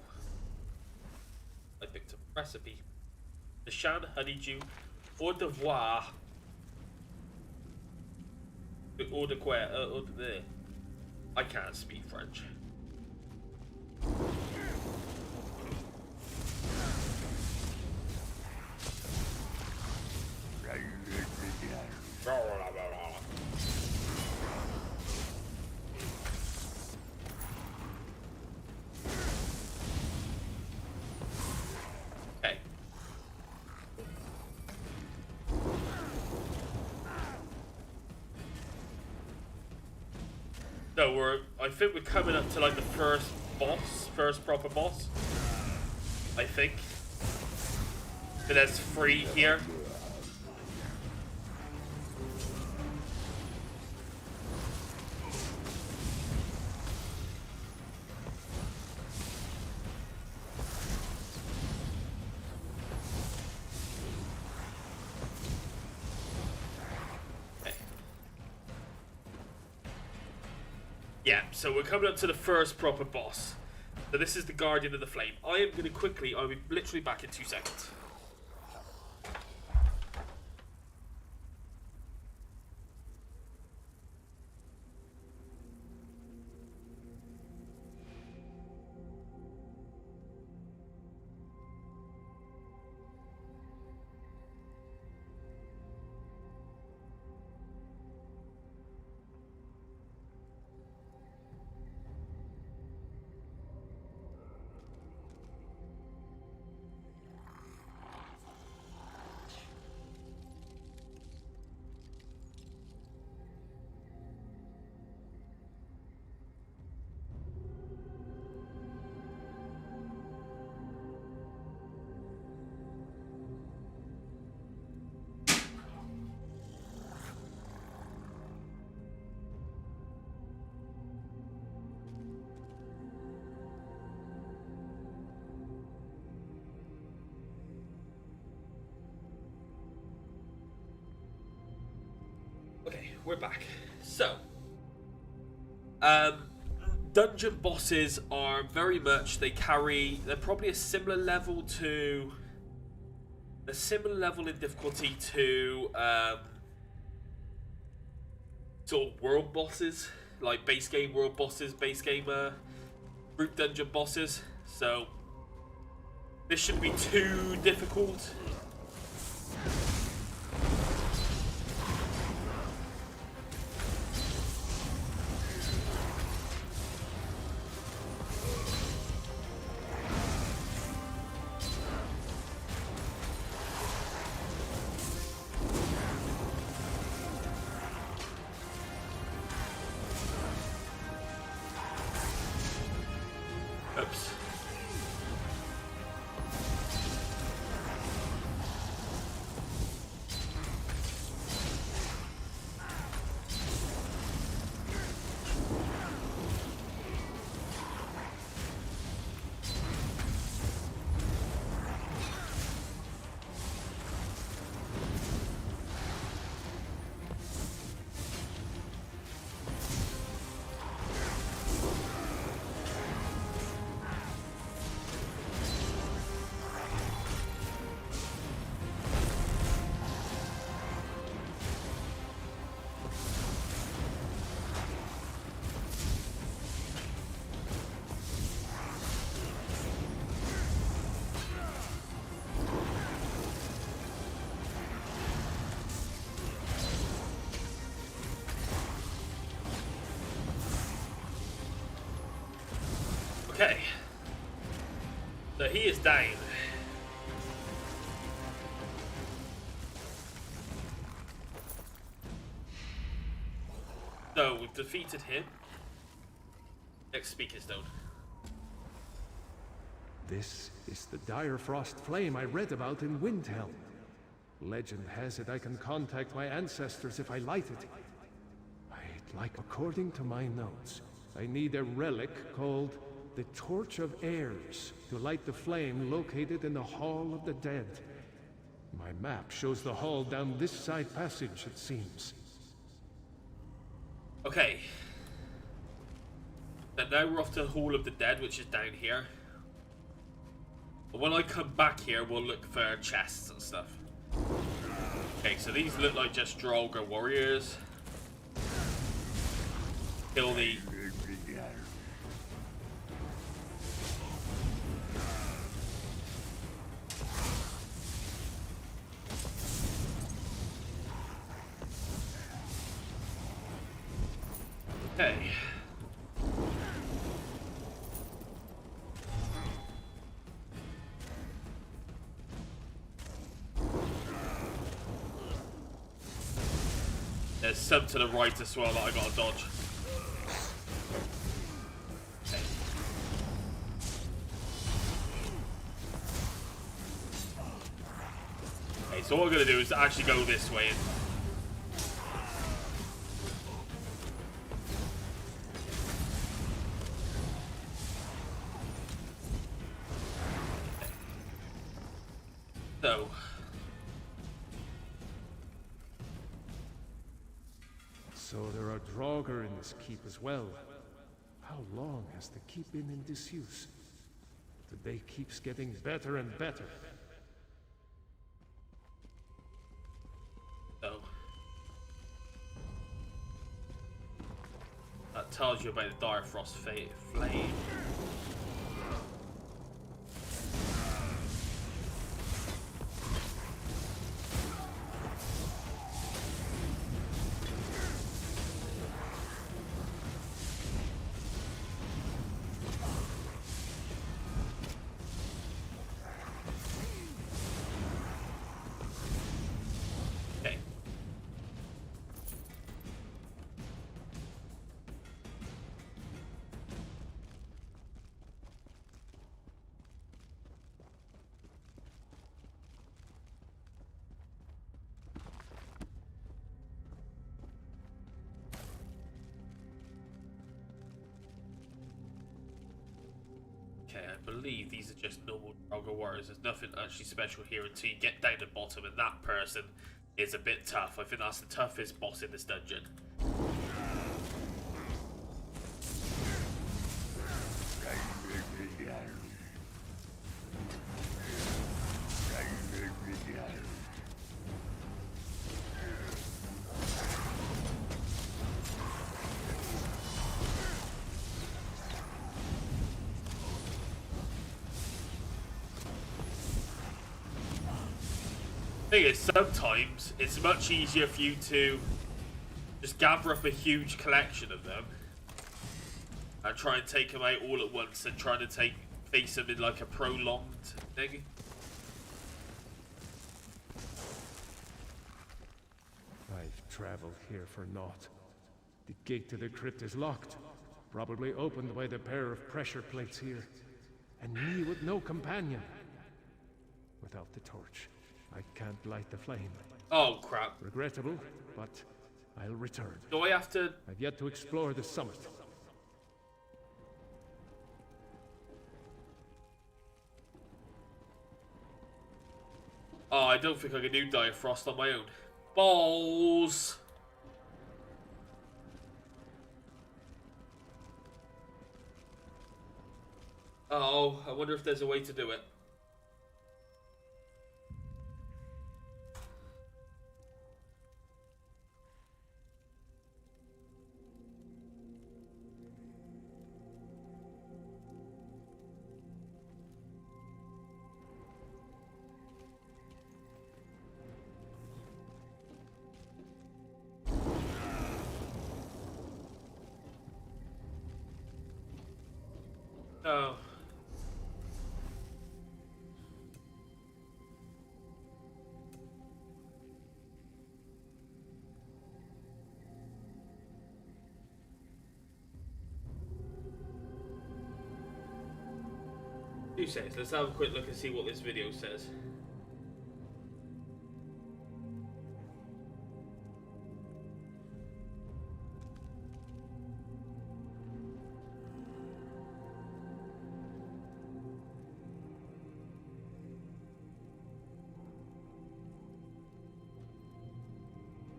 I picked up a recipe. The Shan honeydew au devoir. Au de quoi? I can't speak French. So I think we're coming up to like the first proper boss. I think. But there's 3 here. Yeah, so we're coming up to the first proper boss. So this is the Guardian of the Flame. I am going to quickly, I'll be literally back in 2 seconds. Okay, we're back. So, dungeon bosses are very much, they're probably a similar level in difficulty to sort of world bosses, like base game world bosses, base game group dungeon bosses. So, this shouldn't be too difficult. Oops. Okay. So he is down. So we've defeated him. Next speaker stone. This is the dire frost flame I read about in Windhelm. Legend has it I can contact my ancestors if I light it. According to my notes, I need a relic called the Torch of Heirs to light the flame located in the Hall of the Dead. My map shows the hall down this side passage, it seems. Okay. Then now we're off to the Hall of the Dead, which is down here. But when I come back here, we'll look for chests and stuff. Okay, so these look like just Draugr warriors. Kill the... Okay. There's some to the right as well that I gotta dodge. Okay, so what we're going to do is actually go this way. So there are Draugr in this keep as well. How long has the keep been in disuse? The day keeps getting better and better. So that tells you about the Dire Frost flame. Okay, I believe these are just normal Draugr warriors. There's nothing actually special here until you get down the bottom, and that person is a bit tough. I think that's the toughest boss in this dungeon. Thing is, sometimes it's much easier for you to just gather up a huge collection of them and try and take them out all at once and try to face them in like a prolonged thing. I've traveled here for naught. The gate to the crypt is locked, probably opened by the pair of pressure plates here. And me with no companion. Without the torch, I can't light the flame. Oh, crap. Regrettable, but I'll return. Do I have to... I've yet to explore the summit. Oh, I don't think I can do Dire Frost on my own. Balls! Oh, I wonder if there's a way to do it. Oh. Two seconds, let's have a quick look and see what this video says.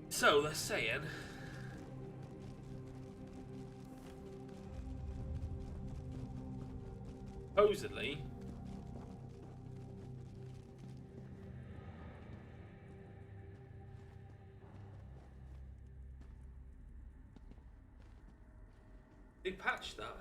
So, they're saying... supposedly... they patched that.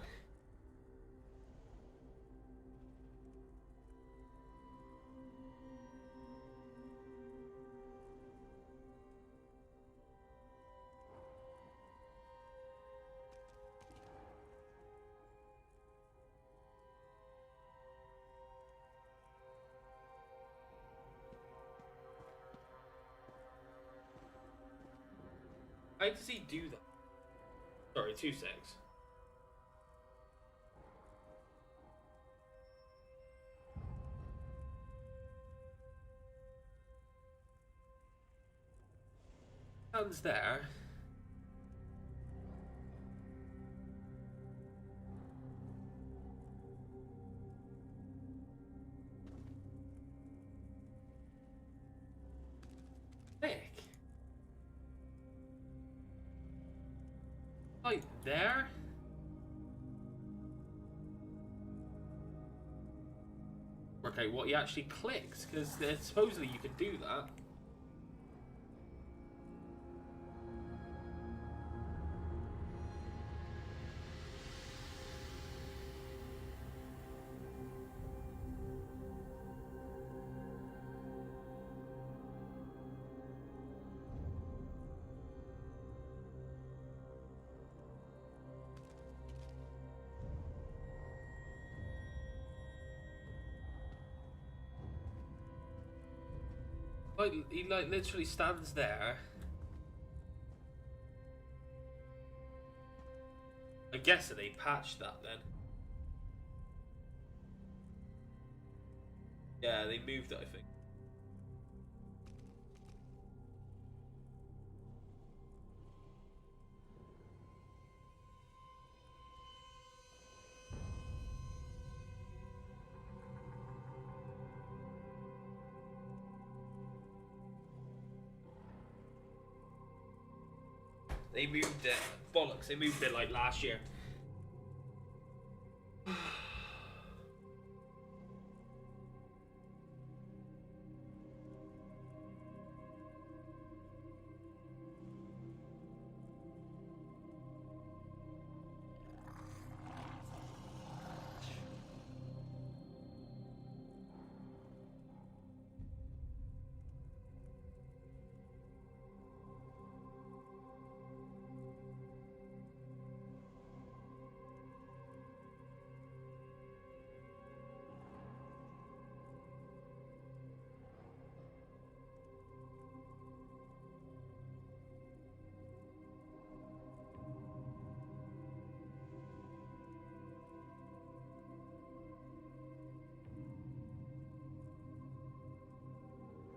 How does he do that? Sorry, 2 seconds. stands there. Thick. Like there. Okay, what he actually clicks, because supposedly you can do that. Like, he like literally stands there. I guess they patched that then. Yeah, they moved it, I think. They moved it. Bollocks, they moved it like last year.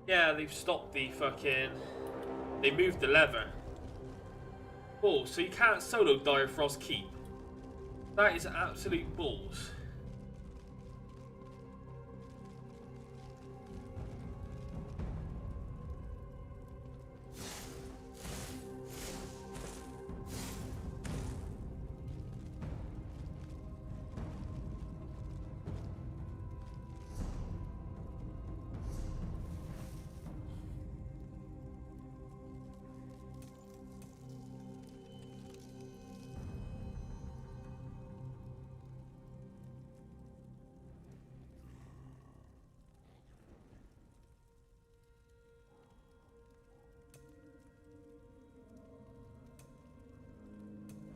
Yeah, they've stopped the fucking... They moved the lever. Oh, so you can't solo Dire Frost Keep. That is absolute balls.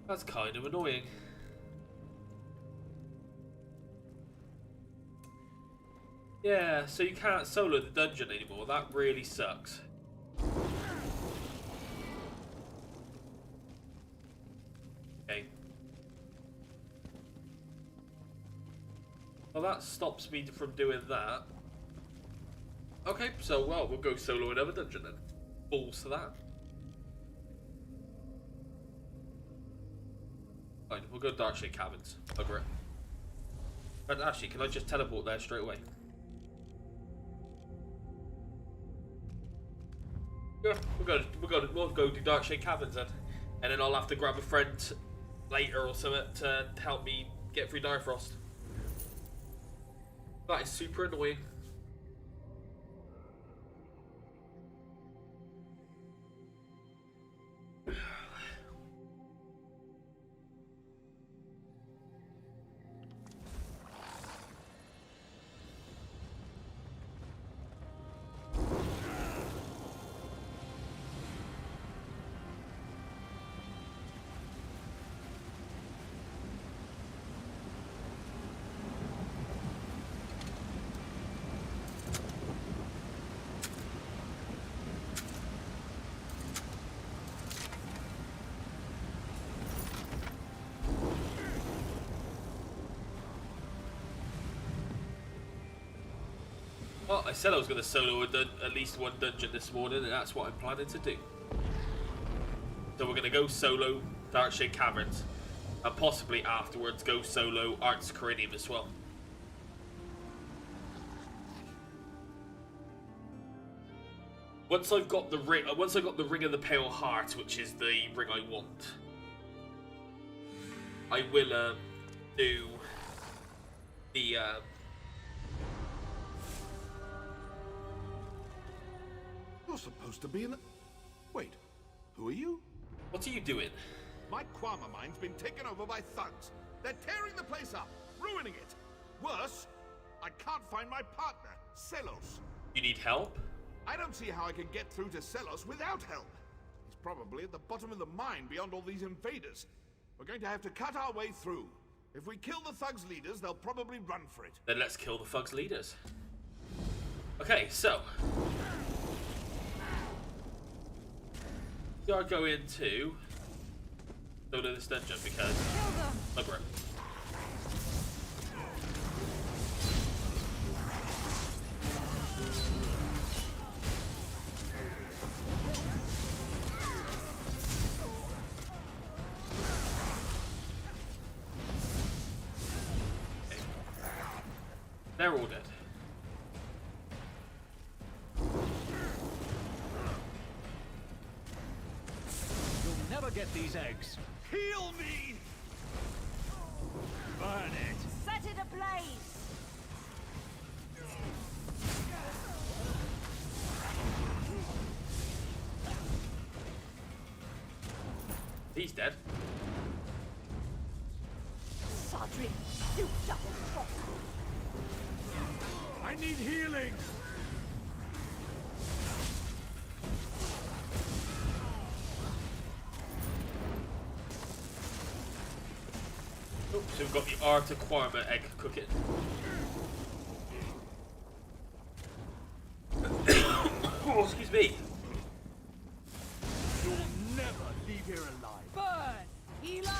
That's kind of annoying. Yeah, so you can't solo the dungeon anymore. That really sucks. Okay. Well, that stops me from doing that. Okay, so, well, we'll go solo another dungeon then. Balls to that. Fine, we'll go Darkshade Caverns. Over it. And actually, can I just teleport there straight away? Yeah, we'll go do Darkshade Caverns then. And then I'll have to grab a friend later or something to help me get through Dire Frost. That is super annoying. Well, I said I was going to solo at least one dungeon this morning, and that's what I'm planning to do. So we're going to go solo Darkshade Caverns, and possibly afterwards go solo Arts Caridium as well. Once I've got the ring, Ring of the Pale Heart, which is the ring I want, I will do the You're supposed to be in. Wait, who are you? What are you doing? My Kwama mine's been taken over by thugs. They're tearing the place up, ruining it. Worse, I can't find my partner, Selos. You need help? I don't see how I can get through to Selos without help. He's probably at the bottom of the mine beyond all these invaders. We're going to have to cut our way through. If we kill the thugs' leaders, they'll probably run for it. Then let's kill the thugs' leaders. Okay, so we are going to solo this dungeon because aggro. They're all dead. You'll never get these eggs. Heal me! Burn it. Set it ablaze! He's dead. Sadri, you double fuck! I need healing. Oh, so we've got the Art Acquirement egg cooking. Oh, excuse me. You'll never leave here alive. Burn! Healer!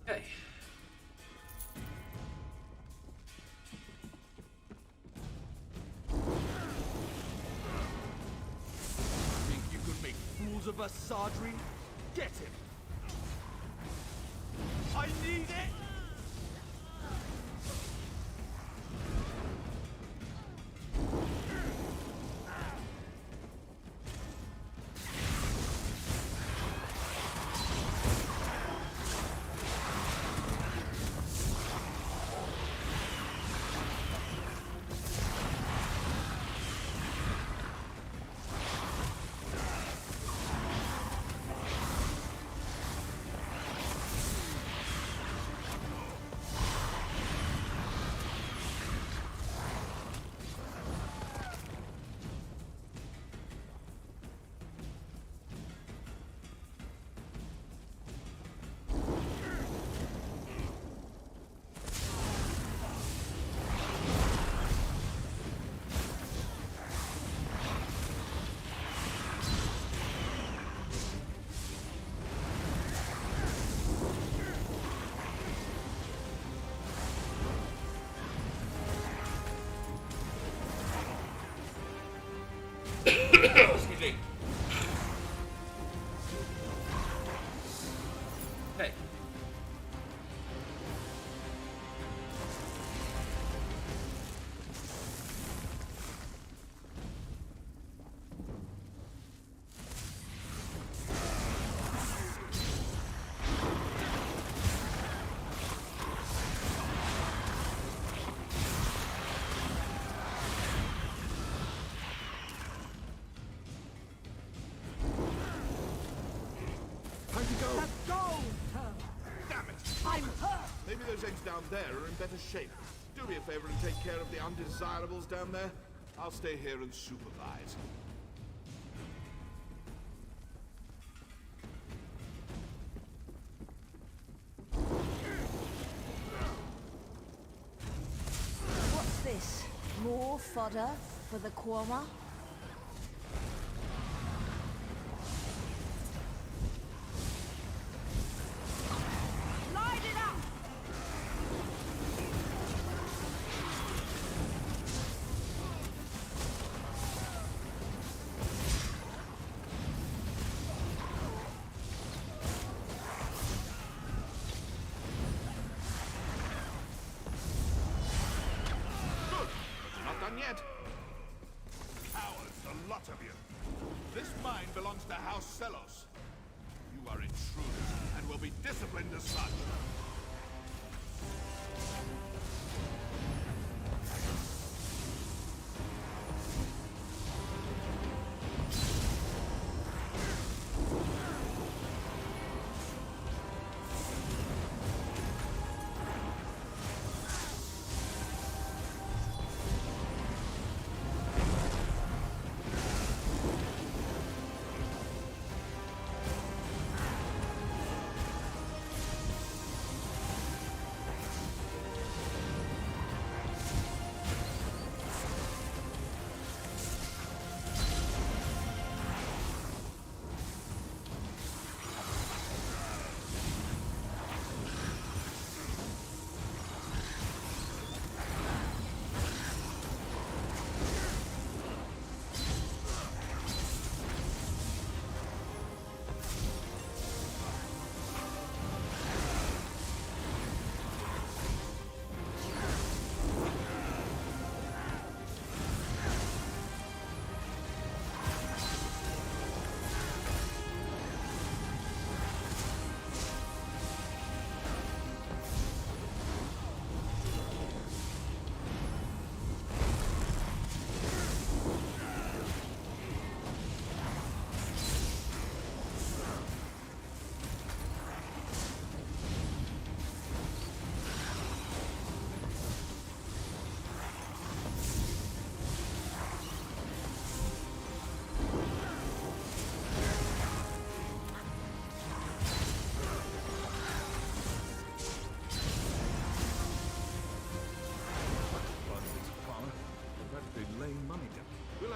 Okay. Think you could make fools of us, Sadri? Get him. I need it. Excuse me. Okay. Time to go! Let's go! Damn it! I'm hurt! Maybe those eggs down there are in better shape. Do me a favor and take care of the undesirables down there. I'll stay here and supervise. More fodder for the Quoma? Light it up! Not done yet. Cowards, the lot of you. This mine belongs to House Celos. You are intruders and will be disciplined as such.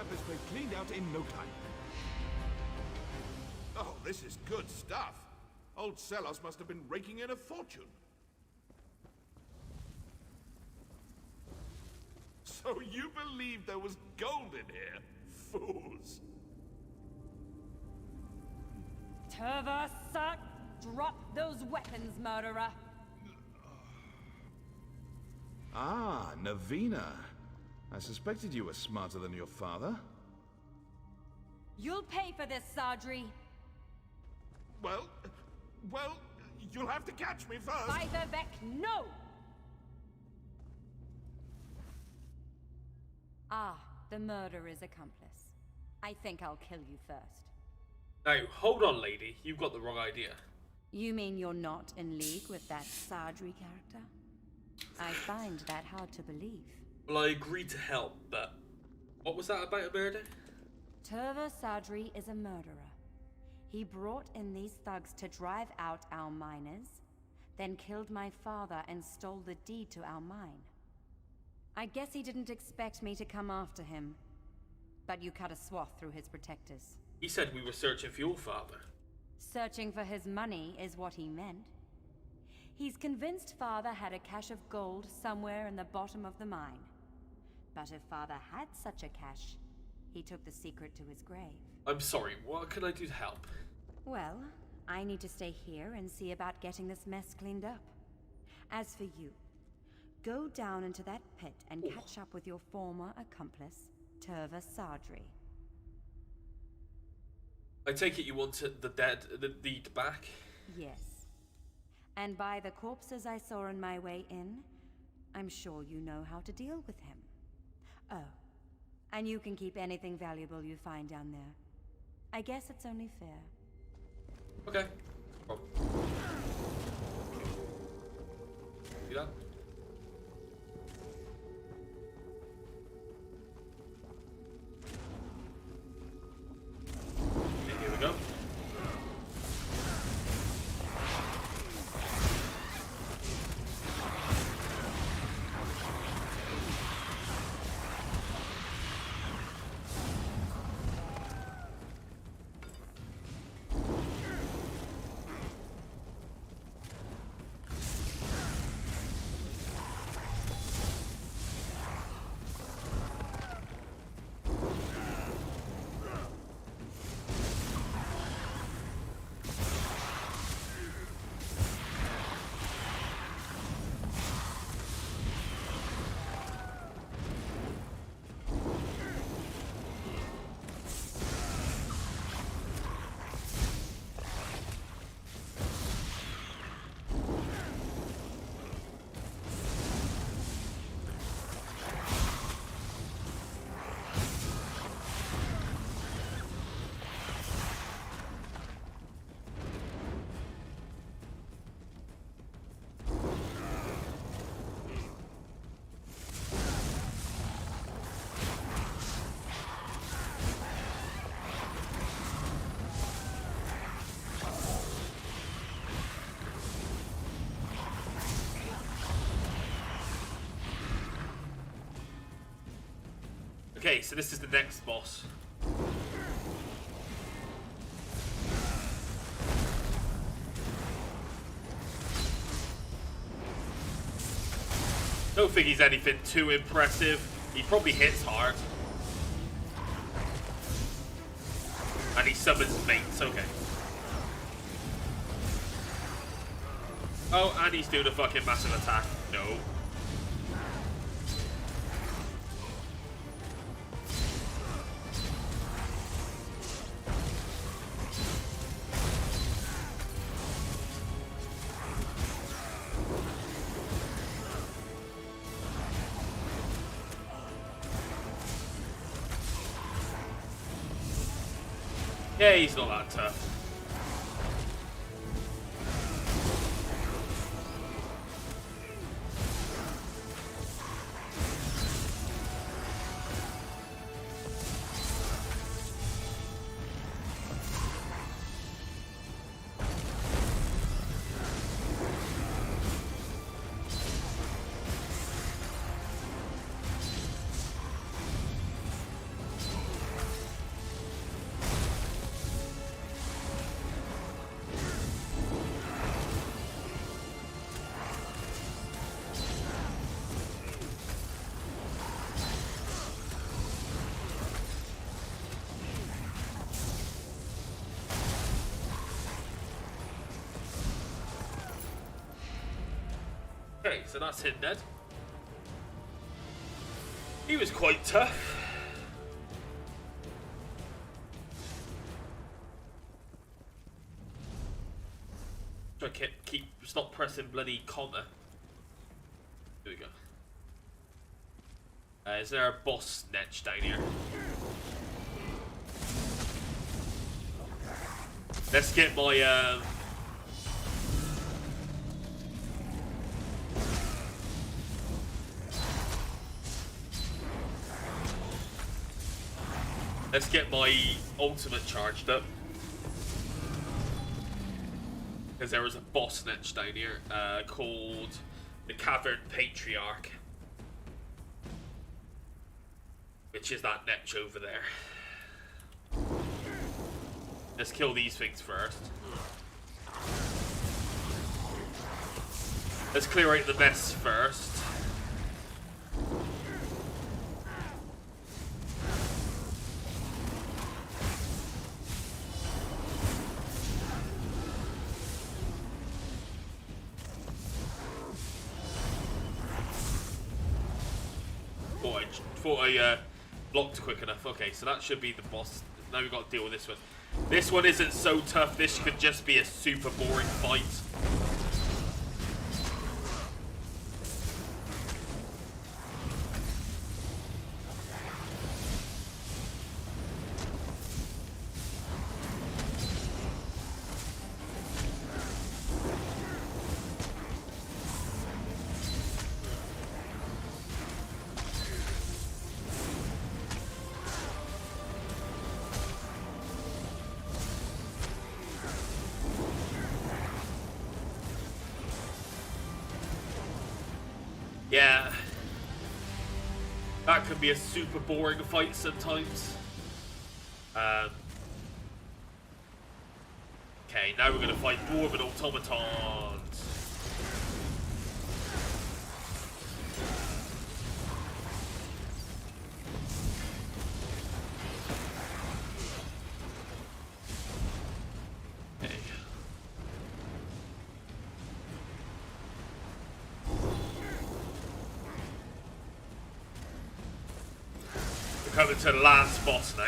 This place cleaned out in no time. Oh, this is good stuff. Old Celos must have been raking in a fortune. So you believe there was gold in here? Fools. Terversa, drop those weapons, murderer. Ah, Navina. I suspected you were smarter than your father. You'll pay for this, Sadri. Well, you'll have to catch me first. By the Vec, no! Ah, the murderer's accomplice. I think I'll kill you first. Now, hold on, lady. You've got the wrong idea. You mean you're not in league with that Sadri character? I find that hard to believe. Well, I agreed to help, but what was that about a murder? Turva Sadri is a murderer. He brought in these thugs to drive out our miners, then killed my father and stole the deed to our mine. I guess he didn't expect me to come after him, but you cut a swath through his protectors. He said we were searching for your father. Searching for his money is what he meant. He's convinced father had a cache of gold somewhere in the bottom of the mine. But if father had such a cache, he took the secret to his grave. I'm sorry, what can I do to help? Well, I need to stay here and see about getting this mess cleaned up. As for you, go down into that pit and catch up with your former accomplice, Turva Sadri. I take it you want the deed back? Yes. And by the corpses I saw on my way in, I'm sure you know how to deal with him. Oh, and you can keep anything valuable you find down there. I guess it's only fair. Okay. No problem. See that? Okay, here we go. Okay, so this is the next boss. Don't think he's anything too impressive. He probably hits hard. And he summons mates, okay. Oh, and he's doing a fucking massive attack. No. Yeah, he's not that tough. Okay, so that's him dead. He was quite tough. Try to stop pressing bloody comma. Here we go. Is there a boss netch down here? Let's get my let's get my ultimate charged up. Because there was a boss netch down here called the Cavern Patriarch. Which is that netch over there. Let's kill these things first. Let's clear out the mess first. Thought I blocked quick enough. Okay, so that should be the boss. Now we've got to deal with this one. This one isn't so tough. This could just be a super boring fight. Yeah, that could be a super boring fight sometimes. Okay, now we're gonna fight Dwarven automatons. Coming to the last boss now.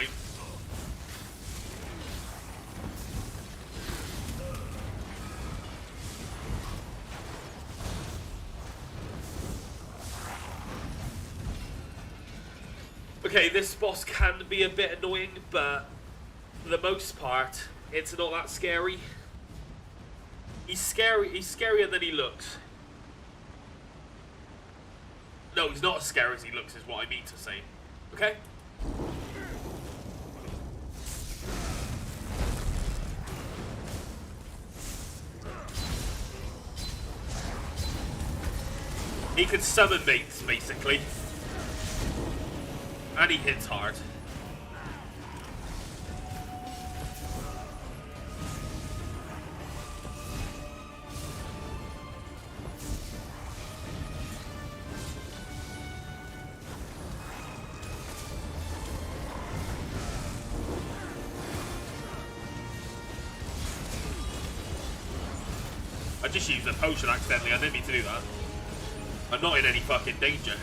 Okay, this boss can be a bit annoying, but for the most part, it's not that scary. He's scarier than he looks. No, he's not as scary as he looks, is what I mean to say. Okay? He could summon mates, basically. And he hits hard. I just used a potion accidentally. I didn't mean to do that. I'm not in any fucking danger.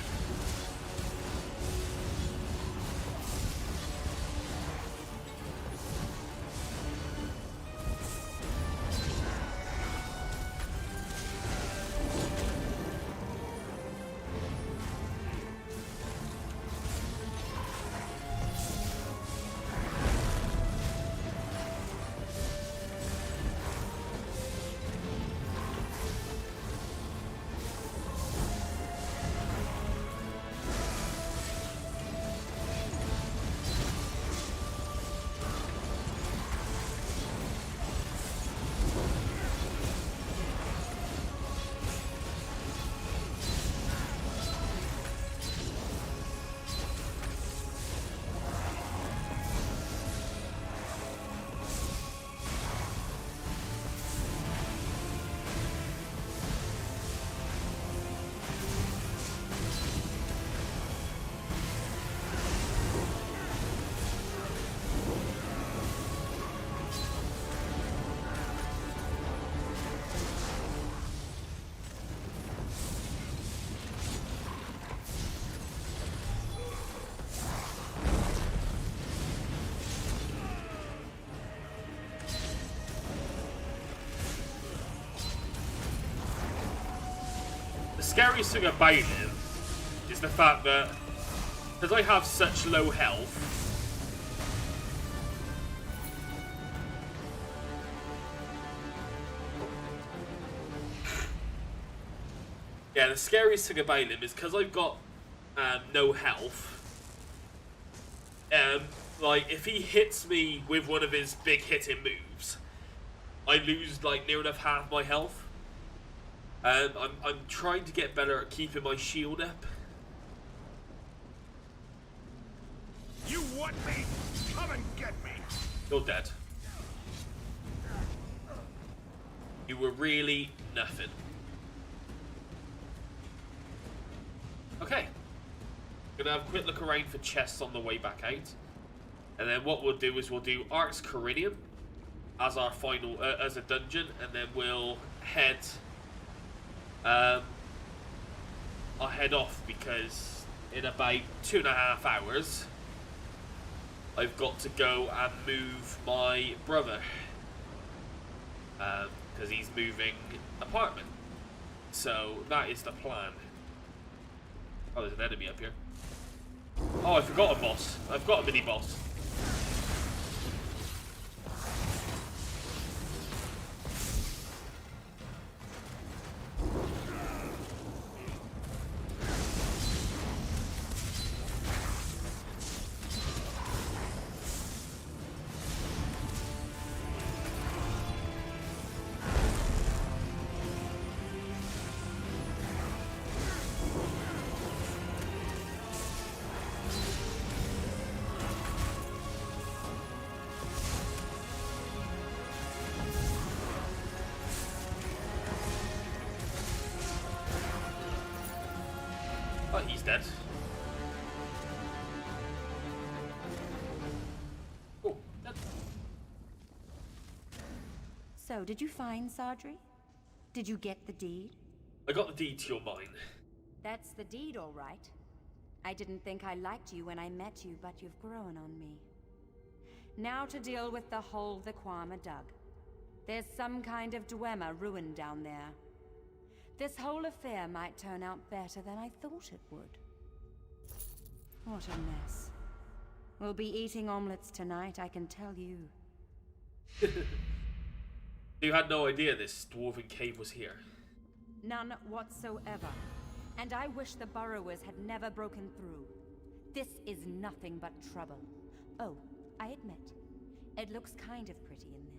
The scariest thing about it is the fact that because I have such low health, yeah, the scariest thing about him is because I've got no health. Like if he hits me with one of his big hitting moves, I lose like near enough half my health. I'm trying to get better at keeping my shield up. You want me? Come and get me! You're dead. You were really nothing. Okay. Gonna have a quick look around for chests on the way back out. And then what we'll do is we'll do Ark's Corinium as our final, as a dungeon, and then we'll head... I'll head off because in about 2.5 hours I've got to go and move my brother because he's moving apartment. So that is the plan. Oh, there's an enemy up here. Oh, I forgot a boss. I've got a mini boss. Oh, he's dead. Oh, dead. So, did you find Sardri? Did you get the deed? I got the deed to your mine. That's the deed, all right. I didn't think I liked you when I met you, but you've grown on me. Now to deal with the hole the Kwama dug. There's some kind of Dwemer ruined down there. This whole affair might turn out better than I thought it would. What a mess. We'll be eating omelets tonight, I can tell you. You had no idea this dwarven cave was here. None whatsoever. And I wish the burrowers had never broken through. This is nothing but trouble. Oh, I admit, it looks kind of pretty in there.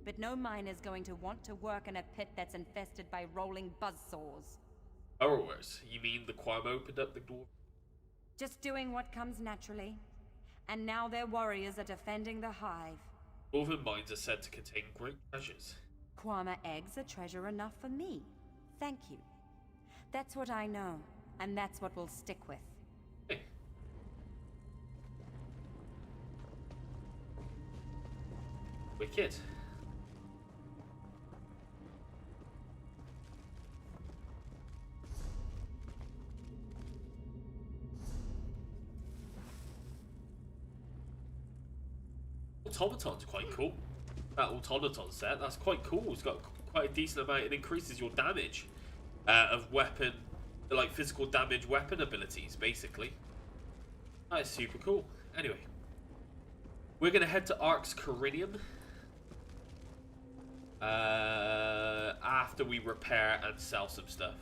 But no miner's going to want to work in a pit that's infested by rolling buzzsaws. Burrowers? You mean the Kwama opened up the door? just doing what comes naturally. And now their warriors are defending the hive. Dwarven mines are said to contain great treasures. Kwama eggs are treasure enough for me. Thank you. That's what I know, and that's what we'll stick with. Hey. Wicked. Automaton's quite cool. That automaton set, that's quite cool. It's got quite a decent amount. It increases your damage of weapon, like physical damage weapon abilities, basically. That is super cool. Anyway, we're gonna head to Ark's Corinium after we repair and sell some stuff.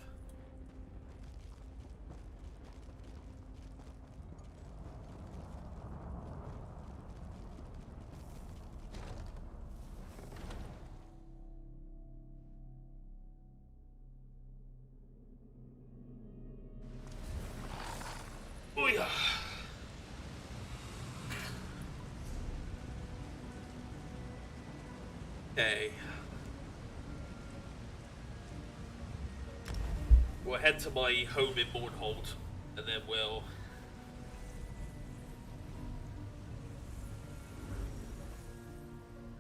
Booyah! Okay. We'll head to my home in Mournhold, and then we'll...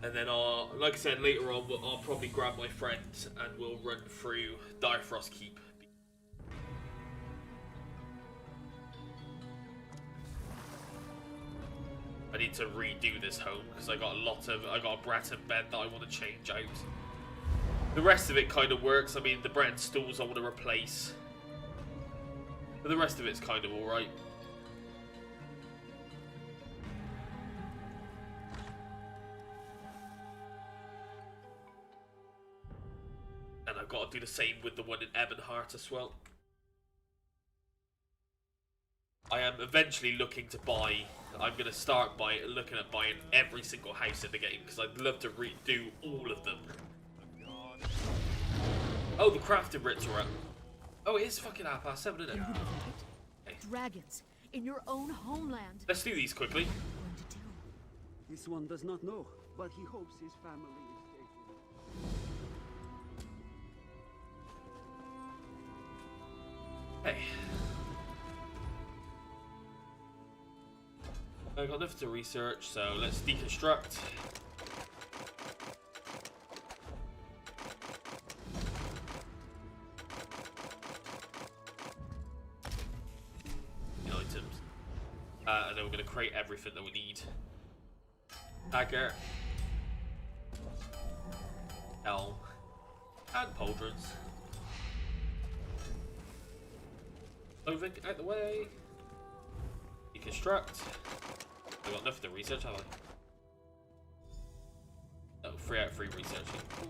And then I'll, like I said, later on, I'll probably grab my friends and we'll run through Direfrost Keep. I need to redo this home because I got a Breton bed that I want to change out. The rest of it kind of works. I mean, the Breton stools I want to replace, but the rest of it's kind of alright. And I've got to do the same with the one in Ebonheart as well. I am eventually looking to buy... I'm going to start looking at buying every single house in the game, because I'd love to redo all of them. Oh, the crafting writs are up. Oh, it is fucking 7:30, isn't it? Okay. Dragons in your own homeland. Let's do these quickly. This one does not know, but he hopes his family is safe. Hey. I got enough to research, so let's deconstruct. The items. And then we're going to create everything that we need. Dagger. Helm. And pauldrons. Clothing out the way. Deconstruct. I got enough to research, have I? Oh, 3 out of 3 researching. Cool.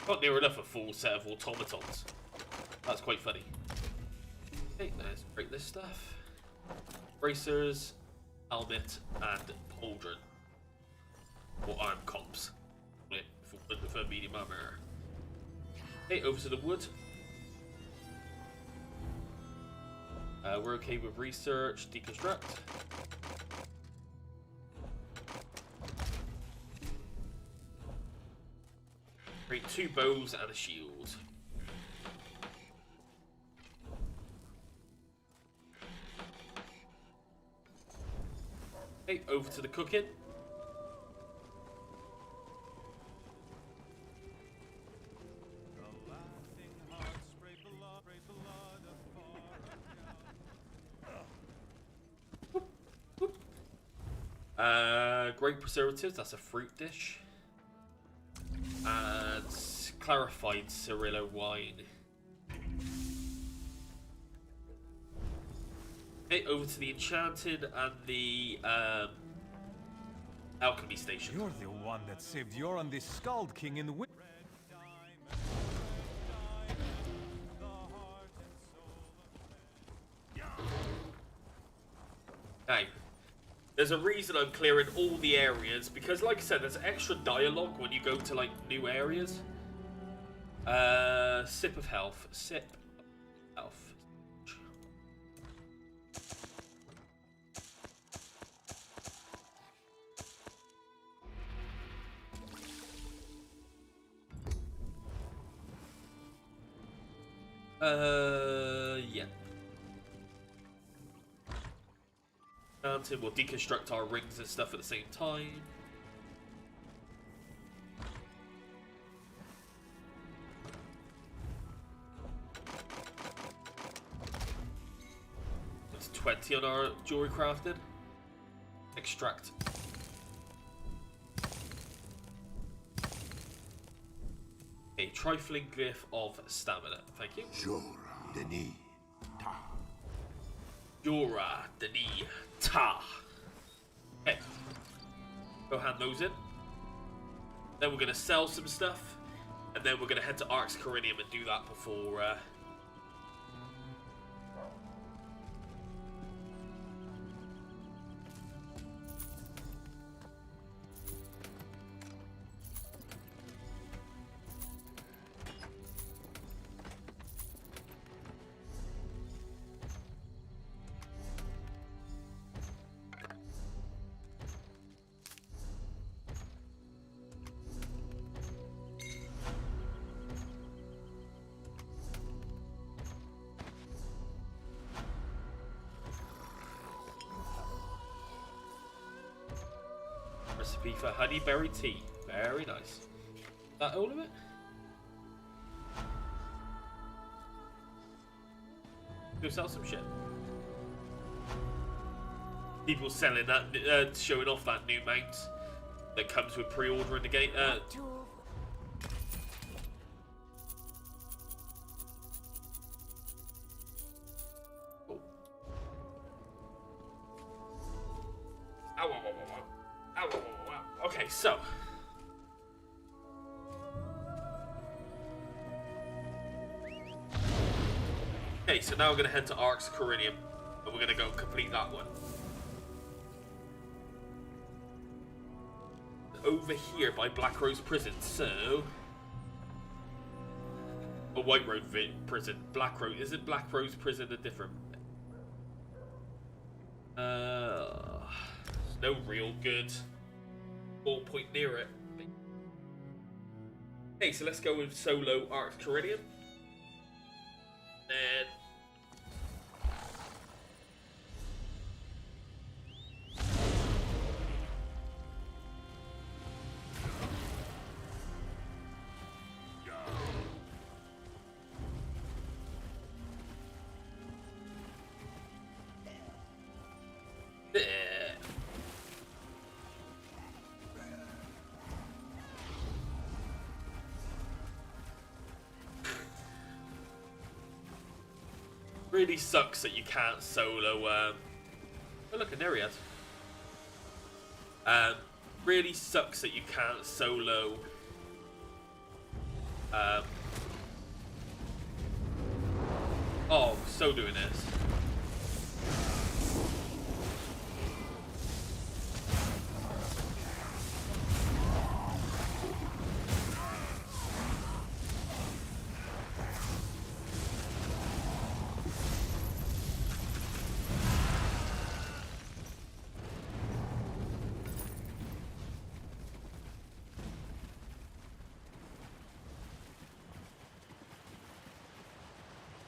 Got near enough a full set of automatons. That's quite funny. Okay, let's break this stuff. Bracers, helmet, and pauldron. Or arm comps. For medium armor. Okay, over to the wood. We're okay with research, deconstruct. Create 2 bows and a shield. Okay, over to the cooking. Great preservatives, that's a fruit dish. And clarified Cirillo wine. Okay, over to the enchanted and the alchemy station. You're the one that saved Yoran the Skald King in the winter. Okay. There's a reason I'm clearing all the areas, because like I said, there's extra dialogue when you go to like new areas. Sip of health. Sip of health. Yeah. Mountain will deconstruct our rings and stuff at the same time. That's 20 on our jewelry crafted. Extract. A trifling glyph of stamina. Thank you. Jora, Denis, Ta. Jora, Denis, Ta. Okay. Go hand those in. Then we're going to sell some stuff. And then we're going to head to Arx Corinium and do that before... Recipe for honeyberry tea. Very nice. That all of it? Go sell some shit. People selling that, showing off that new mount that comes with pre-order in the game. Okay, so now we're going to head to Arx Corinium and we're going to go complete that one. Over here by Black Rose Prison, so... A White Rose Prison. Black Rose. Isn't Black Rose Prison a different... There's no real good ballpoint near it. Okay, so let's go with solo Arx Corinium. And... Really sucks that you can't solo, oh look, a Nereid. Really sucks that you can't solo, oh, so doing this.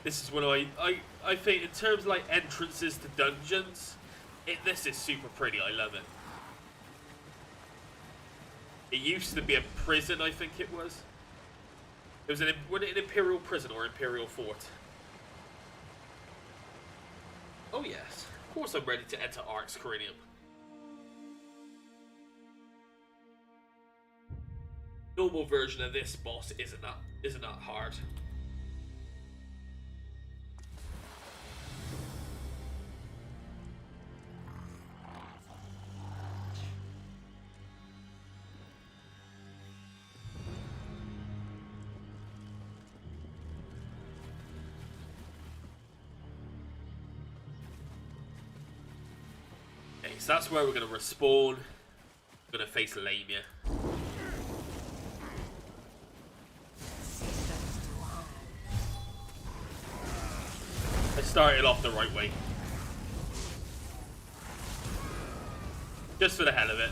This is what I think in terms of like entrances to dungeons, this is super pretty. I love it. It used to be a prison, I think it was. It was an Imperial prison or Imperial fort. Oh yes, of course I'm ready to enter Arx Corinium. Normal version of this boss isn't that hard. So that's where we're going to respawn. We're going to face Lamia. started off the right way. Just for the hell of it.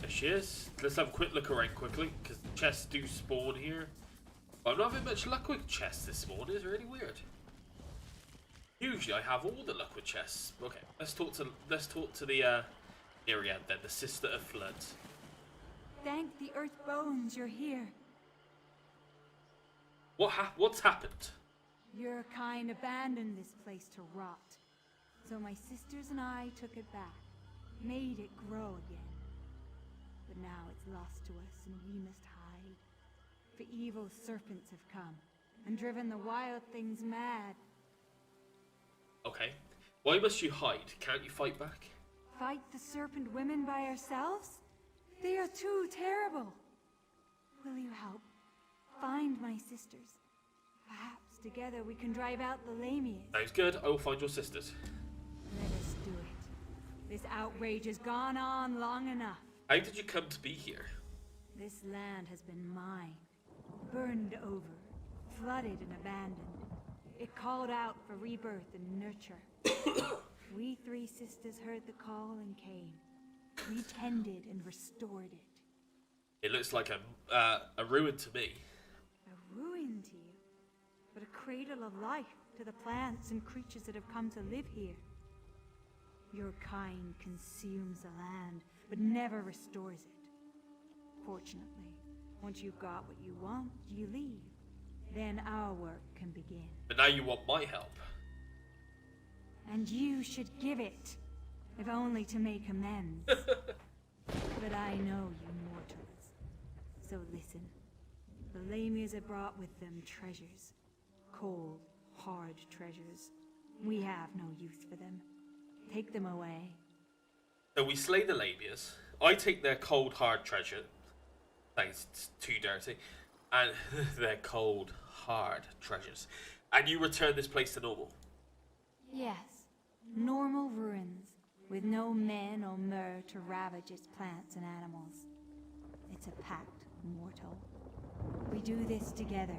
She is. Let's have a quick look around quickly, because chests do spawn here. I'm not having much luck with chests this morning. It's really weird. Usually I have all the luck with chests. Okay, let's talk to the Myriad then, the Sister of Floods. Thank the Earth Bones you're here. What's happened? Your kind abandoned this place to rot. So my sisters and I took it back, made it grow again. But now it's lost to us, and we must hide. For evil serpents have come, and driven the wild things mad. Okay. Why must you hide? Can't you fight back? Fight the serpent women by ourselves? They are too terrible. Will you help? Find my sisters. Perhaps together we can drive out the Lamias. Sounds good. I will find your sisters. Let us do it. This outrage has gone on long enough. How did you come to be here? This land has been mine, burned over, flooded and abandoned. It called out for rebirth and nurture. We three sisters heard the call and came. We tended and restored it. It looks like a ruin to me. A ruin to you, but a cradle of life to the plants and creatures that have come to live here. Your kind consumes the land, but never restores it. Fortunately, once you've got what you want, you leave. Then our work can begin. But now you want my help. And you should give it, if only to make amends. But I know you mortals. So listen. The Lamias have brought with them treasures. Cold, hard treasures. We have no use for them. Take them away. So we slay the Lamias. I take their cold, hard treasure. Thanks, it's too dirty. And their cold, hard treasures. And you return this place to normal. Yes. Normal ruins, with no men or mer to ravage its plants and animals. It's a pact, mortal. We do this together.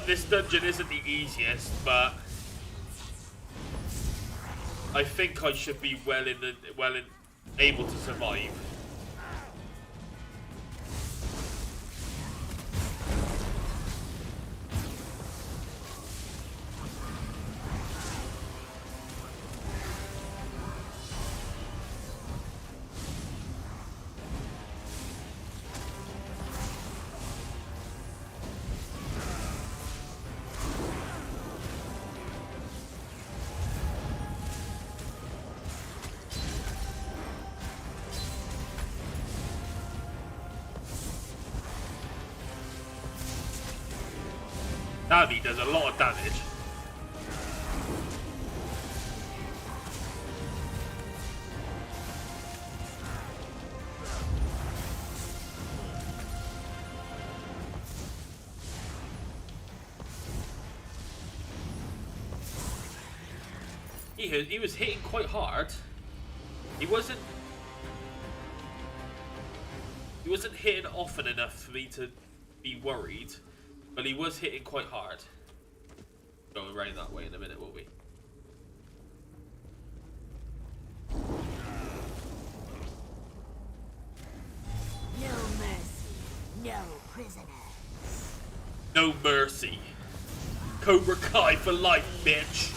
This dungeon isn't the easiest, but I think I should be able to survive. Daddy does a lot of damage. He was hitting quite hard. He wasn't hitting often enough for me to be worried, but he was hitting quite hard. Going right that way in a minute, will we? No mercy, no prisoners. No mercy. Cobra Kai for life, bitch.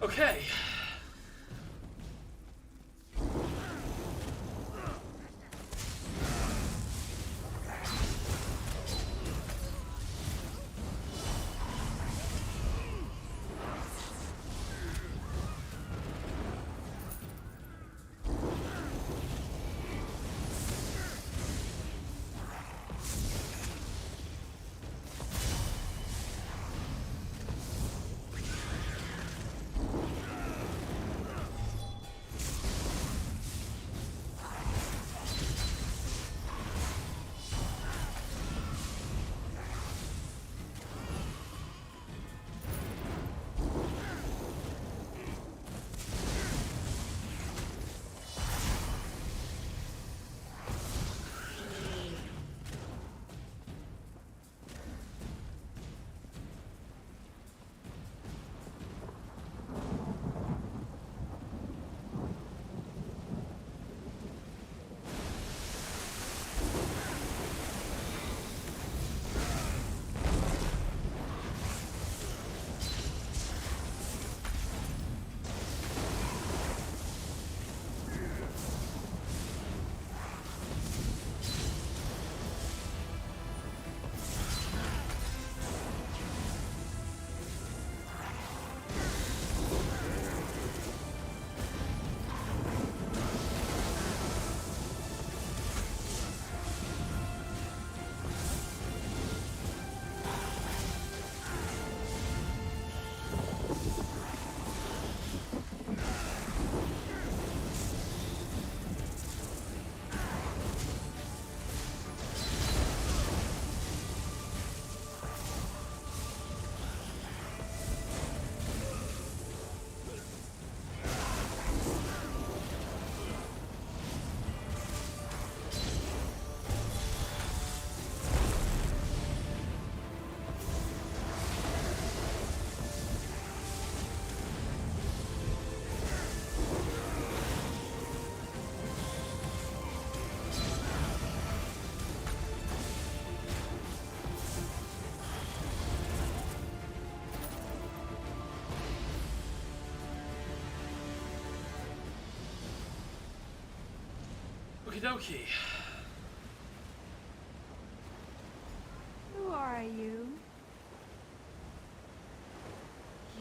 Okay. Okie dokie. Who are you?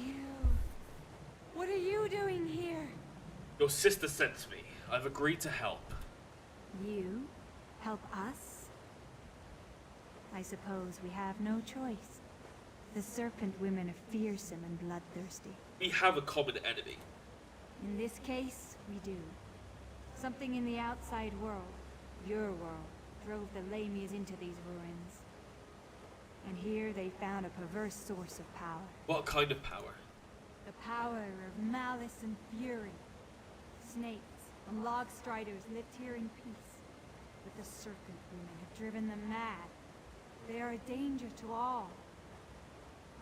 You. What are you doing here? Your sister sent me. I've agreed to help. You? Help us? I suppose we have no choice. The serpent women are fearsome and bloodthirsty. We have a common enemy. In this case, we do. Something in the outside world, your world, drove the Lamias into these ruins. And here they found a perverse source of power. What kind of power? The power of malice and fury. Snakes and log striders lived here in peace. But the serpent women have driven them mad. They are a danger to all.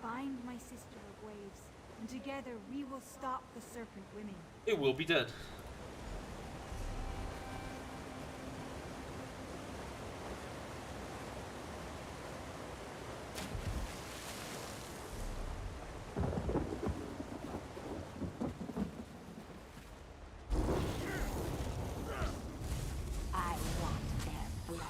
Find my sister of waves, and together we will stop the serpent women. It will be done. I want their flesh.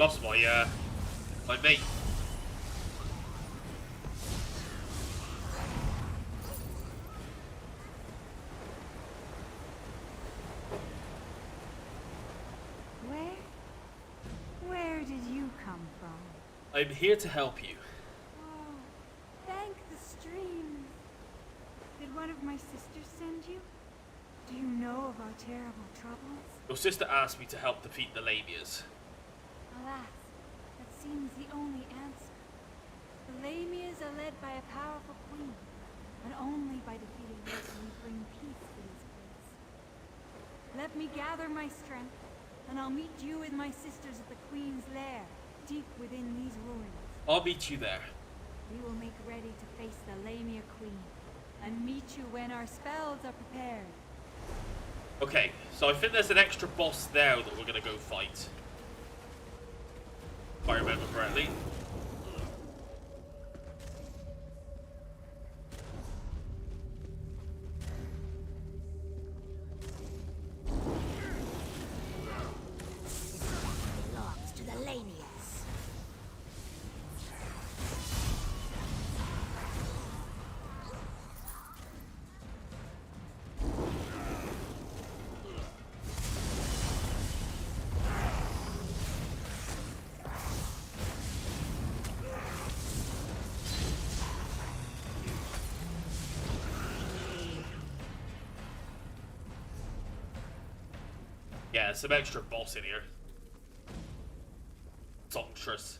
lost my, my mate. Where did you come from? I'm here to help you. Oh, thank the streams. Did one of my sisters send you? Do you know of our terrible troubles? Your sister asked me to help defeat the Lamias. Alas, that seems the only answer. The Lamias are led by a powerful queen, and only by defeating her can we bring peace to this place. Let me gather my strength, and I'll meet you with my sisters at the Queen's lair, deep within these ruins. I'll meet you there. We will make ready to face the Lamia Queen, and meet you when our spells are prepared. Okay, so I think there's an extra boss there that we're gonna go fight. If I remember correctly. Belongs to the Lamias. Yeah, some extra boss in here. Songstress.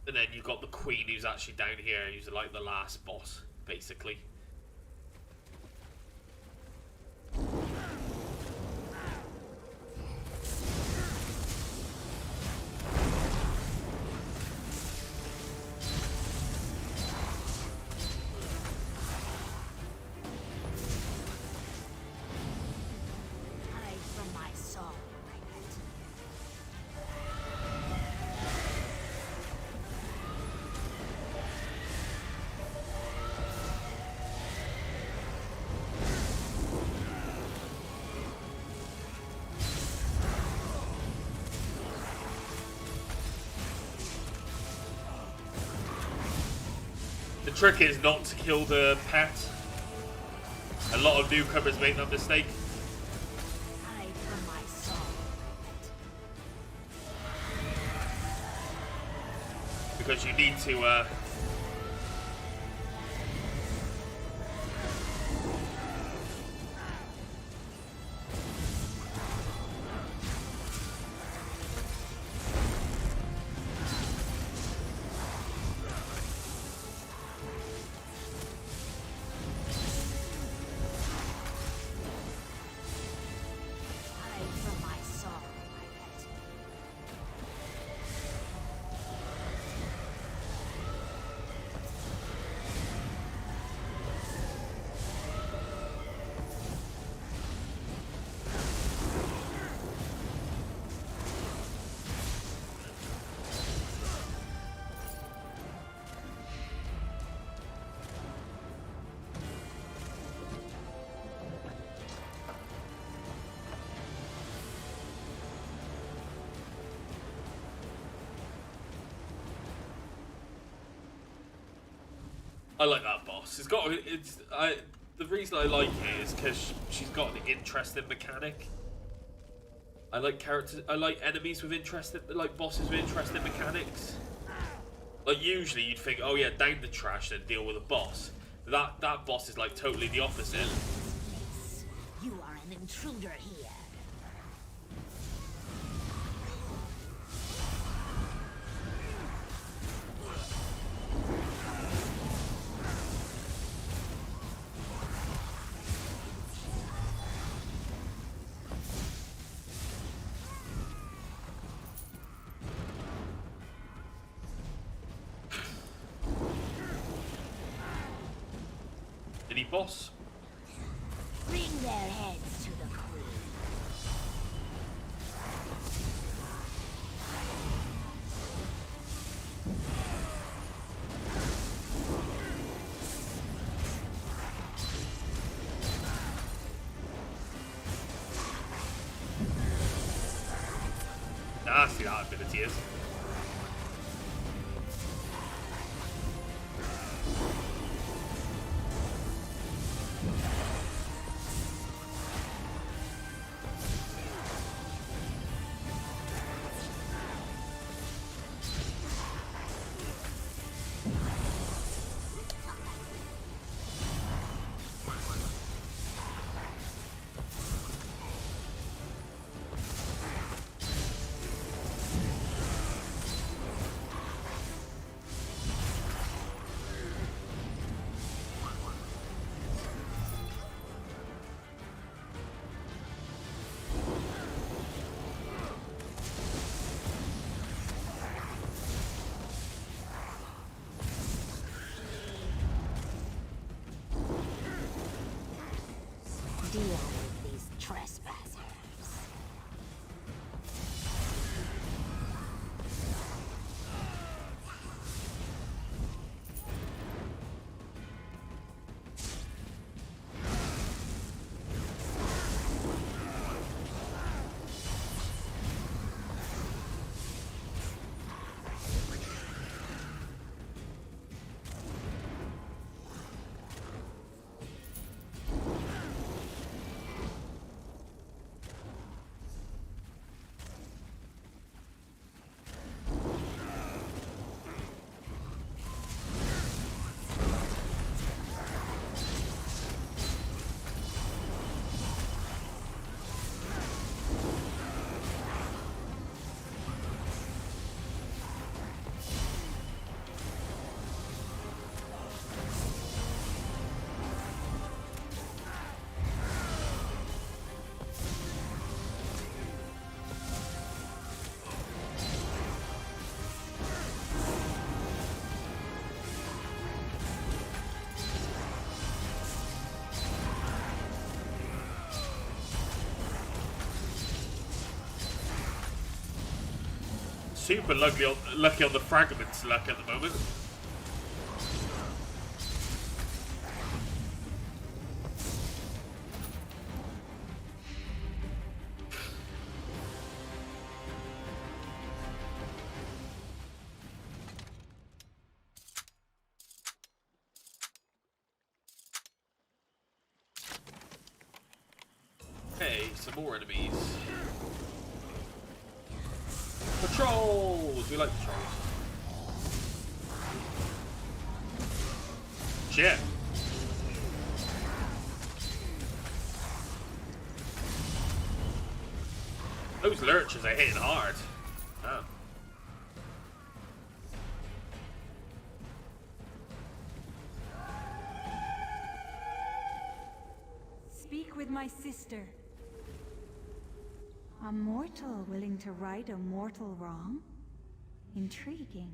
And then you've got the Queen who's actually down here, who's like the last boss, basically. Hide from my soul, my pet. The trick is not to kill the pet. A lot of newcomers make that mistake. Hide from my soul, Because you need to, hide from my soul, my pet. I like that boss. It's got, the reason I like it is because she's got an interesting mechanic. I like characters, I like enemies with interesting, like bosses with interesting mechanics. Like usually you'd think, oh yeah, down the trash and deal with a boss. But that boss is like totally the opposite. You are an intruder here. Any boss? Bring their heads to the Queen. that ability is. Deal with these trespassers. Super lucky on the fragments luck at the moment. Hey, some more enemies. Patrols! We like patrols. Shit. Those lurchers are hitting hard. Oh. Speak with my sister. A mortal willing to right a mortal wrong? Intriguing.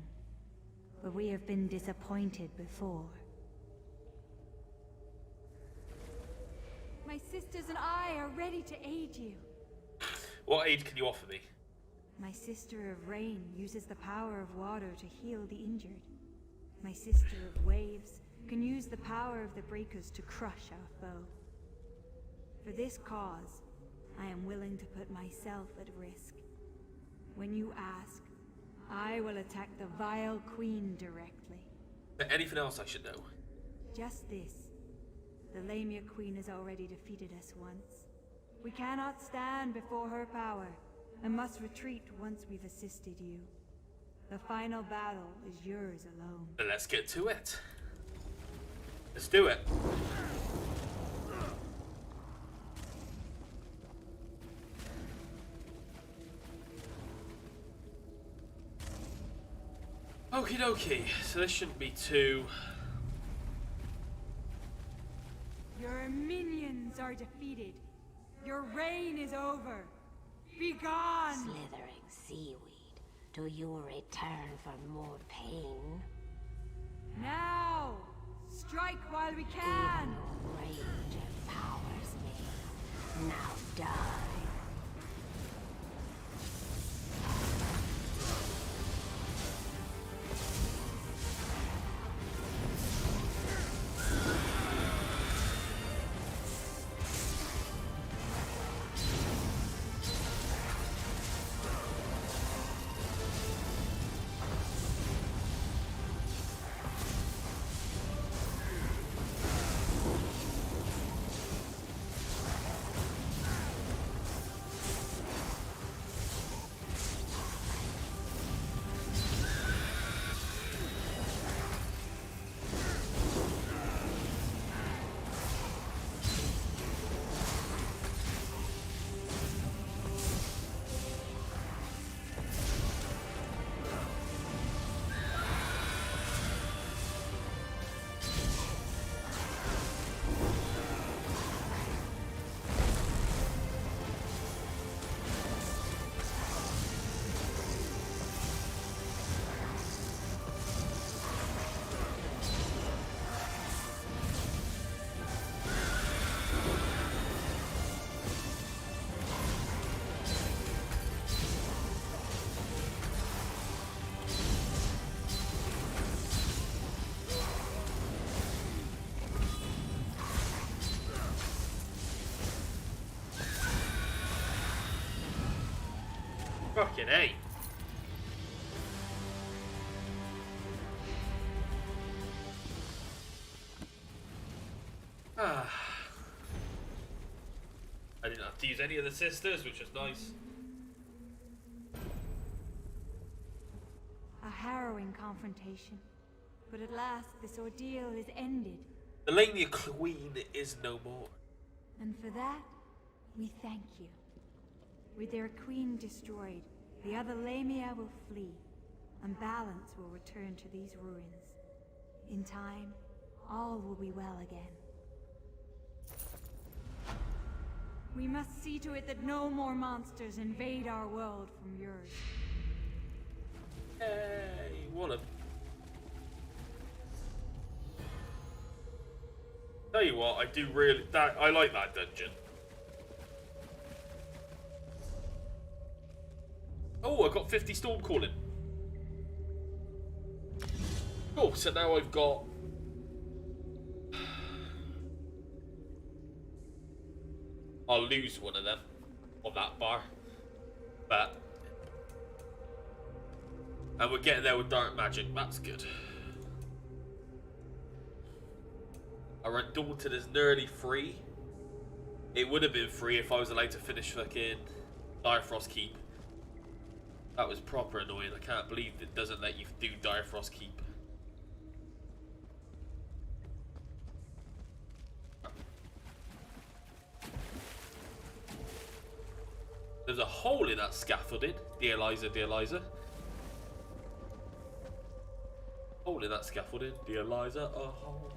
But we have been disappointed before. My sisters and I are ready to aid you. What aid can you offer me? My sister of rain uses the power of water to heal the injured. My sister of waves can use the power of the breakers to crush our foe. For this cause, I am willing to put myself at risk. When you ask, I will attack the vile queen directly. Anything else I should know? Just this. The Lamia queen has already defeated us once. We cannot stand before her power, and must retreat once we've assisted you. The final battle is yours alone. Then let's get to it. Let's do it. Okie dokie, so this shouldn't be too... Your minions are defeated. Your reign is over. Be gone! Slithering seaweed, do you return for more pain? Now! Strike while we can! Even your rage empowers me. Now die. Fucking A. Ah. I didn't have to use any of the sisters, which was nice. A harrowing confrontation. But at last, this ordeal is ended. The Lamia Queen is no more. And for that, we thank you. With their queen destroyed, the other Lamia will flee, and balance will return to these ruins. In time, all will be well again. We must see to it that no more monsters invade our world from yours. Hey, what a... Tell you what, I do really... I like that dungeon. Oh, I got 50 storm calling. Cool, so now I've got... I'll lose one of them on that bar. But... And we're getting there with dark magic, that's good. Our Undaunted is nearly free. It would have been free if I was allowed to finish fucking Direfrost Keep. That was proper annoying. I can't believe it doesn't let you do Direfrost Keep. There's a hole in that scaffolding. Dear Liza, dear Liza. Hole in that scaffolding. Dear Liza, a hole.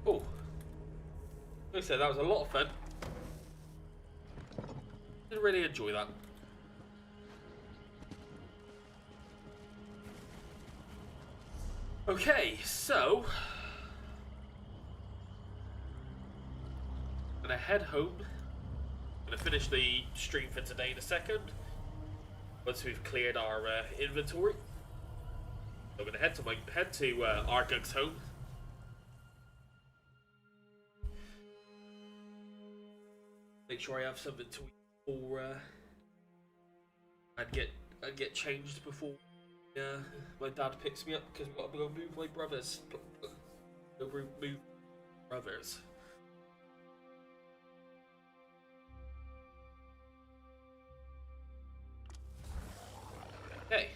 Oh, like I said, that was a lot of fun. Didn't really enjoy that. Okay, so I'm gonna head home. I'm gonna finish the stream for today in a second. Once we've cleared our inventory, so I'm gonna head to Argug's home. Make sure I have something to eat before and get changed before my dad picks me up, because we've got to go move my brothers. Go move brothers. Okay.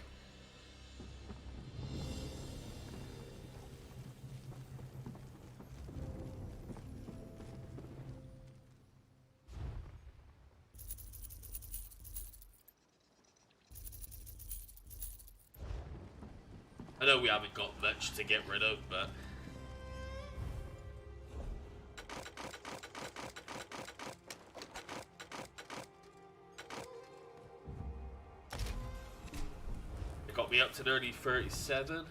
I know we haven't got much to get rid of, but it got me up to nearly 37.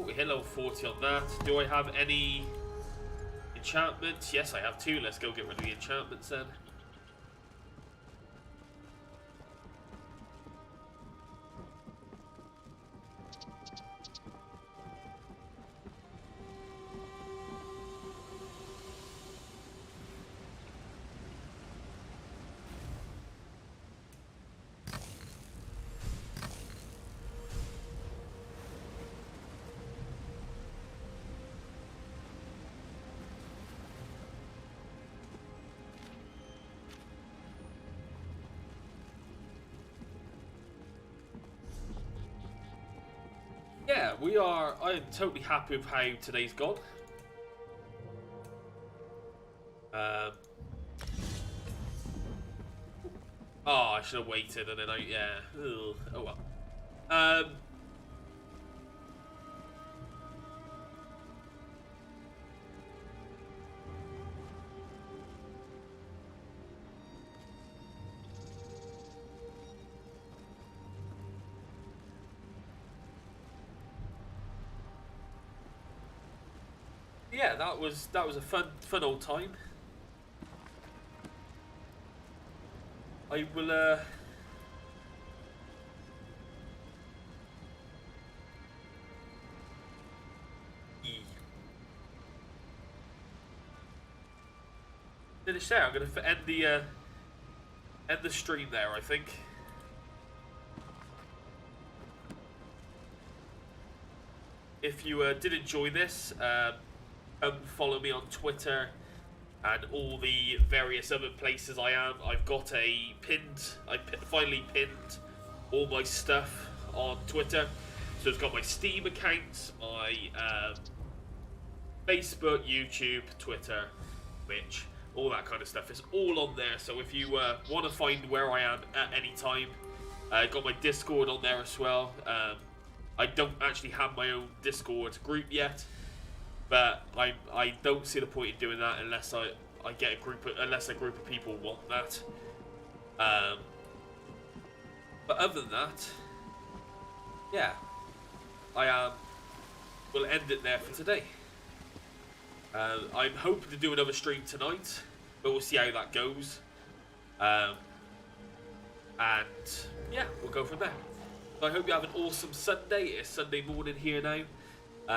We hit level 40 on that. Do I have any enchantments? Yes, I have 2. Let's go get rid of the enchantments then. Yeah, we are. I am totally happy with how today's gone. should have waited, and then oh well. Yeah, that was a fun old time. I will finish there. I'm gonna end the stream there, I think. If you did enjoy this, follow me on Twitter and all the various other places I am. I've got I finally pinned all my stuff on Twitter. So it's got my Steam account, my Facebook, YouTube, Twitter, Twitch, all that kind of stuff. It's all on there. So if you want to find where I am at any time, I got my Discord on there as well. I don't actually have my own Discord group yet. But I don't see the point in doing that unless I get unless a group of people want that. But other than that, yeah, we'll end it there for today. I'm hoping to do another stream tonight, but we'll see how that goes. And yeah, we'll go from there. So I hope you have an awesome Sunday. It's Sunday morning here now.